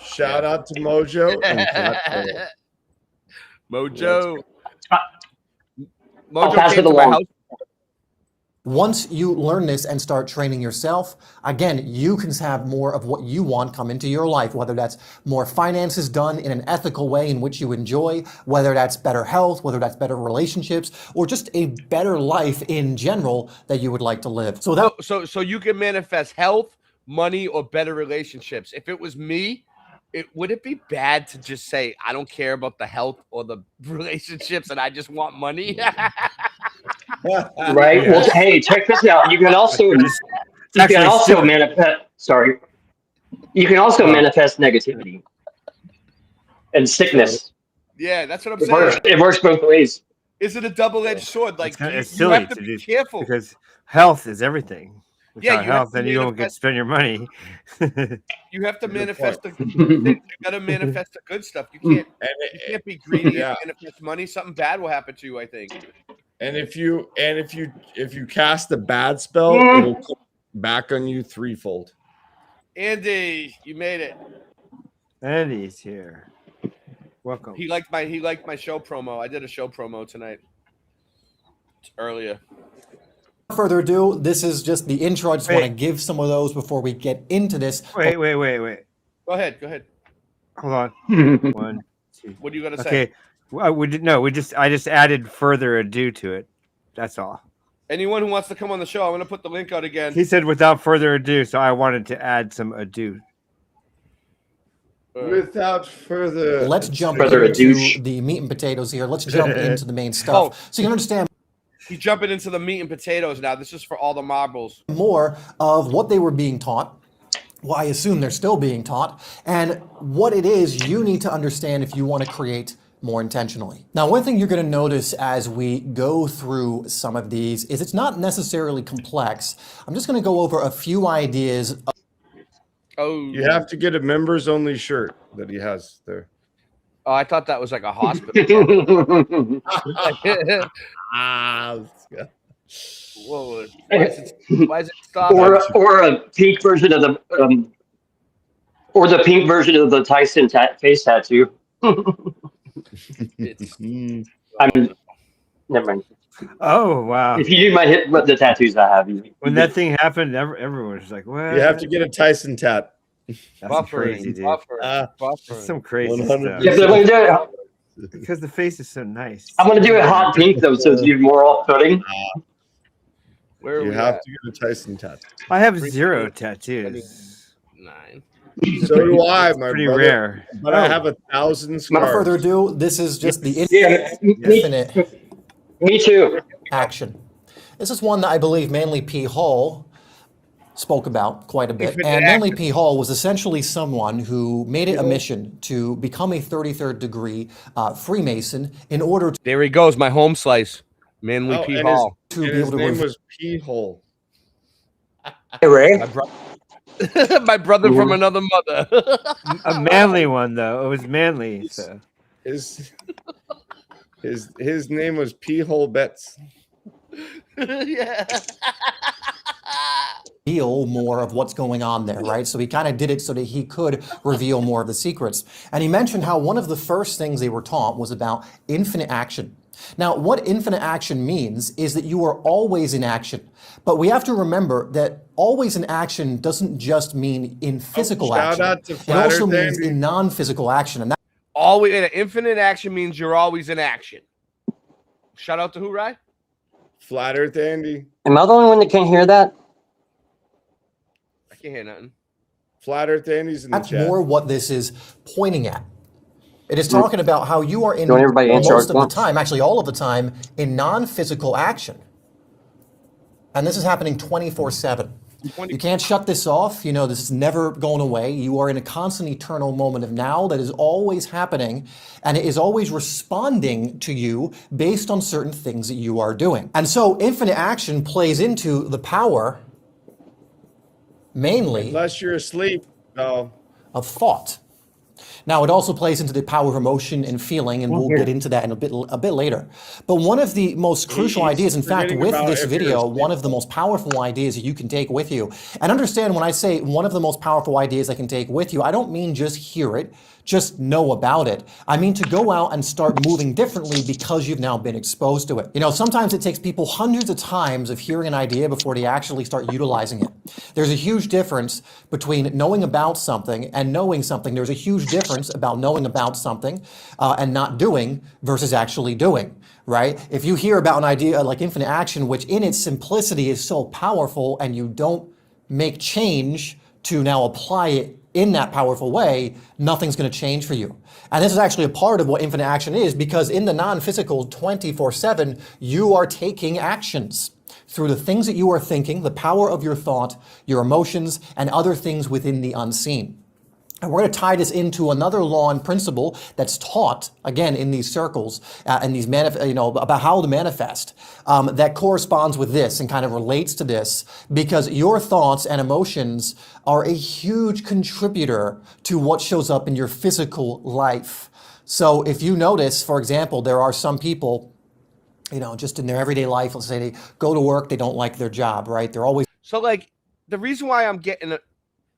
Shout out to Mojo and Flat Mojo. I'll Mojo pass came it to my along. house. Once you learn this and start training yourself, again, you can have more of what you want come into your life, whether that's more finances done in an ethical way in which you enjoy, whether that's better health, whether that's better relationships, or just a better life in general that you would like to live. So that So you can manifest health, money, or better relationships. If it was me, would it be bad to just say I don't care about the health or the relationships and I just want money? Right. Well, hey, check this out. You can also manifest. Sorry. You can also manifest negativity and sickness. Yeah, that's what I'm It saying. works. It works both ways. Is it a double-edged sword? Like It's you silly have to be do careful. because health is everything. Yeah, Without you have health, to then you don't get to manifest- spend your money. You have to manifest the good. You gotta manifest the good stuff. You can't be greedy Yeah. and manifest money. Something bad will happen to you, I think. And if you cast a bad spell, it'll come back on you threefold. Andy, you made it. Andy's here. Welcome. He liked my show promo. I did a show promo tonight. Earlier. without further ado, this is just the intro. I just want to Wait. give some of those before we get into this. Wait. Go ahead. Hold on. 1, 2. What do you got to say? Okay. Well, I just added further ado to it. That's all. Anyone who wants to come on the show, I'm going to put the link out again. He said without further ado, so I wanted to add some ado. Without further, Let's jump Further into ado. the meat and potatoes here. Let's jump into the main stuff. So you can understand He's jumping into the meat and potatoes now. This is for all the marbles. more of what they were being taught. Well, I assume they're still being taught, and what it is you need to understand if you want to create more intentionally. Now, one thing you're going to notice as we go through some of these is it's not necessarily complex. I'm just going to go over a few ideas. Oh, you have to get a members only shirt that he has there. Oh, I thought that was like a hospital. Whoa, why is it stopping? or a pink version of the or the pink version of the Tyson face tattoo. I'm never mind. Oh wow! If you do my hit, what the tattoos I have, When that thing happened, everyone was like, "What?" You have to get a Tyson tat. That's crazy, dude. That's some crazy 100%. stuff. Yeah, but I'm gonna do it. Because the face is so nice. I'm gonna do it hot pink though, so it's even more off-putting. Where are You we have at? to get a Tyson tat. I have 0 tattoos. 9. So do I, my Pretty brother. rare. But I have 1,000 Without scars. further ado, this is just the Yeah, infinite me too. action. This is one that I believe Manly P. Hall spoke about quite a bit. Infinite And Manly action. P. Hall was essentially someone who made it a mission to become a 33rd degree Freemason in order There he goes, my home slice. Manly Oh, P. and Hall. to and be his able to name reveal was P Hole. Hey Ray. My brother from another mother. A manly one though. It was manly. So His name was P Hole Betts. Yeah. more of what's going on there, right? So he kind of did it so that he could reveal more of the secrets. And he mentioned how one of the first things they were taught was about infinite action. Now, what infinite action means is that you are always in action. But we have to remember that always in action doesn't just mean in physical shout action. out to It Flat also Earth means Andy. in non-physical action. And Always infinite action means you're always in action. Shout out to who, Rye? Flat Earth Andy. Am I the only one that can't hear that? I can't hear nothing. Flat Earth Andy's in the That's chat. more what this is pointing at. It is talking about how you are in You want everybody to answer most of at the once? time, actually all of the time, in non-physical action. And this is happening 24/7. You can't shut this off. You know, this is never going away. You are in a constant eternal moment of now that is always happening, and it is always responding to you based on certain things that you are doing. And so infinite action plays into the power mainly Unless you're asleep, no. of thought. Now, it also plays into the power of emotion and feeling, and we'll get into that in a bit later. But one of the most crucial ideas, in fact, with this video, one of the most powerful ideas that you can take with you, and understand when I say one of the most powerful ideas I can take with you, I don't mean just hear it, just know about it. I mean to go out and start moving differently because you've now been exposed to it. You know, sometimes it takes people hundreds of times of hearing an idea before they actually start utilizing it. There's a huge difference between knowing about something and knowing something. There's a huge difference about knowing about something and not doing versus actually doing, right? If you hear about an idea like infinite action, which in its simplicity is so powerful, and you don't make change to now apply it in that powerful way, nothing's going to change for you. And this is actually a part of what infinite action is, because in the non-physical 24/7, you are taking actions through the things that you are thinking, the power of your thought, your emotions, and other things within the unseen. And we're going to tie this into another law and principle that's taught, again, in these circles, and these about how to manifest, that corresponds with this and kind of relates to this, because your thoughts and emotions are a huge contributor to what shows up in your physical life. So if you notice, for example, there are some people, you know, just in their everyday life, let's say they go to work, they don't like their job, right? They're always... So, like, the reason why I'm getting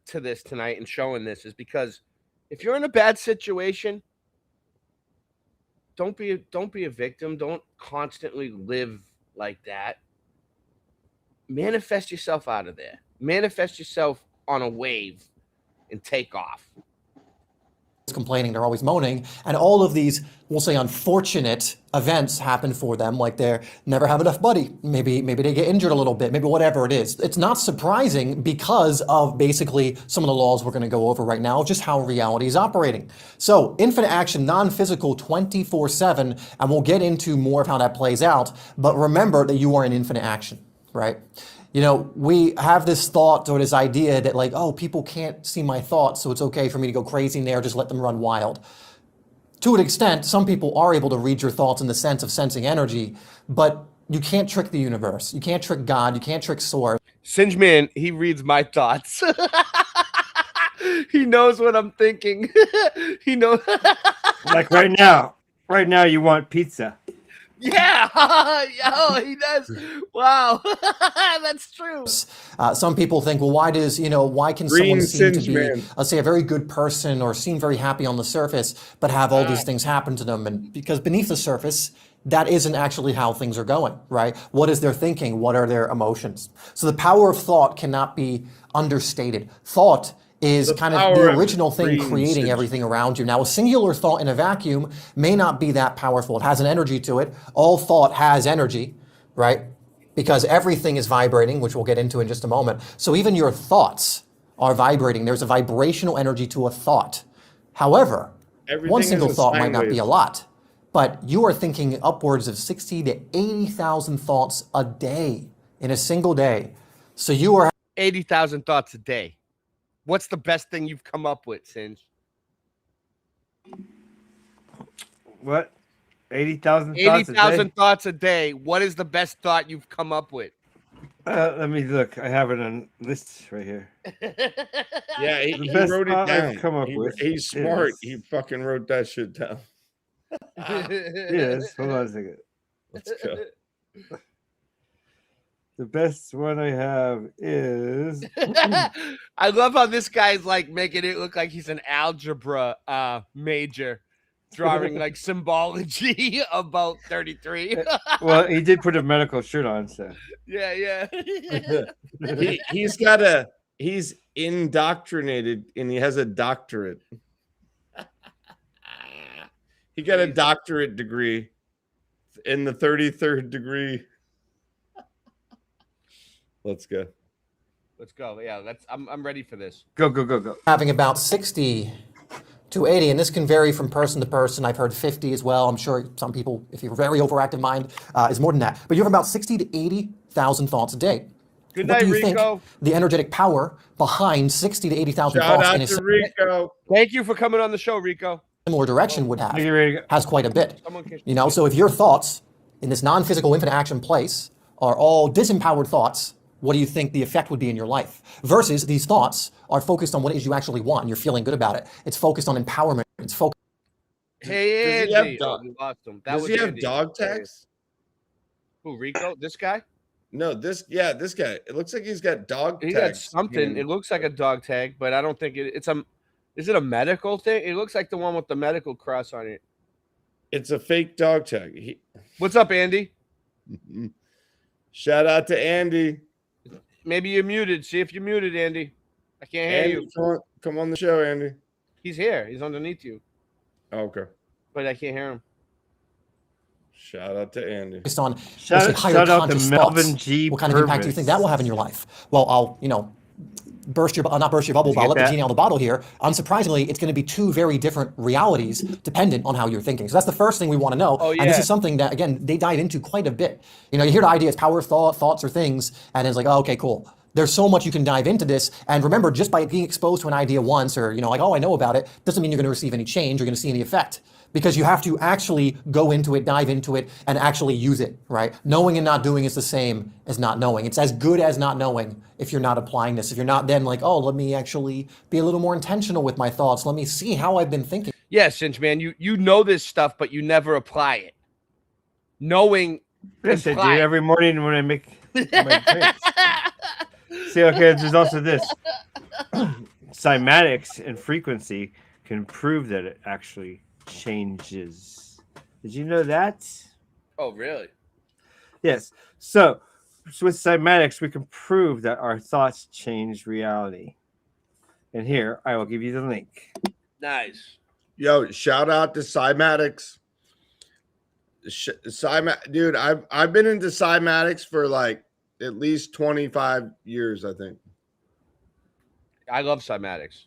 to this tonight and showing this is because if you're in a bad situation, don't be a victim. Don't constantly live like that. Manifest yourself out of there. Manifest yourself on a wave and take off. Complaining, they're always moaning, and all of these, we'll say, unfortunate events happen for them, like they never have enough money, maybe they get injured a little bit, maybe whatever it is. It's not surprising because of basically some of the laws we're going to go over right now, just how reality is operating. So infinite action, non-physical, 24/7, and we'll get into more of how that plays out, but remember that you are in infinite action, right? You know, we have this thought or this idea that, like, oh, people can't see my thoughts, so it's okay for me to go crazy in there, just let them run wild. To an extent, some people are able to read your thoughts in the sense of sensing energy, but you can't trick the universe. You can't trick God. You can't trick Source. Singe Man, he reads my thoughts. He knows what I'm thinking. He knows. Like right now. Right now, you want pizza. Yeah, oh, he does. Wow, that's true. Some people think, well, why can someone seem to be, let's say, a very good person or seem very happy on the surface, but have all these things happen to them? And because beneath the surface, that isn't actually how things are going, right? What is their thinking? What are their emotions? So the power of thought cannot be understated. Thought is kind of the original thing creating everything around you. Now, a singular thought in a vacuum may not be that powerful. It has an energy to it. All thought has energy, right? Because everything is vibrating, which we'll get into in just a moment. So even your thoughts are vibrating. There's a vibrational energy to a thought. However, one single thought might not be a lot, but you are thinking upwards of 60 to 80,000 thoughts a day in a single day. So you are 80,000 thoughts a day. What's the best thing you've come up with, Singe? What? 80,000 thoughts 80,000 thoughts a day. What is the best thought you've come up with? Let me look. I have it on lists right here. Yeah, he wrote it down. He's smart. He fucking wrote that shit down. Yes. Hold on a second. Let's go. The best one I have is... I love how this guy's like making it look like he's an algebra major, drawing like symbology about 33. Well, he did put a medical shirt on, so... Yeah. He's indoctrinated and he has a doctorate. He got a doctorate degree in the 33rd degree. Let's go. Let's go. Yeah, I'm ready for this. Go, go, go, go. Having about 60 to 80, and this can vary from person to person. I've heard 50 as well. I'm sure some people, if you're a very overactive mind, is more than that. But you have about 60 to 80,000 thoughts a day. Good What night, do you Rico. think the energetic power behind 60 to 80,000 Shout thoughts out in a to Rico. Thank you for coming on the show, Rico. similar direction would have? Thank you, Rico. Has quite a bit. Someone can- You know, so if your thoughts in this non-physical infinite action place are all disempowered thoughts, what do you think the effect would be in your life? Versus these thoughts are focused on what it is you actually want and you're feeling good about it. It's focused on empowerment. It's focused. Hey, Does he have Andy. dog- You lost him. That Does was he have Andy. dog tags? Who, Rico? This guy? No, this guy. It looks like he's got dog He got tags. something. It looks like a dog tag, but I don't think it's a. Is it a medical thing? It looks like the one with the medical cross on it. It's a fake dog tag. What's up, Andy? Shout out to Andy. Maybe you're muted. See if you're muted, Andy. I can't hear Andy, you. come on the show, Andy. He's here. He's underneath you, Oh, okay. but I can't hear him. Shout out to Andy. on Shout let's say, higher out to conscious Melvin thoughts. G. What kind of impact do you think that will have in your life? Well, I'll, not burst your bubble, Did you but I'll get let the that? genie out of the bottle here. Unsurprisingly, it's going to be two very different realities dependent on how you're thinking. So that's the first thing we want to know. Oh, And this yeah. is something that, again, they dive into quite a bit. You hear the idea is power thoughts or things, and it's like, oh, okay, cool. There's so much you can dive into this. And remember, just by being exposed to an idea once or, like, oh, I know about it, doesn't mean you're going to receive any change or going to see any effect. Because you have to actually go into it, dive into it, and actually use it, right? Knowing and not doing is the same as not knowing. It's as good as not knowing if you're not applying this. If you're not then like, oh, let me actually be a little more intentional with my thoughts. Let me see how I've been thinking. Yeah, Cinch, man. You know this stuff, but you never apply it. Knowing. Yes, I do imply- every morning when I make my drinks. See, okay, there's also this. Cymatics and frequency can prove that it actually changes. Did you know that? Oh, really? Yes. So with cymatics, we can prove that our thoughts change reality. And here, I will give you the link. Nice. Yo, shout out to Cymatics. Dude, I've been into Cymatics for like at least 25 years, I think. I love cymatics.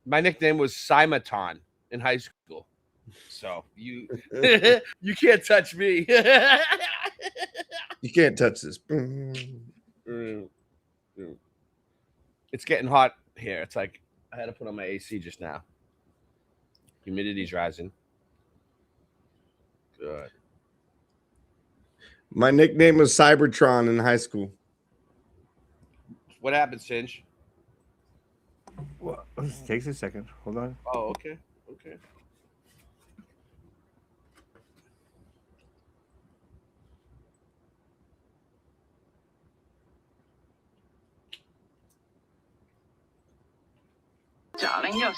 My nickname was Cymaton in high school. So you you can't touch me. You can't touch this. It's getting hot here. It's like I had to put on my AC just now. Humidity's rising. Good. My nickname was Cybertron in high school. What happened, Cinch? Well, it takes a second. Hold on. Oh, okay. Okay. Darling, you're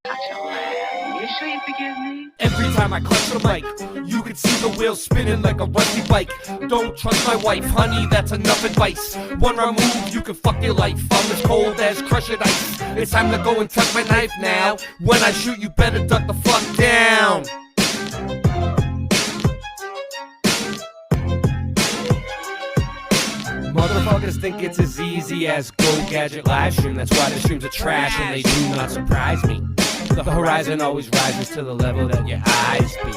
such a lamb. You sure you forgive me? Every time I clutch the mic, you can see the wheels spinning like a rusty bike. Don't trust my wife, honey, that's enough advice. One wrong move, you can fuck your life. I'm as cold as crushed ice. It's time to go and tuck my knife now. When I shoot, you better duck the fuck down. Motherfuckers think it's as easy as Go Gadget live stream. That's why the streams are trash and they do not surprise me. The horizon always rises to the level that your eyes be.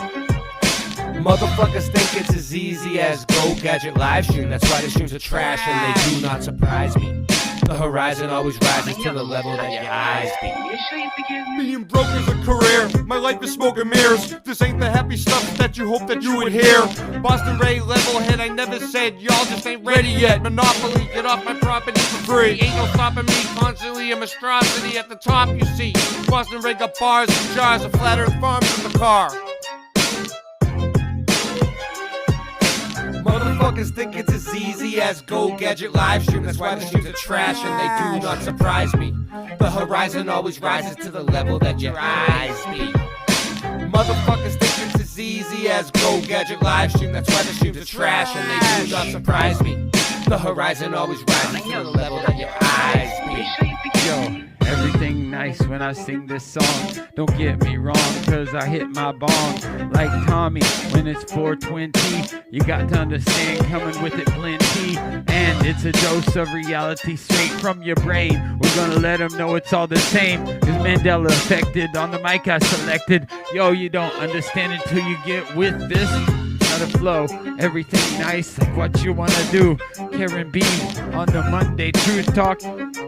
Motherfuckers think it's as easy as Go Gadget live stream. That's why the streams are trash and they do not surprise me. The horizon always rises to the level that your eyes be. You sure you forgive me? Being broke is a career. My life is smoke and mirrors. This ain't the happy stuff that you hope that you would hear. Boston Ray, level head, I never said y'all just ain't ready yet. Monopoly, get off my property for free. Ain't no stopping me, constantly a monstrosity at the top, you see. Boston Ray got bars and jars of flat earth farms in the car. Motherfuckers think it's as easy as Go Gadget live stream. That's why the streams are trash and they do not surprise me. The horizon always rises to the level that your eyes be. Motherfuckers think it's as easy as Go Gadget live stream. That's why the streams are trash and they do not surprise me. The horizon always rises to the level that your eyes be. You sure you forgive me? Yo, Everything nice when I sing this song. Don't get me wrong, cause I hit my bong like Tommy when it's 420. You got to understand, coming with it plenty. And it's a dose of reality straight from your brain. We're gonna let them know it's all the same. Cause Mandela affected on the mic I selected. Yo, you don't understand until you get with this. Gotta flow, everything nice, like what you wanna do. Karen B on the Monday Truth Talk.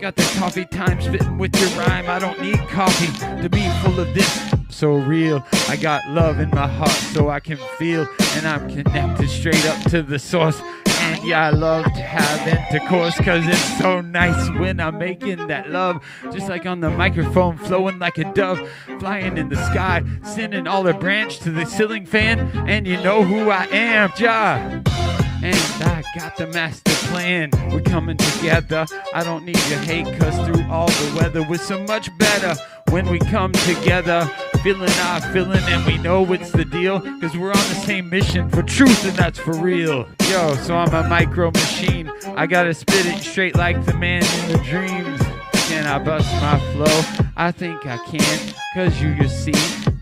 Got the coffee time spitting with your rhyme. I don't need coffee to be full of this. So real, I got love in my heart so I can feel, and I'm connected straight up to the source. And yeah, I love to have intercourse, cause it's so nice when I'm making that love. Just like on the microphone, flowing like a dove, flying in the sky, sending all the branch to the ceiling fan. And you know who I am, Ja. And I got the master plan. We're coming together. I don't need your hate, cause through all the weather we're so much better when we come together. Feeling our feeling, and we know it's the deal, cause we're on the same mission for truth, and that's for real. Yo, so I'm a micro machine. I gotta spit it straight like the man in the dreams. Can I bust my flow? I think I can, cause you see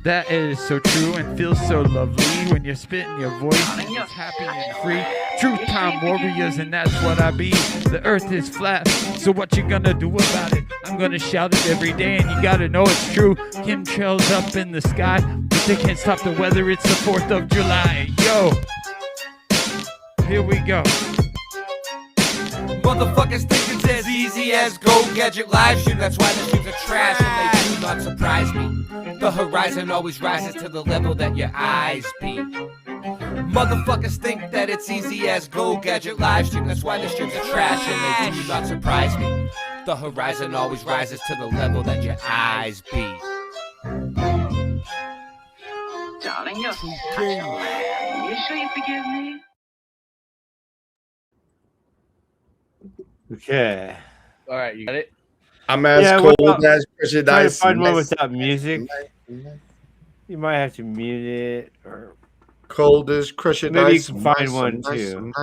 that is so true and feels so lovely when you're spitting your voice and it's happy and free. Truth time warriors, and that's what I be. The earth is flat, so what you gonna do about it? I'm gonna shout it every day, and you gotta know it's true. Chemtrails up in the sky, but they can't stop the weather. It's the 4th of July. Yo, here we go. Motherfuckers think it's as easy as Go Gadget live stream. That's why the streams are trash and they do not surprise me. The horizon always rises to the level that your eyes be. Motherfuckers think that it's easy as Go Gadget live stream. That's why the streams are trash and they do not surprise me. The horizon always rises to the level that your eyes be. Darling, you're such a lamb. You sure you forgive me? Okay. All right, you got it. I'm as cold as Christian Try to Ice. find one without music. You might have to mute it, or cold as Christian maybe Ice. you can find one too.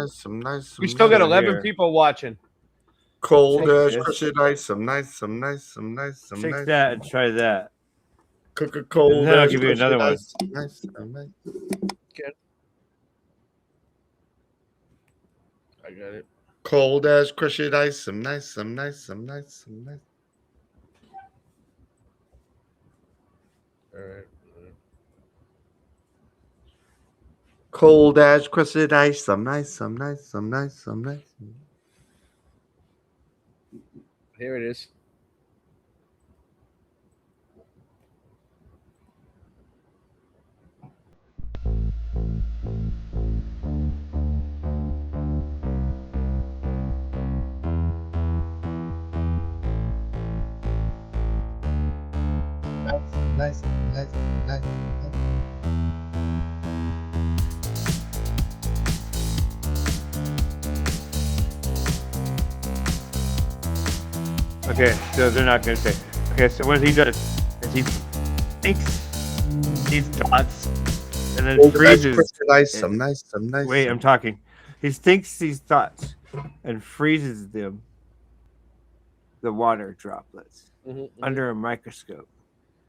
We still got 11 people watching. Cold as this. Christian Ice. Some nice. Take that and try that. Cook a cold. And then I'll as give you another one. Christian Ice. Nice. Good. I got it. Cold as Christian Ice. Some nice. All right. Cold as Christian Ice. Some nice. Here it is. Nice. Okay, so they're not going to say. Okay, so what he does is he thinks these dots and then freezes. Some nice. Wait, I'm talking. He thinks these thoughts and freezes them, the water droplets, under a microscope.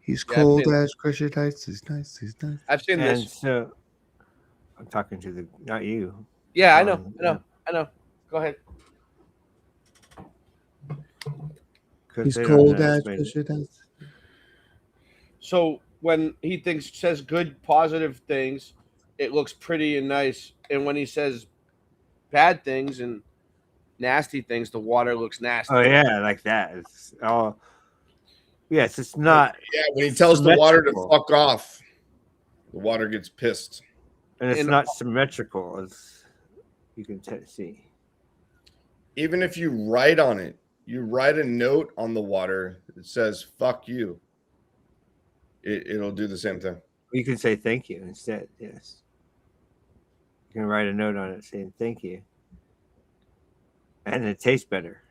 He's Yeah, cold as Christian Ice. He's nice. I've seen And this. so I'm talking to the, not you. Yeah, I know. Go ahead. He's They don't cold know as it's made- Christian Ice. So when he says good, positive things, it looks pretty and nice. And when he says bad things and nasty things, the water looks nasty. Oh yeah, like that. It's all. Yes, it's not. Yeah, when he tells the water to symmetrical. fuck off, the water gets pissed. And it's And- not symmetrical, as you can see. Even if you write on it, you write a note on the water that says "fuck you." It'll do the same thing. You can say thank you instead. Yes. You can write a note on it saying thank you. And it tastes better.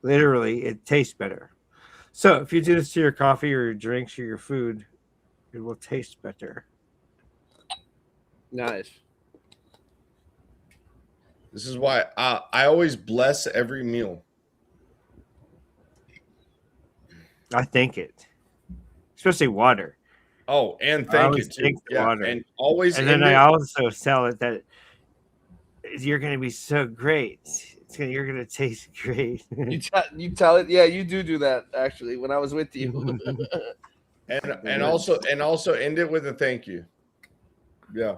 Literally, it tastes better. So if you do this to your coffee or your drinks or your food, it will taste better. Nice. This is why I always bless every meal. I think it, especially water. Oh, and I thank you always too. think the Yeah, water. and always. And then end I it- also sell it that you're going to be so great. You're going to taste great. You tell it. Yeah, you do that actually. When I was with you. and also end it with a thank you. Yeah.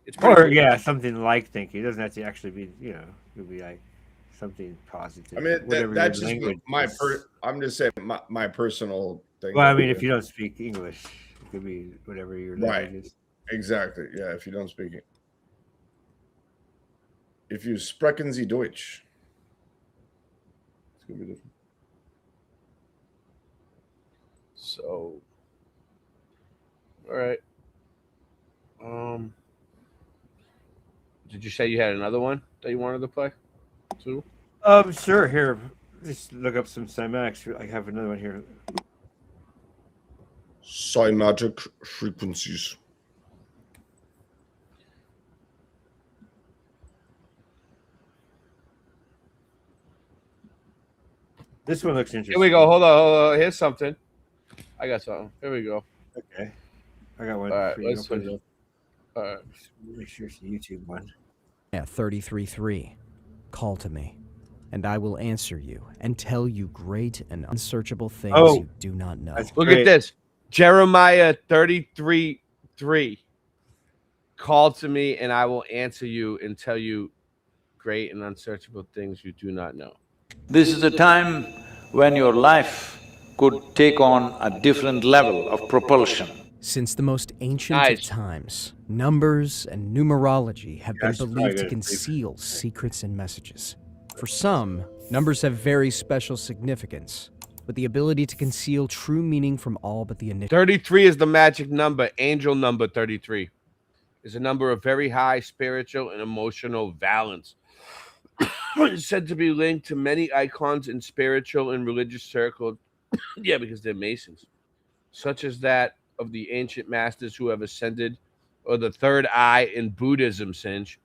It's pretty Or good. yeah, something like thank you. It doesn't have to actually be, it could be like something positive. I mean, whatever that's your just language my is. I'm just saying my personal thing. Well, I mean, if you don't speak English, it could be whatever your language Right. is. Exactly. Yeah, if you don't speak it. If you sprechen Sie Deutsch. It's gonna be different. So, all right. Did you say you had another one that you wanted to play too? Sure. Here, just look up some cymatics. I have another one here. Cymatic frequencies. This one looks interesting. Here we go. Hold on. Here's something. I got something. Here we go. Okay. I got one. All right. for you. Let's I'll put see. it up. All right. Make sure it's a YouTube one. Yeah, 33:3. Call to me, and I will answer you and tell you great and unsearchable things you do not know. Look at this. Jeremiah 33:3. Call to me, and I will answer you and tell you great and unsearchable things you do not know. This is a time when your life could take on a different level of propulsion. Since the most ancient of times, numbers and numerology have been believed to conceal secrets and messages. For some, numbers have very special significance, with the ability to conceal true meaning from all but the initial. 33 is the magic number. Angel number 33 is a number of very high spiritual and emotional valence. It's said to be linked to many icons in spiritual and religious circles. Yeah, because they're Masons, such as that of the ancient masters who have ascended, or the third eye in Buddhism, Singe,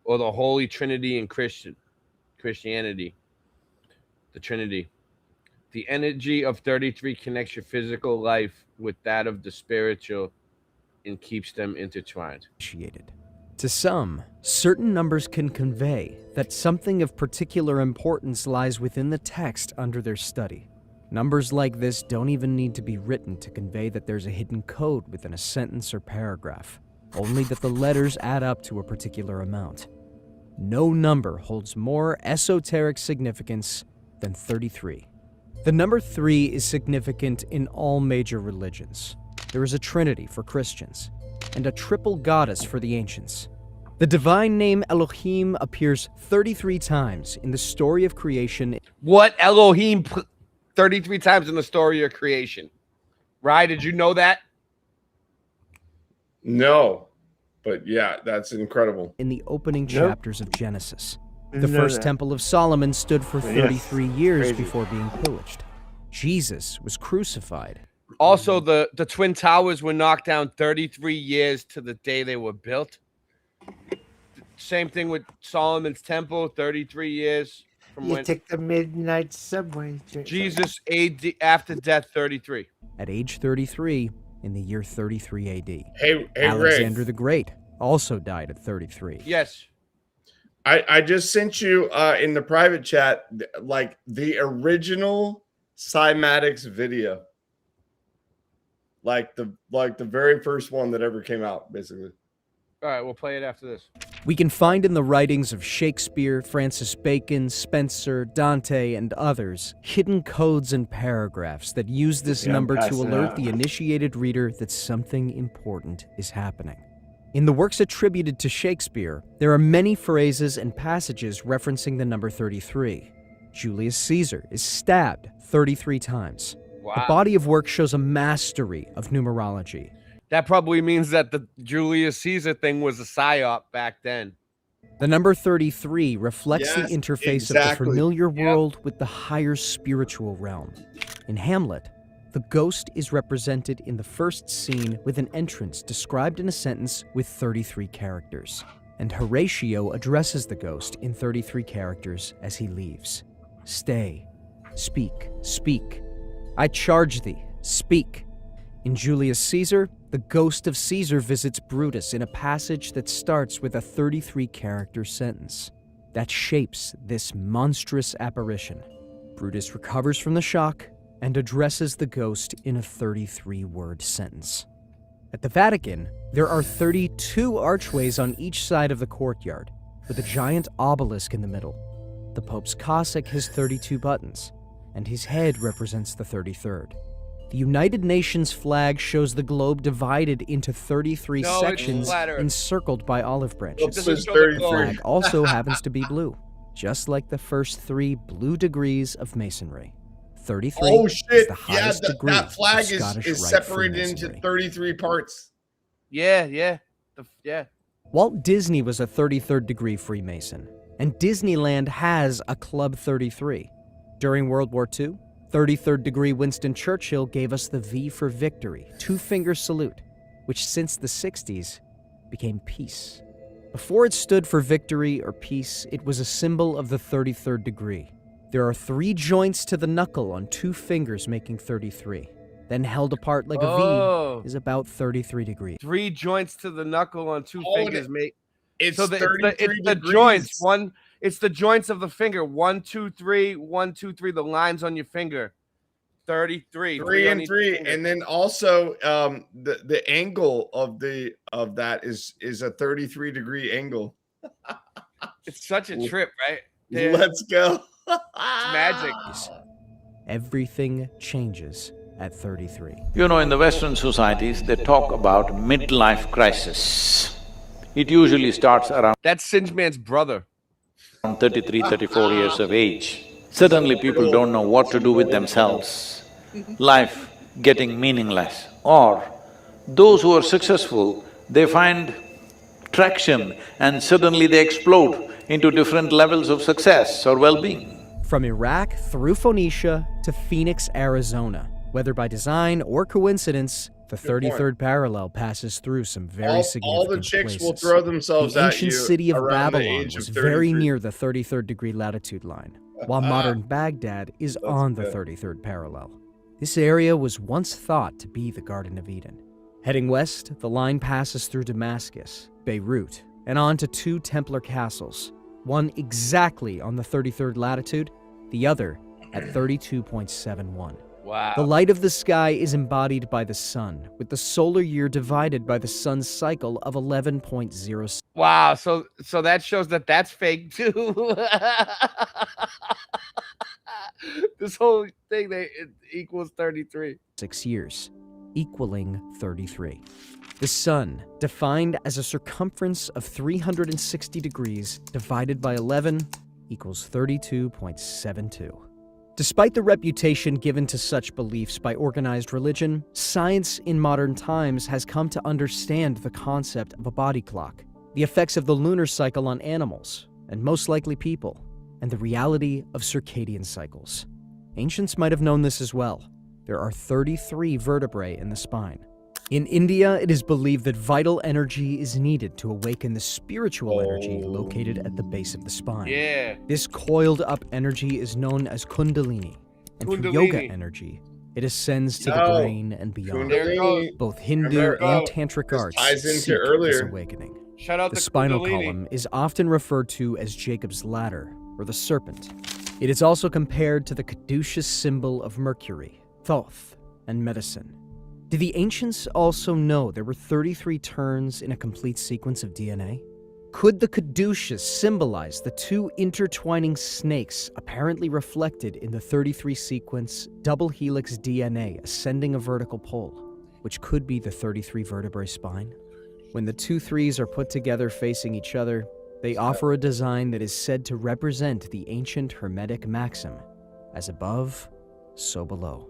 or the Holy Trinity in Christianity, the Trinity. The energy of 33 connects your physical life with that of the spiritual and keeps them intertwined. To some, certain numbers can convey that something of particular importance lies within the text under their study. Numbers like this don't even need to be written to convey that there's a hidden code within a sentence or paragraph, only that the letters add up to a particular amount. No number holds more esoteric significance than 33. The number 3 is significant in all major religions. There is a trinity for Christians, and a triple goddess for the ancients. The divine name Elohim appears 33 times in the story of creation. What? Elohim 33 times in the story of creation. Right? Did you know that? No, but yeah, that's incredible. In the opening Nope. chapters of Genesis. The Didn't know first that. Temple of Solomon stood for Yes. 33 years Crazy. before being pillaged. Jesus was crucified. Also, the Twin Towers were knocked down 33 years to the day they were built. Same thing with Solomon's Temple, 33 years from You when take the midnight subway. Jesus AD after death, 33. At age 33, in the year 33 AD. Hey, Alexander Ray. the Great also died at 33. Yes. I just sent you in the private chat like the original cymatics video. Like the very first one that ever came out, basically. All right, we'll play it after this. We can find in the writings of Shakespeare, Francis Bacon, Spencer, Dante, and others hidden codes and paragraphs that use this Yeah, I'm number to passing alert out. the initiated reader that something important is happening. In the works attributed to Shakespeare, there are many phrases and passages referencing the number 33. Julius Caesar is stabbed 33 times. Wow. The body of work shows a mastery of numerology. That probably means that the Julius Caesar thing was a psyop back then. The number 33 reflects Yes, the interface of the exactly. familiar world with the higher spiritual realm. In Hamlet, the ghost is represented in the first scene with an entrance described in a sentence with 33 characters. and Horatio addresses the ghost in 33 characters as he leaves. Stay, speak, speak. I charge thee, speak. In Julius Caesar, the ghost of Caesar visits Brutus in a passage that starts with a 33-character sentence that shapes this monstrous apparition. Brutus recovers from the shock and addresses the ghost in a 33-word sentence. At the Vatican, there are 32 archways on each side of the courtyard, with a giant obelisk in the middle. The Pope's cassock has 32 buttons, and his head represents the 33rd. The United Nations flag shows the globe divided into 33 sections encircled by olive branches. The flag also happens to be blue, just like the first 3 blue degrees of Masonry. 33 Oh is shit! the Yeah, highest degree that flag of Scottish is Rite separated Freemasonry. into 33 parts. Yeah. Walt Disney was a 33rd degree Freemason, and Disneyland has a Club 33. During World War II, 33rd degree Winston Churchill gave us the V for victory, 2-finger salute, which since the 60s became peace. Before it stood for victory or peace, it was a symbol of the 33rd degree. There are 3 joints to the knuckle on 2 fingers making 33. Then held apart like a V is about 33 degrees. 3 joints to the knuckle on 2 Oh, fingers, mate. It's So it's the joints. It's the joints of the finger. 1, 2, 3, 1, 2, 3. The lines on your finger. 33. 3 on and each 3, finger. and then also the angle of that is a 33 degree angle. It's such a trip, right? Let's go. It's magic. Everything changes at 33. You know, in the Western societies, they talk about midlife crisis. It usually starts around That's Singeman's brother. 33, 34 years of age. Suddenly people don't know what to do with themselves. Life getting meaningless. Or those who are successful, they find traction and suddenly they explode into different levels of success or well-being. From Iraq through Phoenicia to Phoenix, Arizona, whether by design or coincidence, the 33rd parallel passes through some very significant all the chicks places. will throw themselves the at ancient you city of around the Babylon age was of very 33. near the 33rd degree latitude line, while modern Baghdad is on the 33rd parallel. This area was once thought to be the Garden of Eden. Heading west, the line passes through Damascus, Beirut, and on to 2 Templar castles, one exactly on the 33rd latitude, the other at 32.71. Wow. The light of the sky is embodied by the sun, with the solar year divided by the sun's cycle of 11.06. Wow, so that shows that that's fake too. This whole thing it equals 33. 6 years, equaling 33. The sun, defined as a circumference of 360 degrees divided by 11, equals 32.72. Despite the reputation given to such beliefs by organized religion, science in modern times has come to understand the concept of a body clock, the effects of the lunar cycle on animals, and most likely people, and the reality of circadian cycles. Ancients might have known this as well. There are 33 vertebrae in the spine. In India, it is believed that vital energy is needed to awaken the spiritual energy located at the base of the spine. Yeah. This coiled up energy is known as Kundalini, and through Kundalini. yoga energy, it ascends to the Yo, brain and beyond. Kundalini. Both Hindu There it and goes. tantric This arts ties into seek this earlier. awakening. Shout out The to spinal Kundalini. column is often referred to as Jacob's ladder, or the serpent. It is also compared to the caduceus symbol of Mercury, Thoth, and medicine. Did the ancients also know there were 33 turns in a complete sequence of DNA? Could the caduceus symbolize the 2 intertwining snakes apparently reflected in the 33 sequence double helix DNA ascending a vertical pole, which could be the 33 vertebrae spine? When the 2 threes are put together facing each other, they offer a design that is said to represent the ancient Hermetic maxim, as above, so below.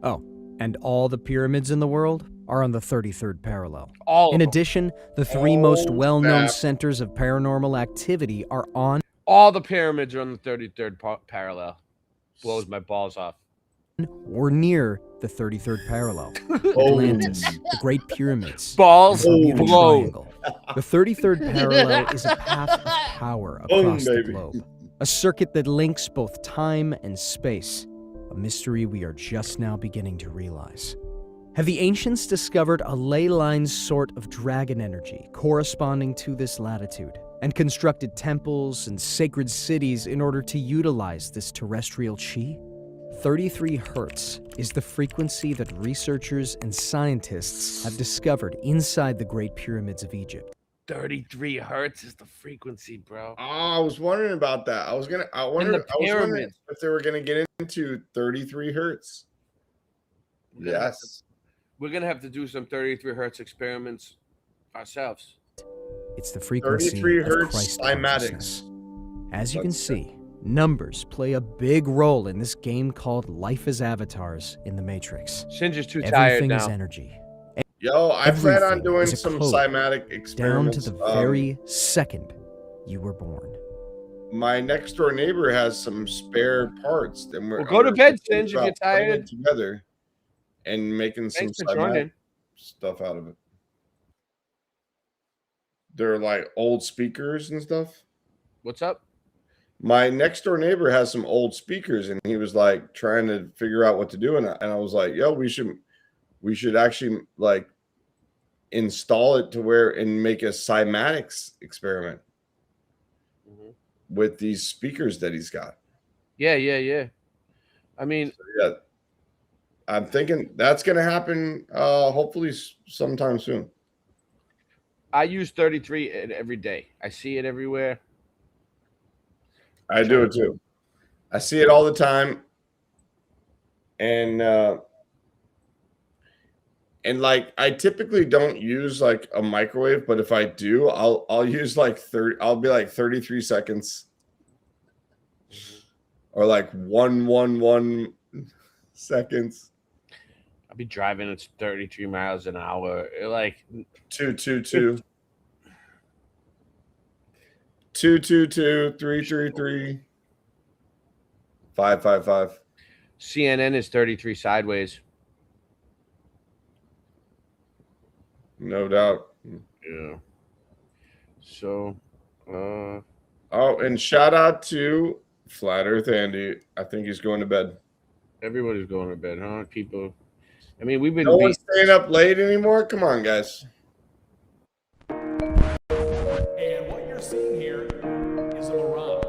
Oh, and all the pyramids in the world are on the 33rd parallel. All In of them. addition, the 3 most Oh, well-known snap. centers of paranormal activity are on All the pyramids are on the 33rd parallel. Blows my balls off. or near the 33rd parallel. Oh. Atlantis, the Great Pyramids, Balls the Bermuda blow. Triangle, The 33rd parallel is a path of power across the globe, a circuit that links both time and space, a mystery we are just now beginning to realize. Have the ancients discovered a ley line sort of dragon energy corresponding to this latitude, and constructed temples and sacred cities in order to utilize this terrestrial chi? 33 hertz is the frequency that researchers and scientists have discovered inside the Great Pyramids of Egypt. 33 hertz is the frequency, bro. Oh, I was wondering about that. I was wondering if they were gonna get into 33 hertz. Yes. We're gonna have to do some 33 hertz experiments ourselves. It's the frequency 33 of hertz Christ cymatics. consciousness. As you can see, numbers play a big role in this game called Life as Avatars in the Matrix. Shinji's too tired Everything now. is energy. Yo, I plan on Everything doing is a some code, cymatic down experiments. to the very second you were born. My next door neighbor has some spare parts. Then we're Well, go to bed, thinking Sinj, if you're about putting tired. it together and making some Thanks for joining. cymatic stuff out of it. They're like old speakers and stuff. What's up? My next door neighbor has some old speakers, and he was like trying to figure out what to do, and I was like, "Yo, we should actually like install it to where and make a cymatics experiment with these speakers that he's got." Yeah. I mean, Yeah, I'm thinking that's gonna happen. Hopefully sometime soon. I use 33 every day. I see it everywhere. I do it too. I see it all the time, and like I typically don't use like a microwave, but if I do, I'll use like 30. I'll be like 33 seconds, or like 111 seconds. I'll be driving. It's 33 miles an hour. Like 222. 222 333 555. CNN is 33 sideways. No doubt. Yeah. So, oh, and shout out to Flat Earth Andy. I think he's going to bed. Everybody's going to bed, huh? People. I mean, we've been. No one's staying up late anymore. Come on, guys. And what you're seeing here is a mirage.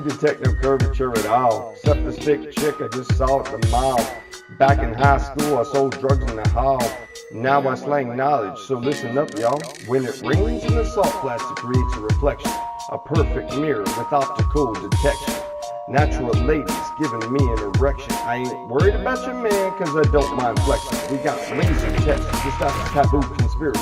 Detect no curvature at all, except the stick chick I just saw at the mall. Back in high school, I sold drugs in the hall. Now I slang knowledge, so listen up, y'all. When it rains in the salt plastic creates a reflection, a perfect mirror with optical detection. Natural ladies giving me an erection. I ain't worried about your man, cause I don't mind flexing. We got laser tests, just out of taboo conspiracy.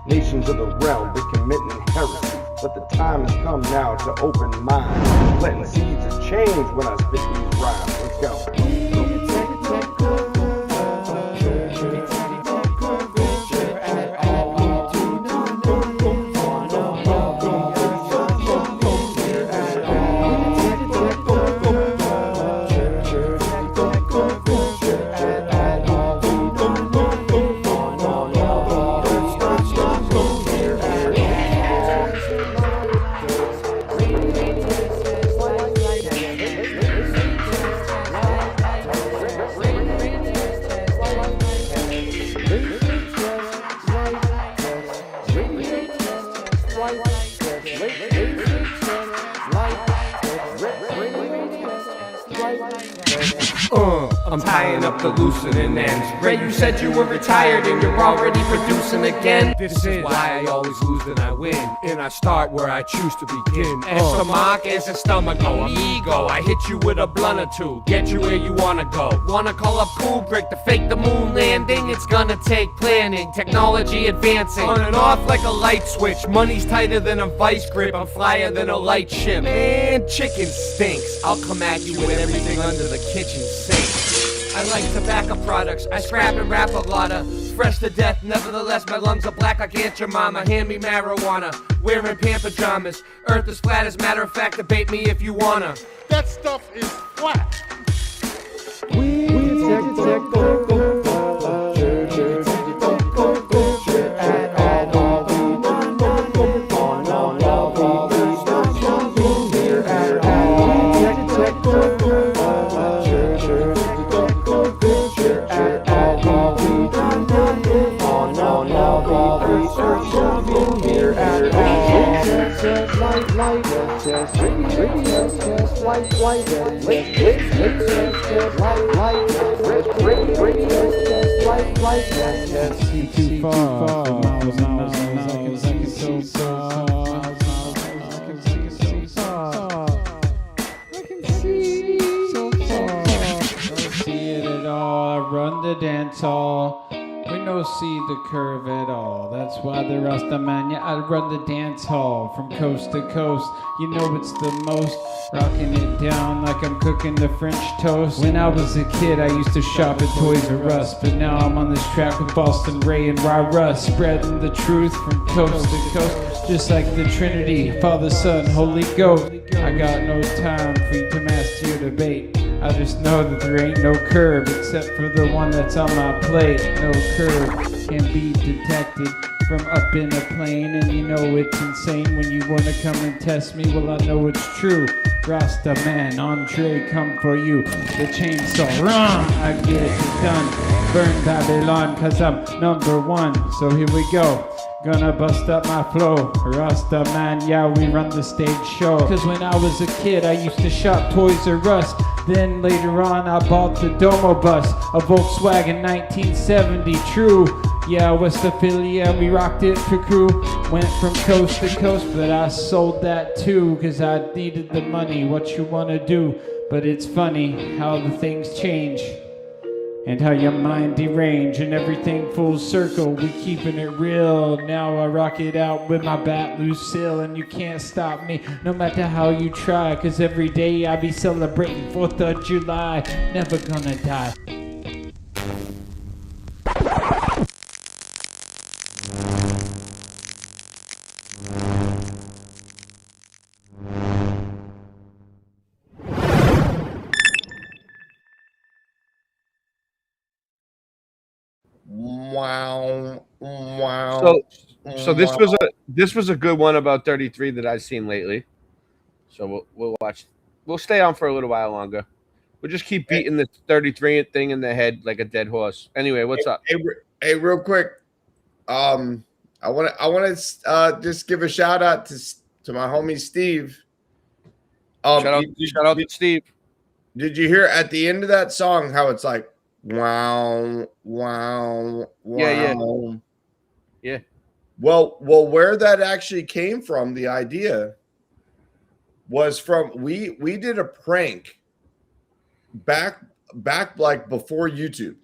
Nations of the realm, they committing heresy. But the time has come now to open minds. Planting seeds of change when I spit these rhymes. Let's go. I'm tying up the loosening ends. Ray, you said you were retired and you're already producing again. This is why I always lose and I win. And I start where I choose to begin. Stomach is a stomach, ego. I hit you with a blunt or two, get you where you wanna go. Wanna call up Kubrick to fake the moon landing? It's gonna take planning, technology advancing. On and off like a light switch. Money's tighter than a vice grip. I'm flyer than a light ship. Man, chicken stinks. I'll come at you with everything under the kitchen sink. I like tobacco products. I scrap and rap a lotta. Fresh to death, nevertheless, my lungs are black like Aunt your mama. Hand me marijuana, wearing pant pajamas. Earth is flat, as matter of fact, debate me if you wanna. That stuff is flat. Too far for miles and miles. I can see so far. I can see so far. I can see so far. Don't see it at all. I run the dance hall. We no see the curve at all. That's why the Rasta man, yeah, I run the dance hall from coast to coast. You know it's the most, rocking it down like I'm cooking the French toast. When I was a kid, I used to shop at Toys R Us, but now I'm on this track with Boston Ray and Ry Russ, spreading the truth from coast to coast, just like the Trinity, Father, Son, Holy Ghost. I got no time for you to master your debate. I just know that there ain't no curve except for the one that's on my plate. No curve can be detected from up in a plane, and you know it's insane when you wanna come and test me. Well, I know it's true. Rasta man, Andre, come for you. The chainsaw, wrong. I get it done. Burn Babylon, cause I'm number one. So here we go. Gonna bust up my flow. Rasta man, yeah, we run the stage show. Cause when I was a kid, I used to shop Toys R Us. Then later on, I bought the Domo bus, a Volkswagen 1970, true. Yeah, West Philly, yeah, we rocked it for crew. Went from coast to coast, but I sold that too, cause I needed the money, what you wanna do. But it's funny how the things change, and how your mind derange, and everything full circle, we keeping it real. Now I rock it out with my bat Lucille, and you can't stop me, no matter how you try. Cause every day I be celebrating 4th of July, never gonna die. Wow. So this was a good one about 33 that I've seen lately. So we'll watch. We'll stay on for a little while longer. We'll just keep beating the 33 thing in the head like a dead horse. Anyway, what's up? Hey, real quick. I want to just give a shout out to my homie Steve. Shout out to Steve. Did you hear at the end of that song how it's like wow, wow, wow? Yeah. Well, where that actually came from, the idea was from we did a prank back like before YouTube.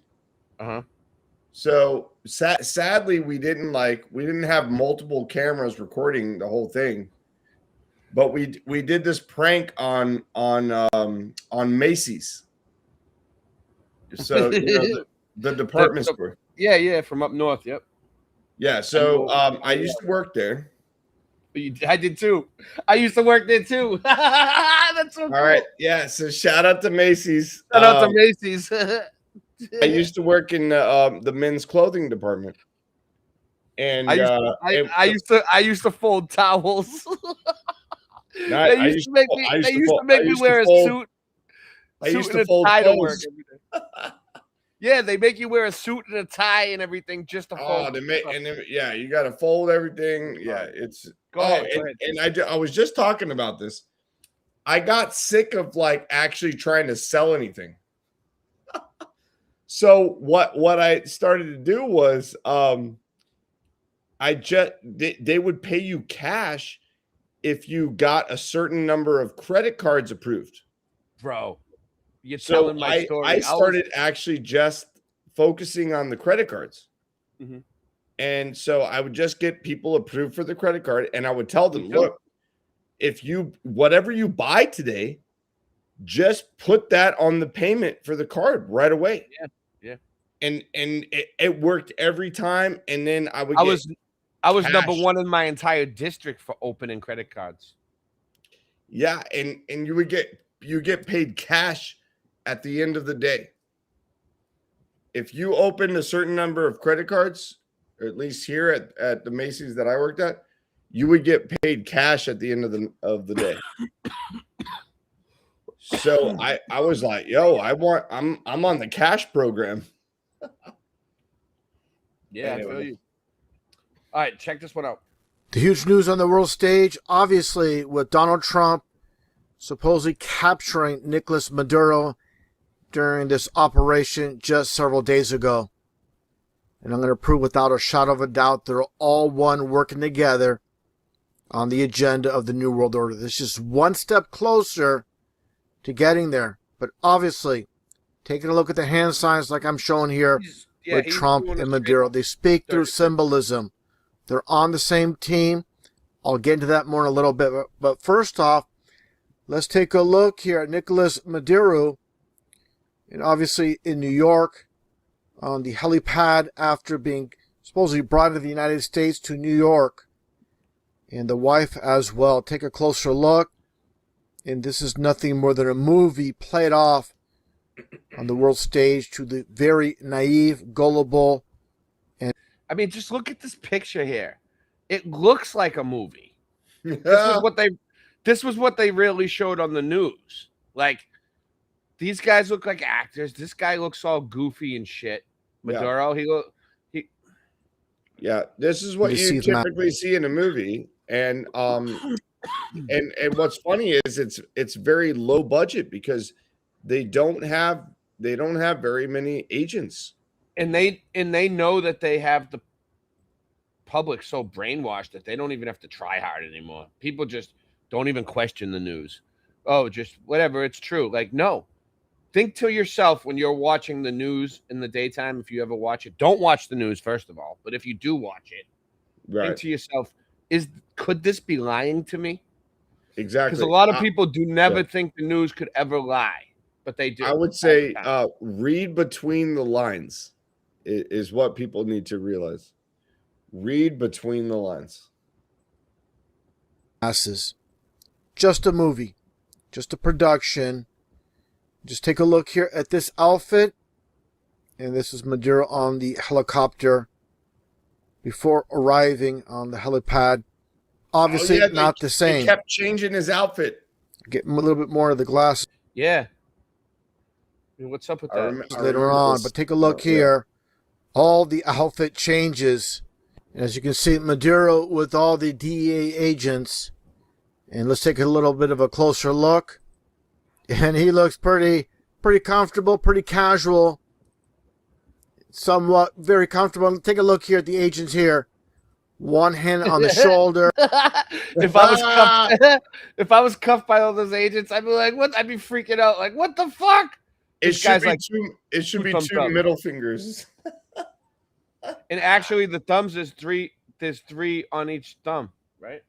So sadly, we didn't have multiple cameras recording the whole thing, but we did this prank on Macy's. So the department store. Yeah, from up north. Yep. Yeah. So I used to work there. I did too. I used to work there too. That's so cool. All right. Yeah. So shout out to Macy's. Shout out to Macy's. I used to work in the men's clothing department, and I used to fold towels. They used to make me wear a suit. I used to fold tie to work clothes. every day. Yeah, they make you wear a suit and a tie and everything just to fold. You got to fold everything. Yeah, it's go ahead. And I was just talking about this. I got sick of like actually trying to sell anything. So what I started to do was they would pay you cash if you got a certain number of credit cards approved. Bro, you're So telling my story. I started actually just focusing on the credit cards. Mhm. And so I would just get people approved for the credit card, and I would tell them, look, if whatever you buy today, just put that on the payment for the card right away. Yeah. Yeah. And it worked every time. And then I would I get was number cash. 1 in my entire district for opening credit cards. Yeah, and you get paid cash at the end of the day. If you opened a certain number of credit cards, or at least here at the Macy's that I worked at, you would get paid cash at the end of the day. So I was like, yo, I'm on the cash program. Yeah, I feel you. All right, check this one out. The huge news on the world stage, obviously, with Donald Trump supposedly capturing Nicolas Maduro during this operation just several days ago. And I'm going to prove without a shadow of a doubt they're all one working together on the agenda of the New World Order. This is one step closer to getting there. But obviously, taking a look at the hand signs like I'm showing here with Trump and Maduro, they speak through symbolism. They're on the same team. I'll get into that more in a little bit. But first off, let's take a look here at Nicolas Maduro, and obviously in New York, on the helipad after being supposedly brought to the United States to New York, and the wife as well. Take a closer look, and this is nothing more than a movie played off on the world stage to the very naive, gullible, and I mean, just look at this picture here. It looks like a movie. This was what they really showed on the news. Like, these guys look like actors. This guy looks all goofy and shit. Maduro, Yeah, this is what you typically see in a movie, and and what's funny is it's very low budget because they don't have very many agents, and they know that they have the public so brainwashed that they don't even have to try hard anymore. People just don't even question the news. Oh, just whatever, it's true. Like, no. Think to yourself when you're watching the news in the daytime, if you ever watch it. Don't watch the news, first of all. But if you do watch it, think to yourself, could this be lying to me? Exactly. Because a lot of people do never think the news could ever lie, but they do. I would say read between the lines is what people need to realize. Read between the lines. Masses. Just a movie. Just a production. Just take a look here at this outfit. And this is Maduro on the helicopter before arriving on the helipad. Obviously, not the same. He kept changing his outfit. Get a little bit more of the glasses. Yeah. I mean, what's up with that? Later on. But take a look here. All the outfit changes. As you can see, Maduro with all the DEA agents. And let's take a little bit of a closer look. And he looks pretty comfortable, pretty casual. Somewhat very comfortable. Take a look here at the agents here. One hand on the shoulder. If I was cuffed by all those agents, I'd be like, what? I'd be freaking out. Like, what the fuck? It should be two middle fingers. And actually, the thumbs, there's three on each thumb, right?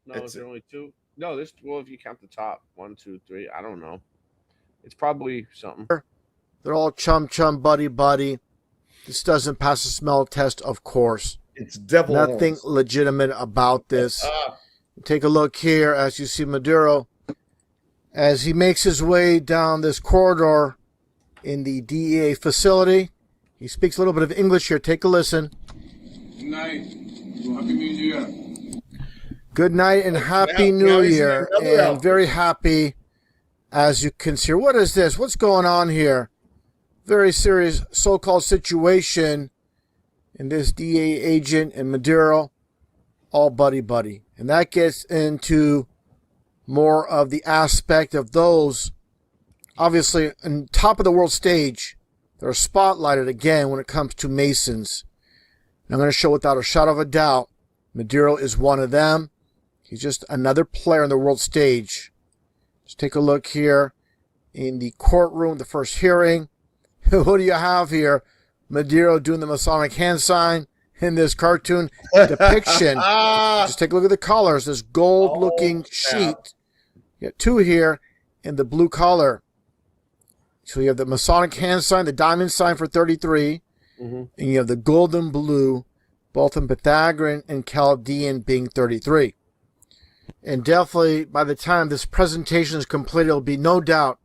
No, is there only two? No, there's, well, if you count the top, 1, 2, 3, I don't know. It's probably something. They're all chum, buddy. This doesn't pass the smell test, of course. It's devil Nothing horns. legitimate about this. Take a look here as you see Maduro as he makes his way down this corridor in the DEA facility. He speaks a little bit of English here. Take a listen. Good night. Happy New Year. Good night and Happy New Year. And very happy, as you can see. What is this? What's going on here? Very serious so-called situation. And this DEA agent and Maduro, all buddy. And that gets into more of the aspect of those, obviously, on top of the world stage, that are spotlighted again when it comes to Masons. And I'm going to show without a shadow of a doubt, Madero is one of them. He's just another player on the world stage. Just take a look here in the courtroom, the first hearing. What do you have here? Madero doing the Masonic hand sign in this cartoon depiction. Just take a look at the colors. This gold-looking sheet. You got two here in the blue color. So you have the Masonic hand sign, the diamond sign for 33, and you have the golden blue, both in Pythagorean and Chaldean being 33. And definitely, by the time this presentation is complete, it'll be no doubt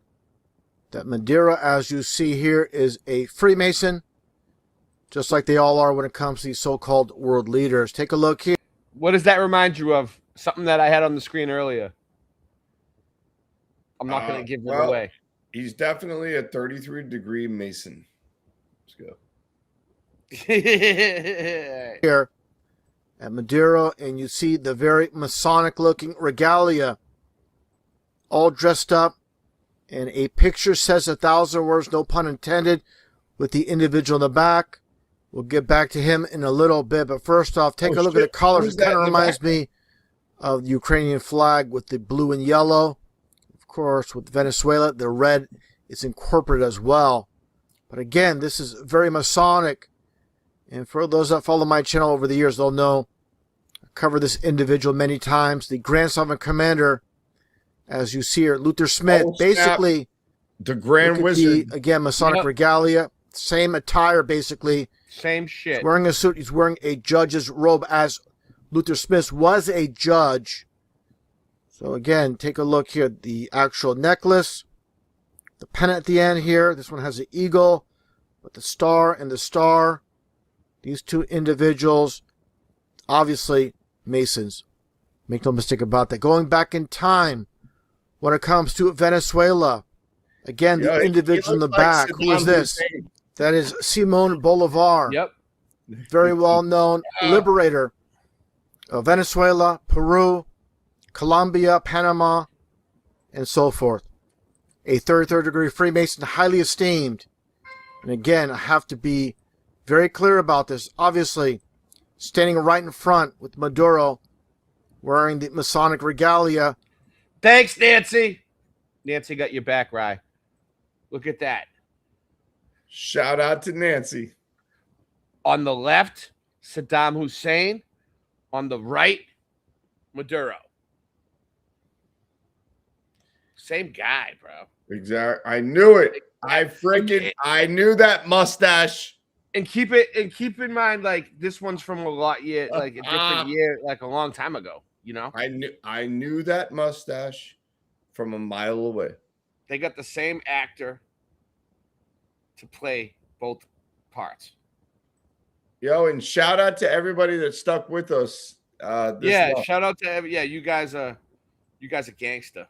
that Madero, as you see here, is a Freemason, just like they all are when it comes to these so-called world leaders. Take a look here. What does that remind you of? Something that I had on the screen earlier. I'm not going to give it away. He's definitely a 33-degree Mason. Let's go. Here at Madero, and you see the very Masonic-looking regalia, all dressed up, and a picture says 1,000 words, no pun intended, with the individual in the back. We'll get back to him in a little bit, but first off, take a look at the colors. It kind of reminds me of the Ukrainian flag with the blue and yellow. Of course, with Venezuela, the red is incorporated as well. But again, this is very Masonic. And for those that follow my channel over the years, they'll know I covered this individual many times. The Grand Sovereign Commander, as you see here, Luther Smith, basically the Grand Wizard. Again, Masonic regalia, same attire basically. Same shit. He's wearing a suit. He's wearing a judge's robe, as Luther Smith was a judge. So again, take a look here. The actual necklace, the pennant at the end here. This one has an eagle with the star and the star. These two individuals, obviously Masons. Make no mistake about that. Going back in time, when it comes to Venezuela, again, the individual in the back. Who is this? That is Simon Bolivar. Yep. Very well-known liberator of Venezuela, Peru, Colombia, Panama, and so forth. A 33rd degree Freemason, highly esteemed. And again, I have to be very clear about this. Obviously, standing right in front with Maduro, wearing the Masonic regalia. Thanks, Nancy. Nancy got your back, Rye. Look at that. Shout out to Nancy. On the left, Saddam Hussein. On the right, Maduro. Same guy, bro. Exactly. I knew it. I knew that mustache. And keep in mind, like, this one's from a different year, like a long time ago. You know, I knew that mustache from a mile away. They got the same actor to play both parts. Yo, and shout out to everybody that stuck with us. Shout out to you guys are gangster.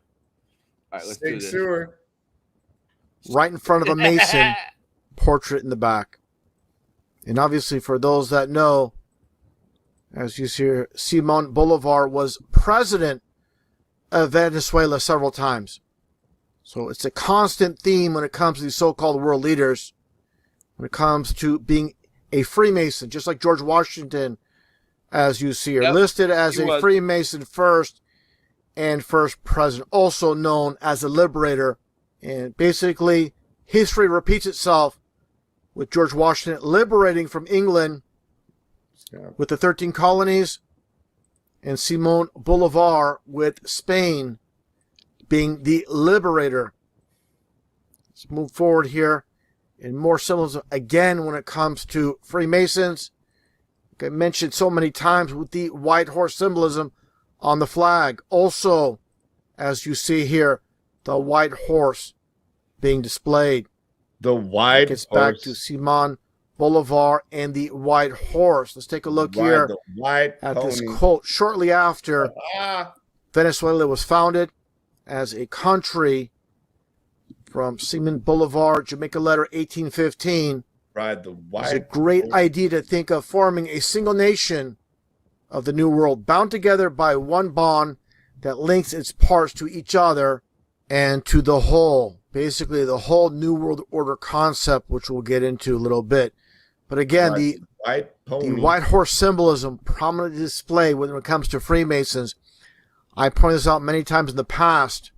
All right, let's do this. Sewer. Right in front of a Mason, portrait in the back. And obviously, for those that know, as you see here, Simon Bolivar was president of Venezuela several times. So it's a constant theme when it comes to these so-called world leaders, when it comes to being a Freemason, just like George Washington, as you see here, listed as a Freemason first and first president, also known as a liberator. And basically, history repeats itself with George Washington liberating from England with the 13 colonies, and Simon Bolivar with Spain being the liberator. Let's move forward here. And more symbols again when it comes to Freemasons. Like I mentioned so many times with the white horse symbolism on the flag. Also, as you see here, the white horse being displayed. The white horse. Back to Simon Bolivar and the white horse. Let's take a look here at this quote. Shortly after Venezuela was founded as a country, from Simon Bolivar, Jamaica Letter 1815. Right, the white. It's a great idea to think of forming a single nation of the New World, bound together by one bond, that links its parts to each other and to the whole. Basically, the whole New World Order concept, which we'll get into a little bit. But again, the white horse symbolism prominently displayed when it comes to Freemasons. I pointed this out many times in the past.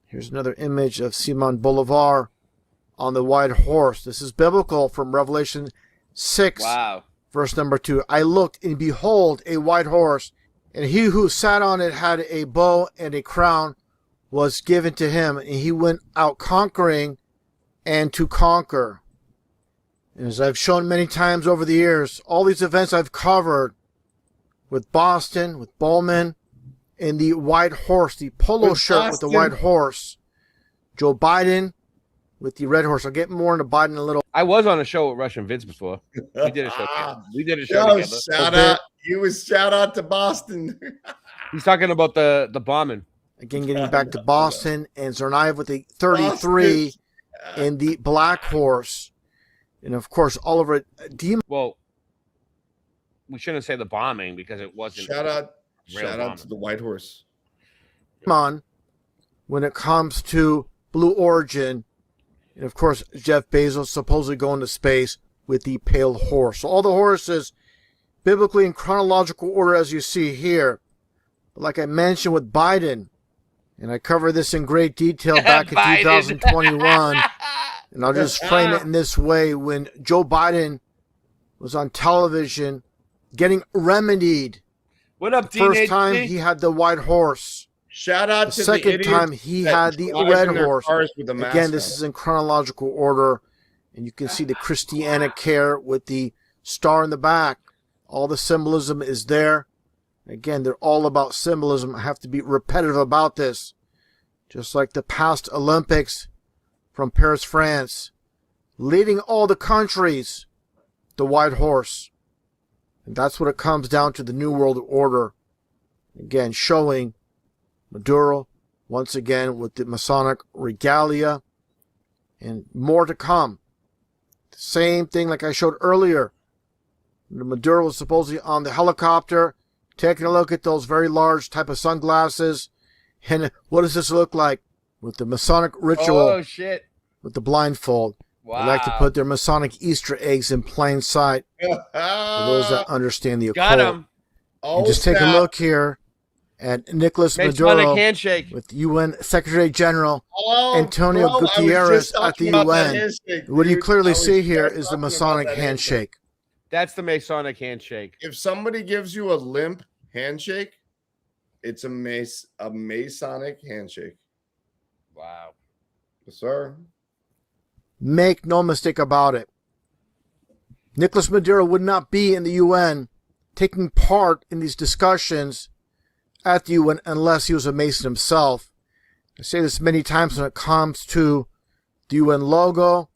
Here's another image of Simon Bolivar on the white horse. This is biblical from Revelation 6, verse number 2. I looked, and behold, a white horse, and he who sat on it had a bow, and a crown was given to him, and he went out conquering and to conquer. And as I've shown many times over the years, all these events I've covered with Boston, with Bowman, and the white horse, the polo shirt with the white horse. Joe Biden with the red horse. I'll get more into Biden in a little. I was on a show with Russian Vince before. We did a show together. We did a show together. Shout out. You was shout out to Boston. He's talking about the bombing. Again, getting back to Boston, and Tsarnaev with the 33 and the black horse. And of course, Oliver Demon. Well, we shouldn't say the bombing because it wasn't. Shout out to the white horse. On when it comes to Blue Origin, and of course, Jeff Bezos supposedly going to space with the pale horse. So all the horses, biblically in chronological order, as you see here. But like I mentioned with Biden, and I covered this in great detail back in 2021. And I'll just frame it in this way. When Joe Biden was on television getting remedied, what up, first time he had the white horse. Shout out the to second the time he had the red horse. Again, this is in chronological order. And you can see the Christiana care with the star in the back. All the symbolism is there. Again, they're all about symbolism. I have to be repetitive about this. Just like the past Olympics from Paris, France, leading all the countries, the white horse. And that's what it comes down to, the New World Order. Again, showing Maduro, once again, with the Masonic regalia, and more to come. Same thing like I showed earlier. Maduro was supposedly on the helicopter, taking a look at those very large type of sunglasses. And what does this look like? With the Masonic ritual. Oh, shit. With the blindfold. Wow. They like to put their Masonic Easter eggs in plain sight. For those that understand the occult. Got him. And just take a look here at Nicolas Maduro handshake with UN Secretary General Antonio Gutierrez at the UN. What you clearly see here is the Masonic handshake. That's the Masonic handshake. If somebody gives you a limp handshake, it's a Masonic handshake. Wow. Yes, sir. Make no mistake about it. Nicolas Maduro would not be in the UN taking part in these discussions at the UN unless he was a Mason himself. I say this many times when it comes to the UN logo.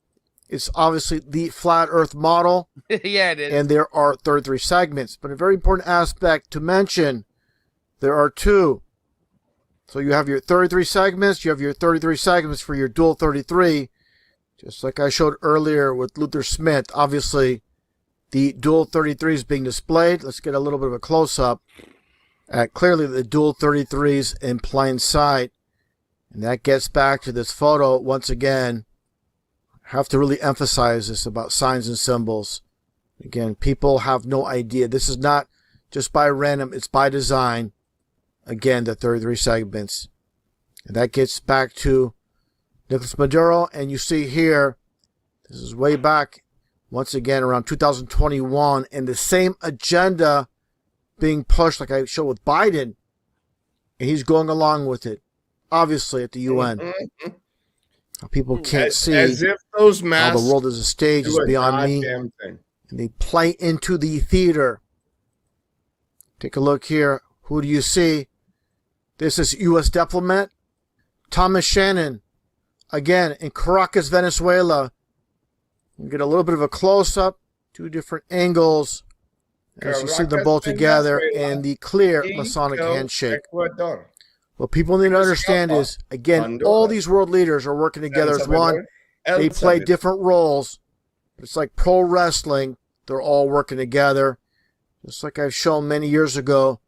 It's obviously the flat earth model. Yeah, it is. And there are 33 segments. But a very important aspect to mention, there are two. So you have your 33 segments. You have your 33 segments for your dual 33. Just like I showed earlier with Luther Smith. Obviously, the dual 33 is being displayed. Let's get a little bit of a close-up at clearly the dual 33s in plain sight. And that gets back to this photo once again. I have to really emphasize this about signs and symbols. Again, people have no idea. This is not just by random. It's by design. Again, the 33 segments. And that gets back to Nicolas Maduro. And you see here, this is way back, once again, around 2021. And the same agenda being pushed like I showed with Biden. And he's going along with it. Obviously at the UN. People can't see as if those how masks the world is a stage is beyond me. thing. And they play into the theater. Take a look here. Who do you see? This is U.S. diplomat Thomas Shannon. Again, in Caracas, Venezuela. You get a little bit of a close-up. Two different angles. As you see them both together. And the clear Masonic handshake. What people need to understand is, again, all these world leaders are working together as one. They play different roles. It's like pro wrestling. They're all working together. Just like I've shown many years ago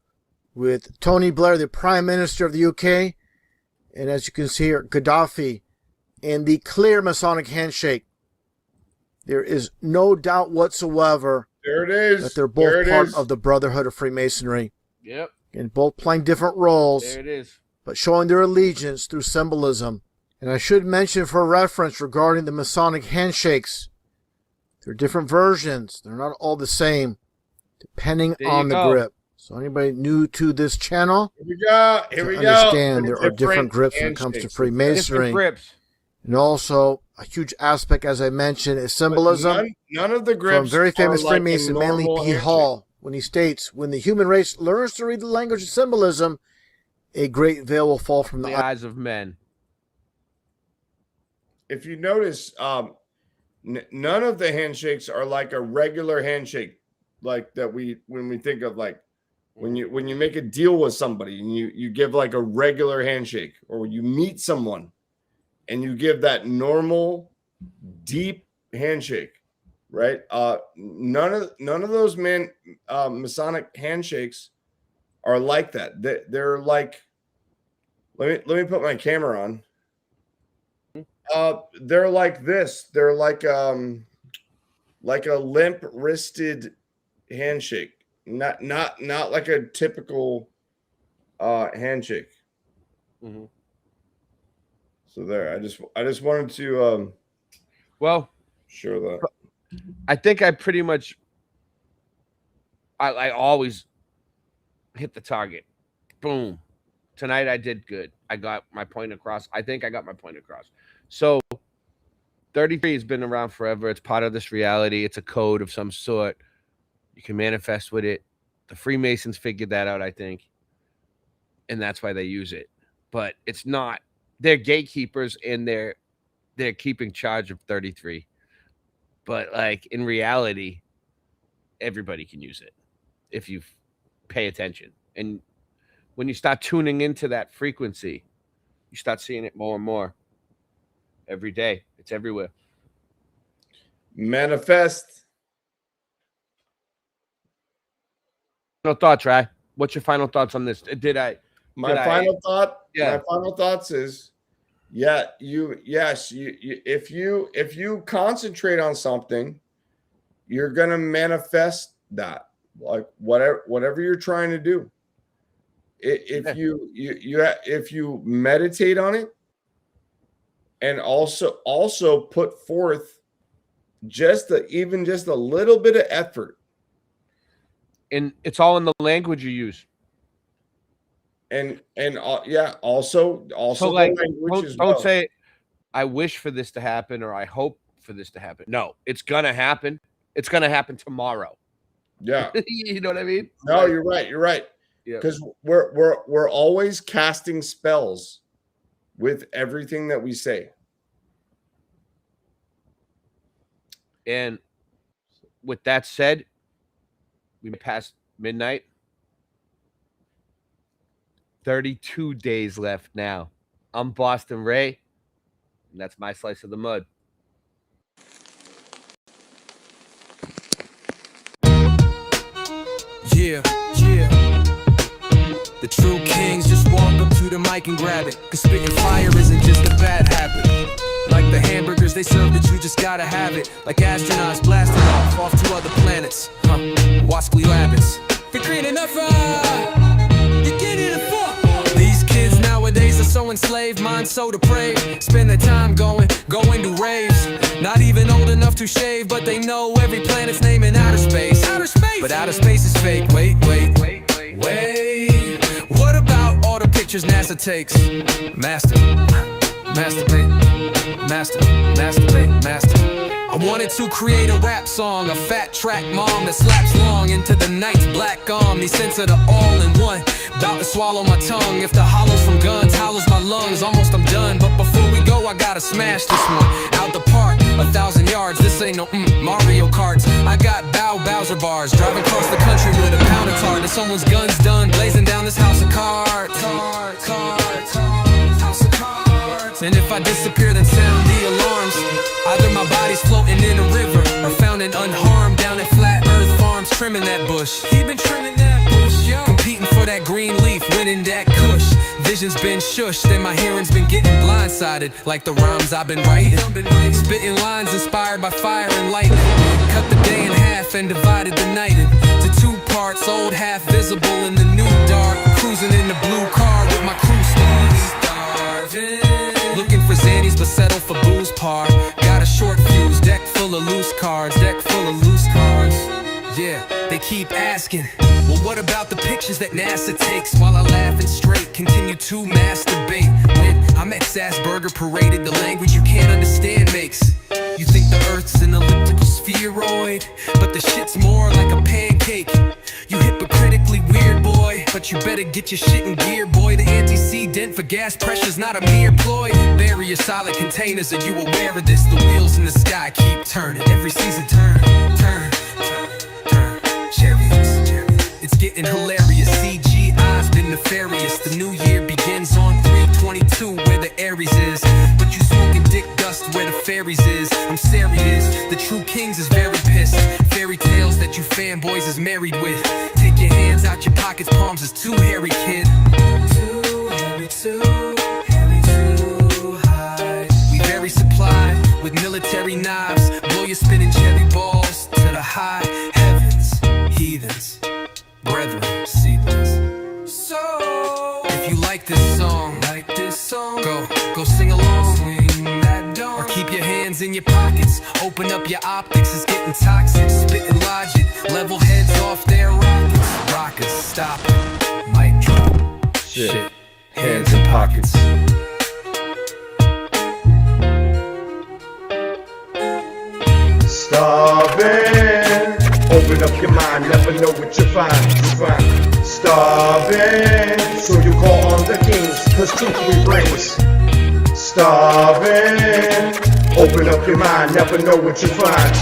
with Tony Blair, the Prime Minister of the UK, and as you can see here, Gaddafi, and the clear Masonic handshake. There is no doubt whatsoever there it is. that they're both part of the Brotherhood of Freemasonry. Yep. And both playing different roles, There it is. but showing their allegiance through symbolism. And I should mention for reference regarding the Masonic handshakes, there are different versions. They're not all the same, depending There on you the go. grip. So anybody new to this channel, Here we go. Here we go. understand there are different grips when it comes to handshakes. Freemasonry. Different grips. And also, a huge aspect, as I mentioned, is symbolism. None of the grips From very famous are like a Freemason Manly normal P. handshake. Hall, when he states, when the human race learns to read the language of symbolism, a great veil will fall from the The eyes of men. If you notice, none of the handshakes are like a regular handshake, like that when we think of like when you make a deal with somebody and you give like a regular handshake, or you meet someone and you give that normal deep handshake, right? None of those Masonic handshakes are like that. They're like, let me put my camera on. They're like this. They're like a limp wristed handshake. Not like a typical handshake. Mm-hmm. So there, I just wanted to Well, show that. I think I pretty much I always hit the target. Boom. Tonight I did good. I got my point across. I think I got my point across. So 33 has been around forever. It's part of this reality. It's a code of some sort. You can manifest with it. The Freemasons figured that out, I think. And that's why they use it. But it's not. They're gatekeepers, and they're keeping charge of 33. But like in reality, everybody can use it if you pay attention. And when you start tuning into that frequency, you start seeing it more and more every day. It's everywhere. Manifest. Final thoughts, Rai. What's your final thoughts on this? My final thoughts is, if you concentrate on something, you're gonna manifest that, like whatever you're trying to do. If you meditate on it, and also put forth just a little bit of effort, and it's all in the language you use. And also So like, the language as don't well. say, I wish for this to happen or I hope for this to happen. No, it's gonna happen. It's gonna happen tomorrow. Yeah. You know what I mean? No, you're right. You're right. Yeah. Because we're always casting spells with everything that we say. And with that said, we passed midnight. 32 days left now. I'm Boston Ray, and that's my slice of the mud. Yeah. The true kings just walk up to the mic and grab it. Cause spitting fire isn't just a bad habit. Like the hamburgers they serve that you just gotta have it. Like astronauts blasting off to other planets. Wascally rabbits. You're green enough, you get it a fuck. These kids nowadays are so enslaved, minds so depraved. Spend their time going to raves. Not even old enough to shave, but they know every planet's name in outer space. But outer space is fake. Wait. What about all the pictures NASA takes? Masturbate. I wanted to create a rap song, a fat track mom that slaps long into the night's black arm. These scents are the all-in-one. About to swallow my tongue. If the hollow from guns hollows my lungs, almost I'm done. But before we go, I gotta smash this one out the park. 1,000 yards, this ain't no Mario Karts. I got Bowser bars, driving across the country with a pound of tar. And someone's gun's done, blazing down this house of cards. And if I disappear, then sound the alarms. Either my body's floating in a river or found and unharmed down at Flat Earth Farms, trimming that bush. He been trimming that bush, yo. Competing for for that green leaf, winning that kush. Vision's been shushed and my hearing's been getting blindsided, like the rhymes I've been writing. Spitting lines inspired by fire and lightning. Cut the day in half and divided the night into 2 parts, old half visible in the new dark. Cruising in the blue car with my crew starving. Looking for Xannies but settle for booze par. Got a short fuse, deck full of loose cards, deck full of loose cards. Yeah, they keep asking, well, what about the pictures that NASA takes? While I laugh and straight, continue to masturbate. When I'm at Sassburger paraded, the language you can't understand makes you think the Earth's an elliptical spheroid, but the shit's more like a pancake. You hypocritically weird, boy, but you better get your shit in gear, boy. The antecedent for gas pressure's not a mere ploy. Bury your solid containers, are you aware of this? The wheels in the sky keep turning, every season turn. Chariots, it's getting hilarious. CGI's been nefarious. The new year begins on 3/22, where the Aries is. But you smoking dick dust where the fairies is. I'm serious, the true kings is very pissed. Fairy tales that you fanboys is married with. Take your hands out your pockets, palms is too hairy, kid. Too hairy, too hairy to hide. We very supplied with military knives. Blow your spinning cherry balls to the high heavens. Heathens, brethren, seedlings. So, if you like this song, go sing along. Swing that dome. Or keep your hands in your pockets. Open up your optics, it's getting toxic. Spitting logic, level heads off their rockets. Rockers, stop, mic drop. Shit, hands in pockets. Starving. Open up your mind, never know what you find. Starving. So you call on the kings, cause truth we brings. Starving. Open up your mind, never know what you find.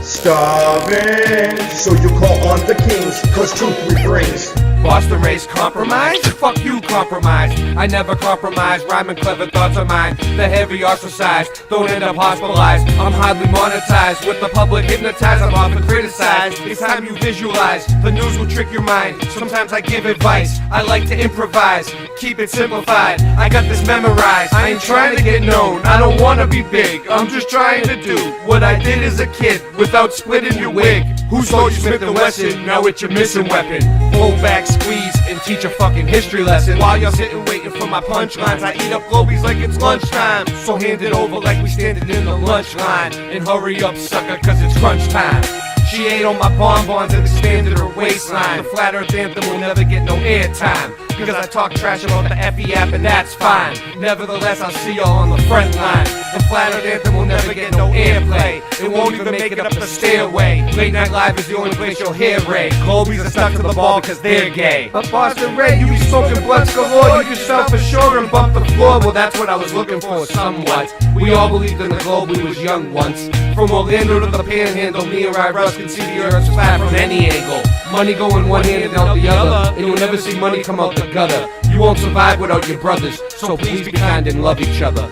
Starving. So you call on the kings, cause truth we brings. Boston race compromise? Fuck you, compromise. I never compromise, rhyming clever thoughts of mine. The heavy ostracized, don't end up hospitalized. I'm hardly monetized, with the public hypnotized, I'm often criticized. It's time you visualize, the news will trick your mind. Sometimes I give advice, I like to improvise. Keep it simplified, I got this memorized. I ain't trying to get known, I don't wanna be big. I'm just trying to do what I did as a kid, without splitting your wig. Who told you Smith & Wesson? Now it's your missing weapon. Pull back, squeeze, and teach a fucking history lesson. While you're sitting waiting for my punchlines, I eat up Globies like it's lunchtime. So hand it over like we standing in the lunch line. And hurry up, sucker, cause it's crunch time. She ate on my bonbons and expanded her waistline. The flat earth anthem will never get no airtime, because I talk trash about the FE app and that's fine. Nevertheless, I'll see y'all on the front line. The flat earth anthem will never get no airplay. It won't even make it up the stairway. Late Night Live is the only place you'll hear Ray. Colby's are stuck to the ball because they're gay. But Boston Ray, you be smoking blunts galore. You can self-assure and bump the floor. Well, that's what I was looking for somewhat. We all believed in the globe, we was young once. From Orlando to the Panhandle, me and Ry Russ can see the earth's flat from any angle. Money going one hand and out the other, and you'll never see money come out the gutter. You won't survive without your brothers, so please be kind and love each other.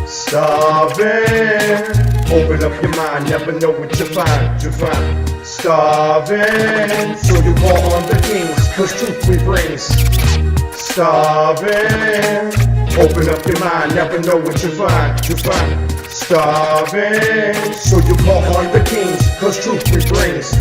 Starving. Open up your mind, never know what you find. Starving. So you call on the kings, cause truth we brings. Starving. Open up your mind, never know what you find. Starving. So you call on the kings, cause truth we brings.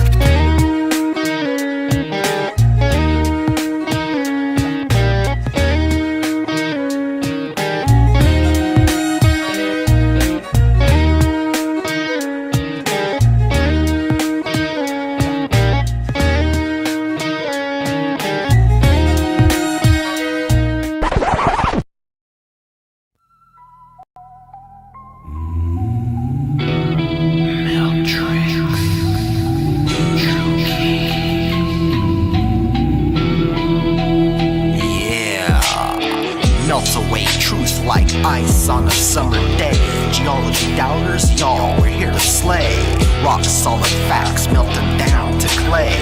Like ice on a summer day. Geology doubters, y'all, we're here to slay. Rock solid facts, melt them down to clay.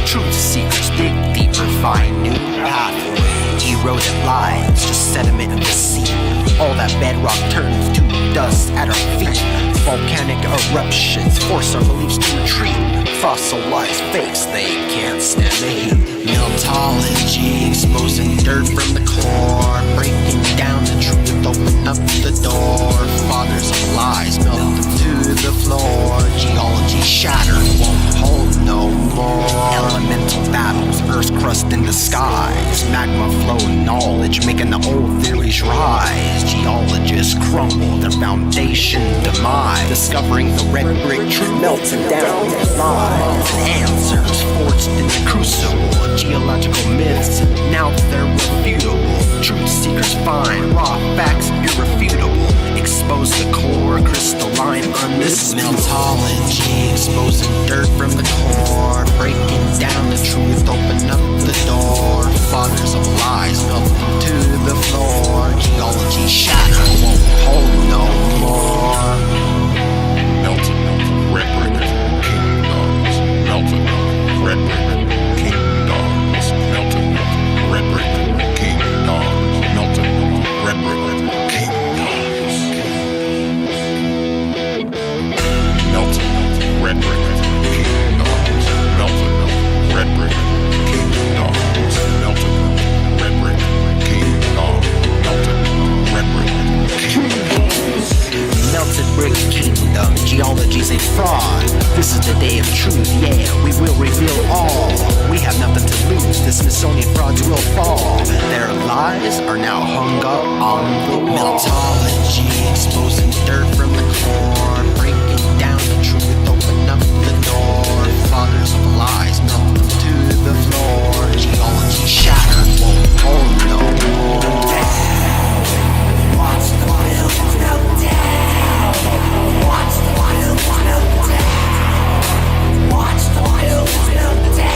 Truth seekers dig deeper, find new pathways. Eroded lives, just sediment of the sea. All that bedrock turns to dust at our feet. Volcanic eruptions force our beliefs to retreat. Fossilized fakes, they can't stand the heat. Meltology, exposing dirt from the core, breaking down the truth, open up the door. Fathers of lies, melt them to the floor. Geology shattered, won't hold no more. Elemental battles, Earth's crust in the skies. Magma flow knowledge, making the old theories rise. Geologists crumble, their foundation demise. Discovering the red brick truth, melting down their lies. Answers forged in the crucible. Geological myths, now they're refutable. Truth seekers find raw facts irrefutable. Expose the core, crystalline, undisputable. Meltology, exposing dirt from the core, breaking down the truth, open up the door. Fathers of lies, melt them to the floor. Geology shattered, won't hold no more. Melted, red brick, kingdoms. Melted, red brick, kingdoms. Melted, red brick, kingdoms. Melted, red brick, kingdoms. Melted, red brick, kingdoms. Melted, red brick, kingdoms. Melted, red brick, kingdoms. Melted, red brick, kingdoms. Melted brick kingdom, geology's a fraud. This is the day of truth, yeah, we will reveal all. We have nothing to lose, the Smithsonian frauds will fall. Their lies are now hung up on the wall. Meltology, exposing dirt from the core, breaking down the truth, open up the door. Fathers of lies, melt them to the floor. Geology shattered, won't hold no more. Watch the wild melt down. Watch the wild melt down. Watch the wild melt down.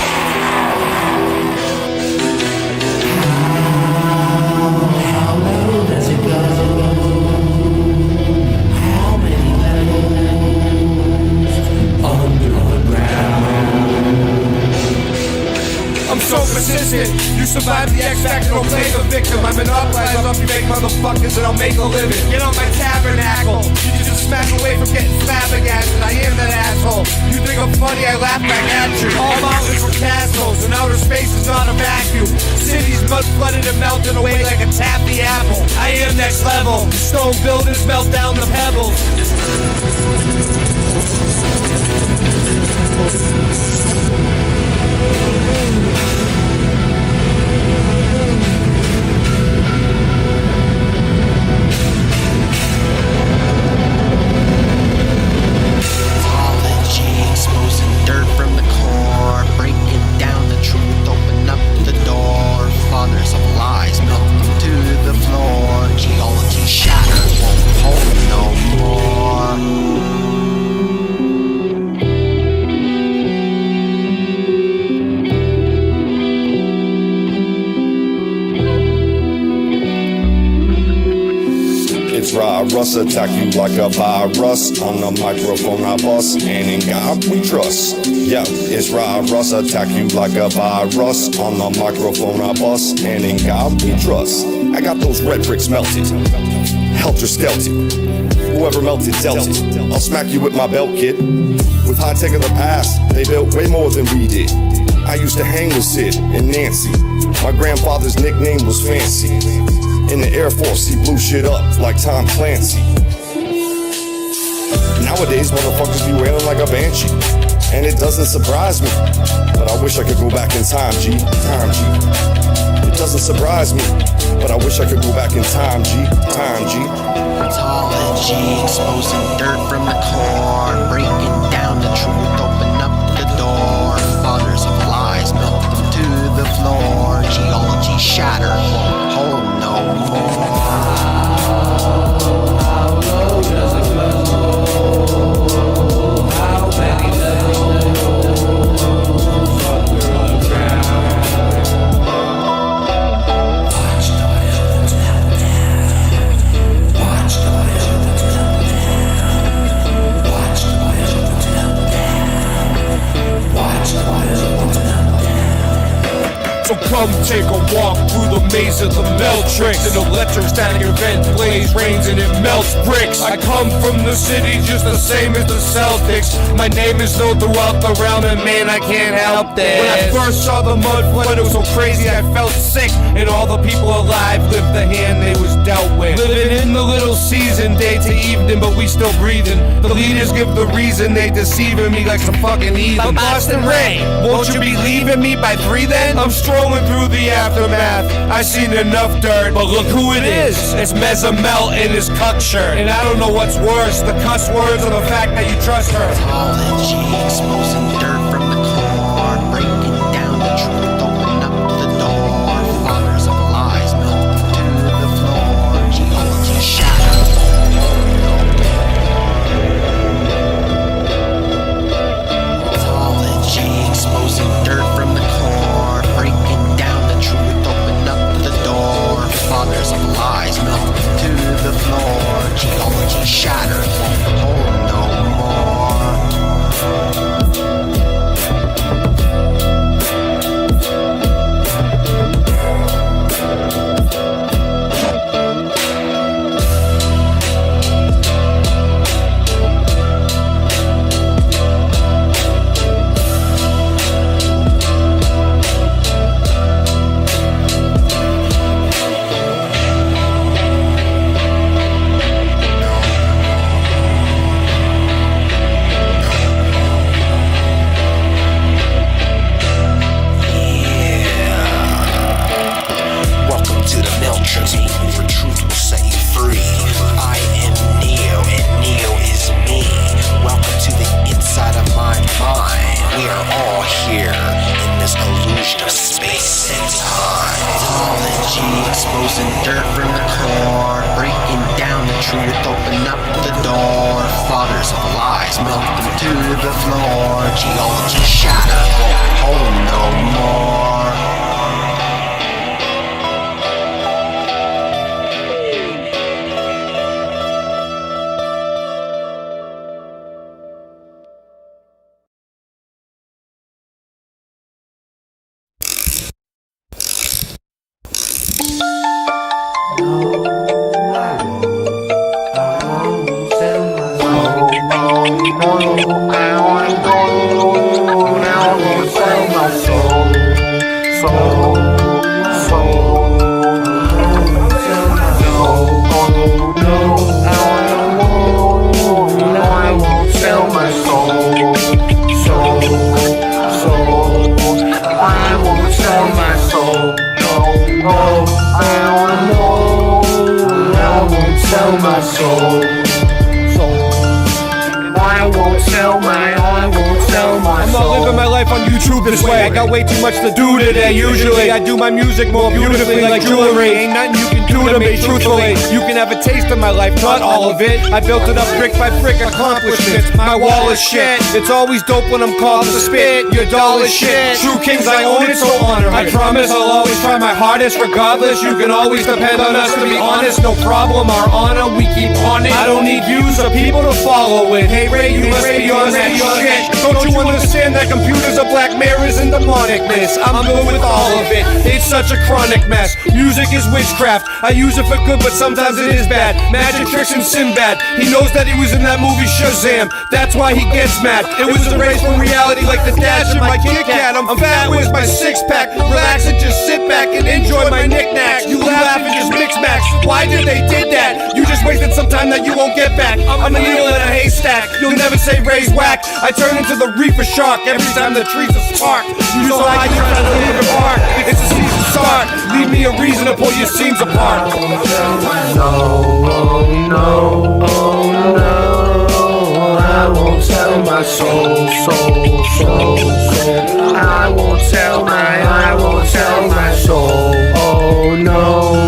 How low does it go? How many levels under the ground? I'm so persistent. You survive the X Factor, don't play the victim. I monopolize off you fake motherfuckers and I'll make a living. Get on my tabernacle. You just smack away from getting flabbergasted. I am that asshole. You think I'm funny, I laugh back at you. All mountains were castles and outer space is not a vacuum. Cities mud flooded and melted away like a taffy apple. I am next level. Stone buildings melt down the pebbles. Exposing dirt from the core, breaking down the truth, open up the door. Fathers of lies, melt them to the floor. Geology shattered, won't hold no more. It's Russ, attack you like a virus. On the microphone I bust, and in God we trust. Yeah, it's Russ, attack you like a virus. On the microphone I bust, and in God we trust. I got those red bricks melted, helter skelter. Whoever melted dealt it. I'll smack you with my belt, kid. With high tech of the past, they built way more than we did. I used to hang with Sid and Nancy. My grandfather's nickname was Fancy. In the Air Force, he blew shit up like Tom Clancy. Nowadays, motherfuckers be wailing like a banshee. And it doesn't surprise me. But I wish I could go back in time, G. Time, G. It doesn't surprise me. But I wish I could go back in time, G. Time, G. Ontology, exposing dirt from the core, breaking down the truth, open up the door. Fathers of lies, melt them to the floor. Geology shattered, won't hold no more. How low does it go? How many levels under the ground? Watch the wild melt down. Watch the wild melt down. Watch the wild melt down. Watch the wild melt down. So Come take a walk through the maze of the Meltrix. An electrostatic event blaze rains and it melts bricks. I come from the city just the same as the Celtics. My name is known throughout the realm, and man, I can't help this. When I first saw the mud flood, it was so crazy I felt sick. And all the people alive lived the hand they was dealt with. Living in the little season, day to evening, but we still breathing. The leaders give the reason, they deceiving me like some fucking heathen. Boston Ray, won't you be leaving me by 3 then? I'm strolling through the aftermath. I seen enough dirt, but look who it is. It's Mezamel in his cuck shirt. And I don't know what's worse, the cuss words or the fact that you trust her. Mythology, exposing dirt from the core, breaking down the truth, open up the door. Fathers of lies melt to the floor. Geology shattered. Mythology, exposing dirt from the core, breaking down the truth, open up the door. Fathers of lies melt to the floor. Geology shattered, won't hold no more. Exposing dirt from the core, breaking down the truth, open up the door. Fathers of lies melt them to the floor. Geology shattered, won't hold no more. This way, I got way too much to do today. Usually I do my music more beautifully like jewelry. Ain't nothing you can do to me, truthfully. You can have a taste of my life, not all of it. I built it up brick by brick, accomplishments. My wall is shit. It's always dope when I'm called to spit. Your doll is shit. True kings, I own it, so honor it. I promise I'll always try my hardest. Regardless, you can always depend on us to be honest. No problem, our honor, we keep on it. I don't need views or people to follow it. Hey Ray, you must be on that shit. Don't you understand that computers are black mirrors and demonicness? I'm good with all of it. It's such a chronic mess. Music is witchcraft. I use it for good, but sometimes it is bad. Magic tricks and Sinbad. He knows that he was in that movie Shazam. That's why he gets mad. It was a race from reality like the dash in my Kit Kat. I'm fat, where's my six-pack? Relax and just sit back and enjoy my knickknacks. You laugh and just mix max. Why did they did that? You just wasted some time that you won't get back. I'm a needle in a haystack. You'll never say Ray's whack. I turn into the reefer shark every time the trees are spark. You so high you try to leave it apart. It's a season start. Leave me a reason to pull your seams apart. No, I won't tell my soul. I won't tell my soul. Oh no,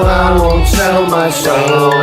I won't tell my soul.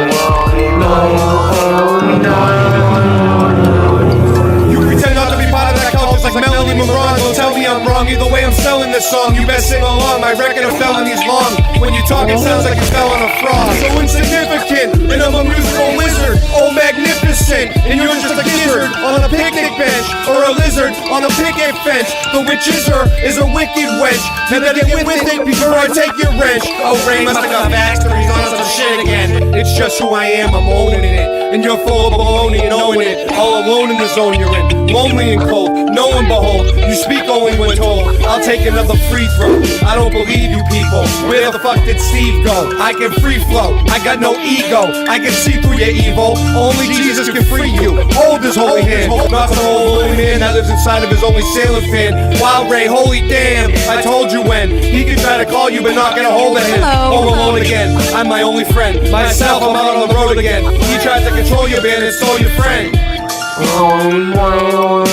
You pretend not to be part of that culture like Melanie Monroe. Don't tell me I'm wrong, either way I'm selling this song, you best sing along. My record of felonies long. When you talk, it sounds like you fell on a frog. So insignificant, and I'm a musical wizard. Oh, magnificent, and you're just a gizzard on a picnic bench, or a lizard on a picket fence. The witch is a wicked wench. Now better get with it before I take your wrench. Oh, Ray must have got Baxter, he's on some shit again. It's just who I am, I'm owning it. And you're full of baloney and owning it. All alone in the zone you're in, lonely and cold. No one behold, you speak only when told. I'll take another free throw. I don't believe you people. Where the fuck did Steve go? I can free flow, I got no ego. I can see through your evil. Only Jesus can free you. Hold his holy hand, not the old holy man that lives inside of his only sailor fan. Wild Ray, holy damn, I told you when. He can try to call you but not get a hold of him. All alone again, I'm my only friend. Myself, I'm out on the road again. He tried to control your band and stole your friend. Oh no,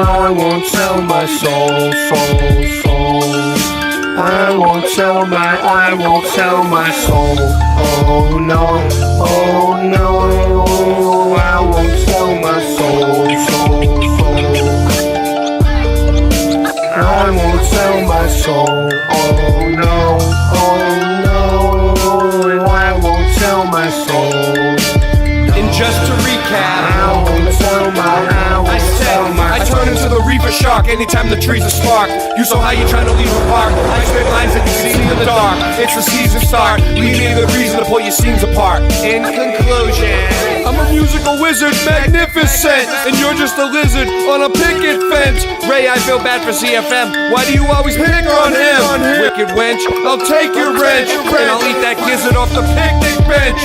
I won't sell my soul. I won't sell my soul. Oh no, I won't sell my soul. I won't sell my soul. Oh no, I won't sell my soul. And just to recap, I turn into the reaper shark anytime the trees are sparked. You so high, you trying to leave a park. I spit lines that you see in the dark. It's the season start. We need a reason to pull your scenes apart. In conclusion, I'm a musical wizard, magnificent, and you're just a lizard on a picket fence. Ray, I feel bad for CFM. Why do you always pick on him? Wicked wench, I'll take your wrench, and I'll eat that gizzard off the picnic bench.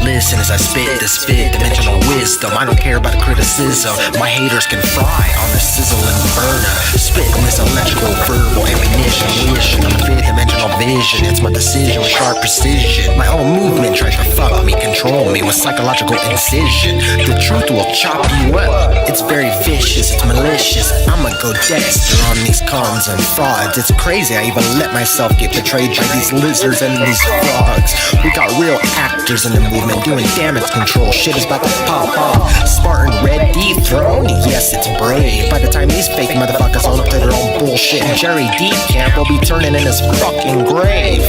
Listen as I spit this spit, dimensional wisdom. I don't care about the criticism. My haters can fry on the sizzling burner. Spitting this electrical verbal ammunition. I'm a fifth dimensional vision. It's my decision with sharp precision. My own movement tries to fuck me, control me with psychological incision. The truth will chop you up. It's very vicious, it's malicious. I'ma go Dexter on these cons and frauds. It's crazy I even let myself get betrayed by these lizards and these frogs. We got real actors in the movement doing damage control. Shit is about to pop off. Spartan Red dethroned. Yes, it's brave. By the time these fake motherfuckers own up to their own bullshit, and Jerry Decamp will be turning in his fucking grave.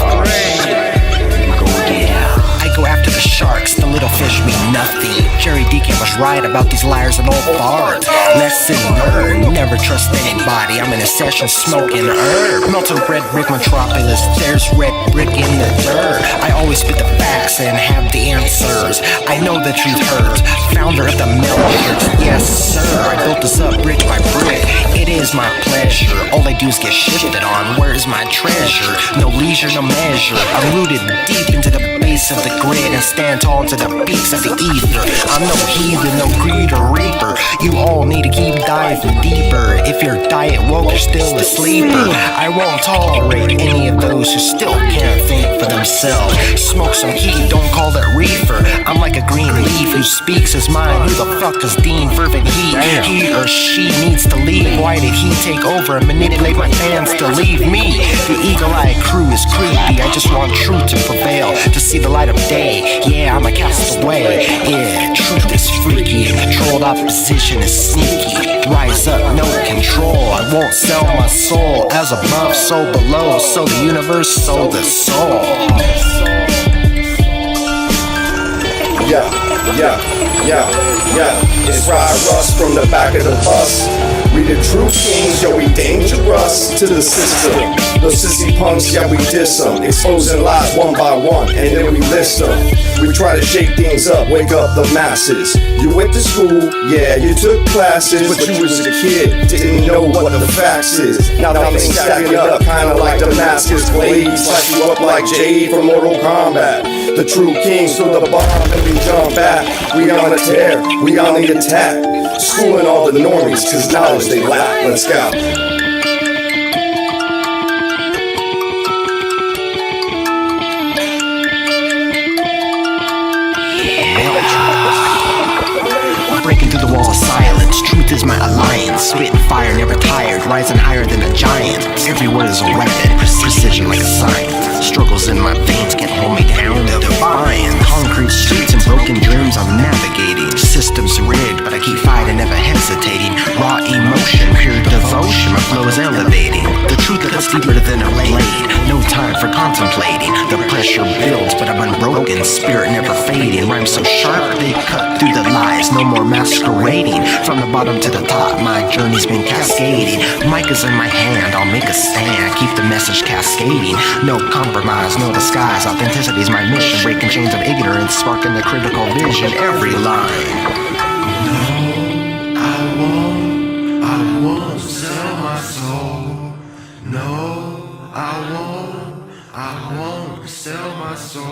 I go after the sharks, the little fish mean nothing. Jerry Decamp was right about these liars and old bards. Lesson learned, never trust anybody. I'm in a session smoking herb. Melted red brick metropolis, there's red brick in the dirt. I always spit the facts and have the answers. I know the truth hurts. Founder of the Melters, yes sir. I built this up brick by brick. It is my pleasure. All I do is get shifted on. Where's my treasure? No leisure, no measure. I'm rooted deep into the base of the grid and stand tall to the peaks of the ether. I'm no heathen, no greed or reaper. You all need to keep diving deeper. If your diet woke, you're still a sleeper. I won't tolerate any of those who still can't think for themselves. Smoke some heat, don't call that reefer. I'm like a green leaf who speaks his mind. Who the fuck is Dean Fervent Heat? He or she needs to leave. Why did he take over and manipulate my fans to leave me? The eagle-eyed crew is creepy. I just want truth to prevail, to see the light of day. Yeah, I'm a castaway. Yeah, truth is freaky and controlled opposition is sneaky. Rise up, no control. I won't sell my soul. As above, so below. So the universe, so the soul. Yeah. It's Rye Russ from the back of the bus. We the true kings, yo, we dangerous to the system. Those sissy punks, yeah, we diss them. Exposing lies one by one, and then we list them. We try to shake things up, wake up the masses. You went to school, yeah, you took classes, but you was a kid, didn't know what the facts is. Now things stacking up, kinda like Damascus blades. Slash you up like Jade from Mortal Kombat. The true kings through the bomb and we jump back. We on a tear, we on the attack. Schooling all the normies, cause knowledge they lack. Let's go. Breaking through the walls of silence. Truth is my alliance. Spitting fire, never tired. Rising higher than a giant. Every word is a weapon. Precision like a science. Struggles in my veins can't hold me down. Defying concrete streets and broken dreams I'm navigating. Systems rigged, but I keep fighting, never hesitating. Raw emotion, pure devotion, my flow is elevating. The truth that cuts deeper than a blade. No time for contemplating. The pressure builds, but I'm unbroken. Spirit never fading. Rhymes so sharp, they cut through the lies. No more masquerading. From the bottom to the top, my journey's been cascading. Mic is in my hand, I'll make a stand. Keep the message cascading. No compromise, no disguise. Authenticity's my mission. Breaking chains of ignorance, sparking the critical vision. Every line. I won't sell my soul. No, I won't sell my soul.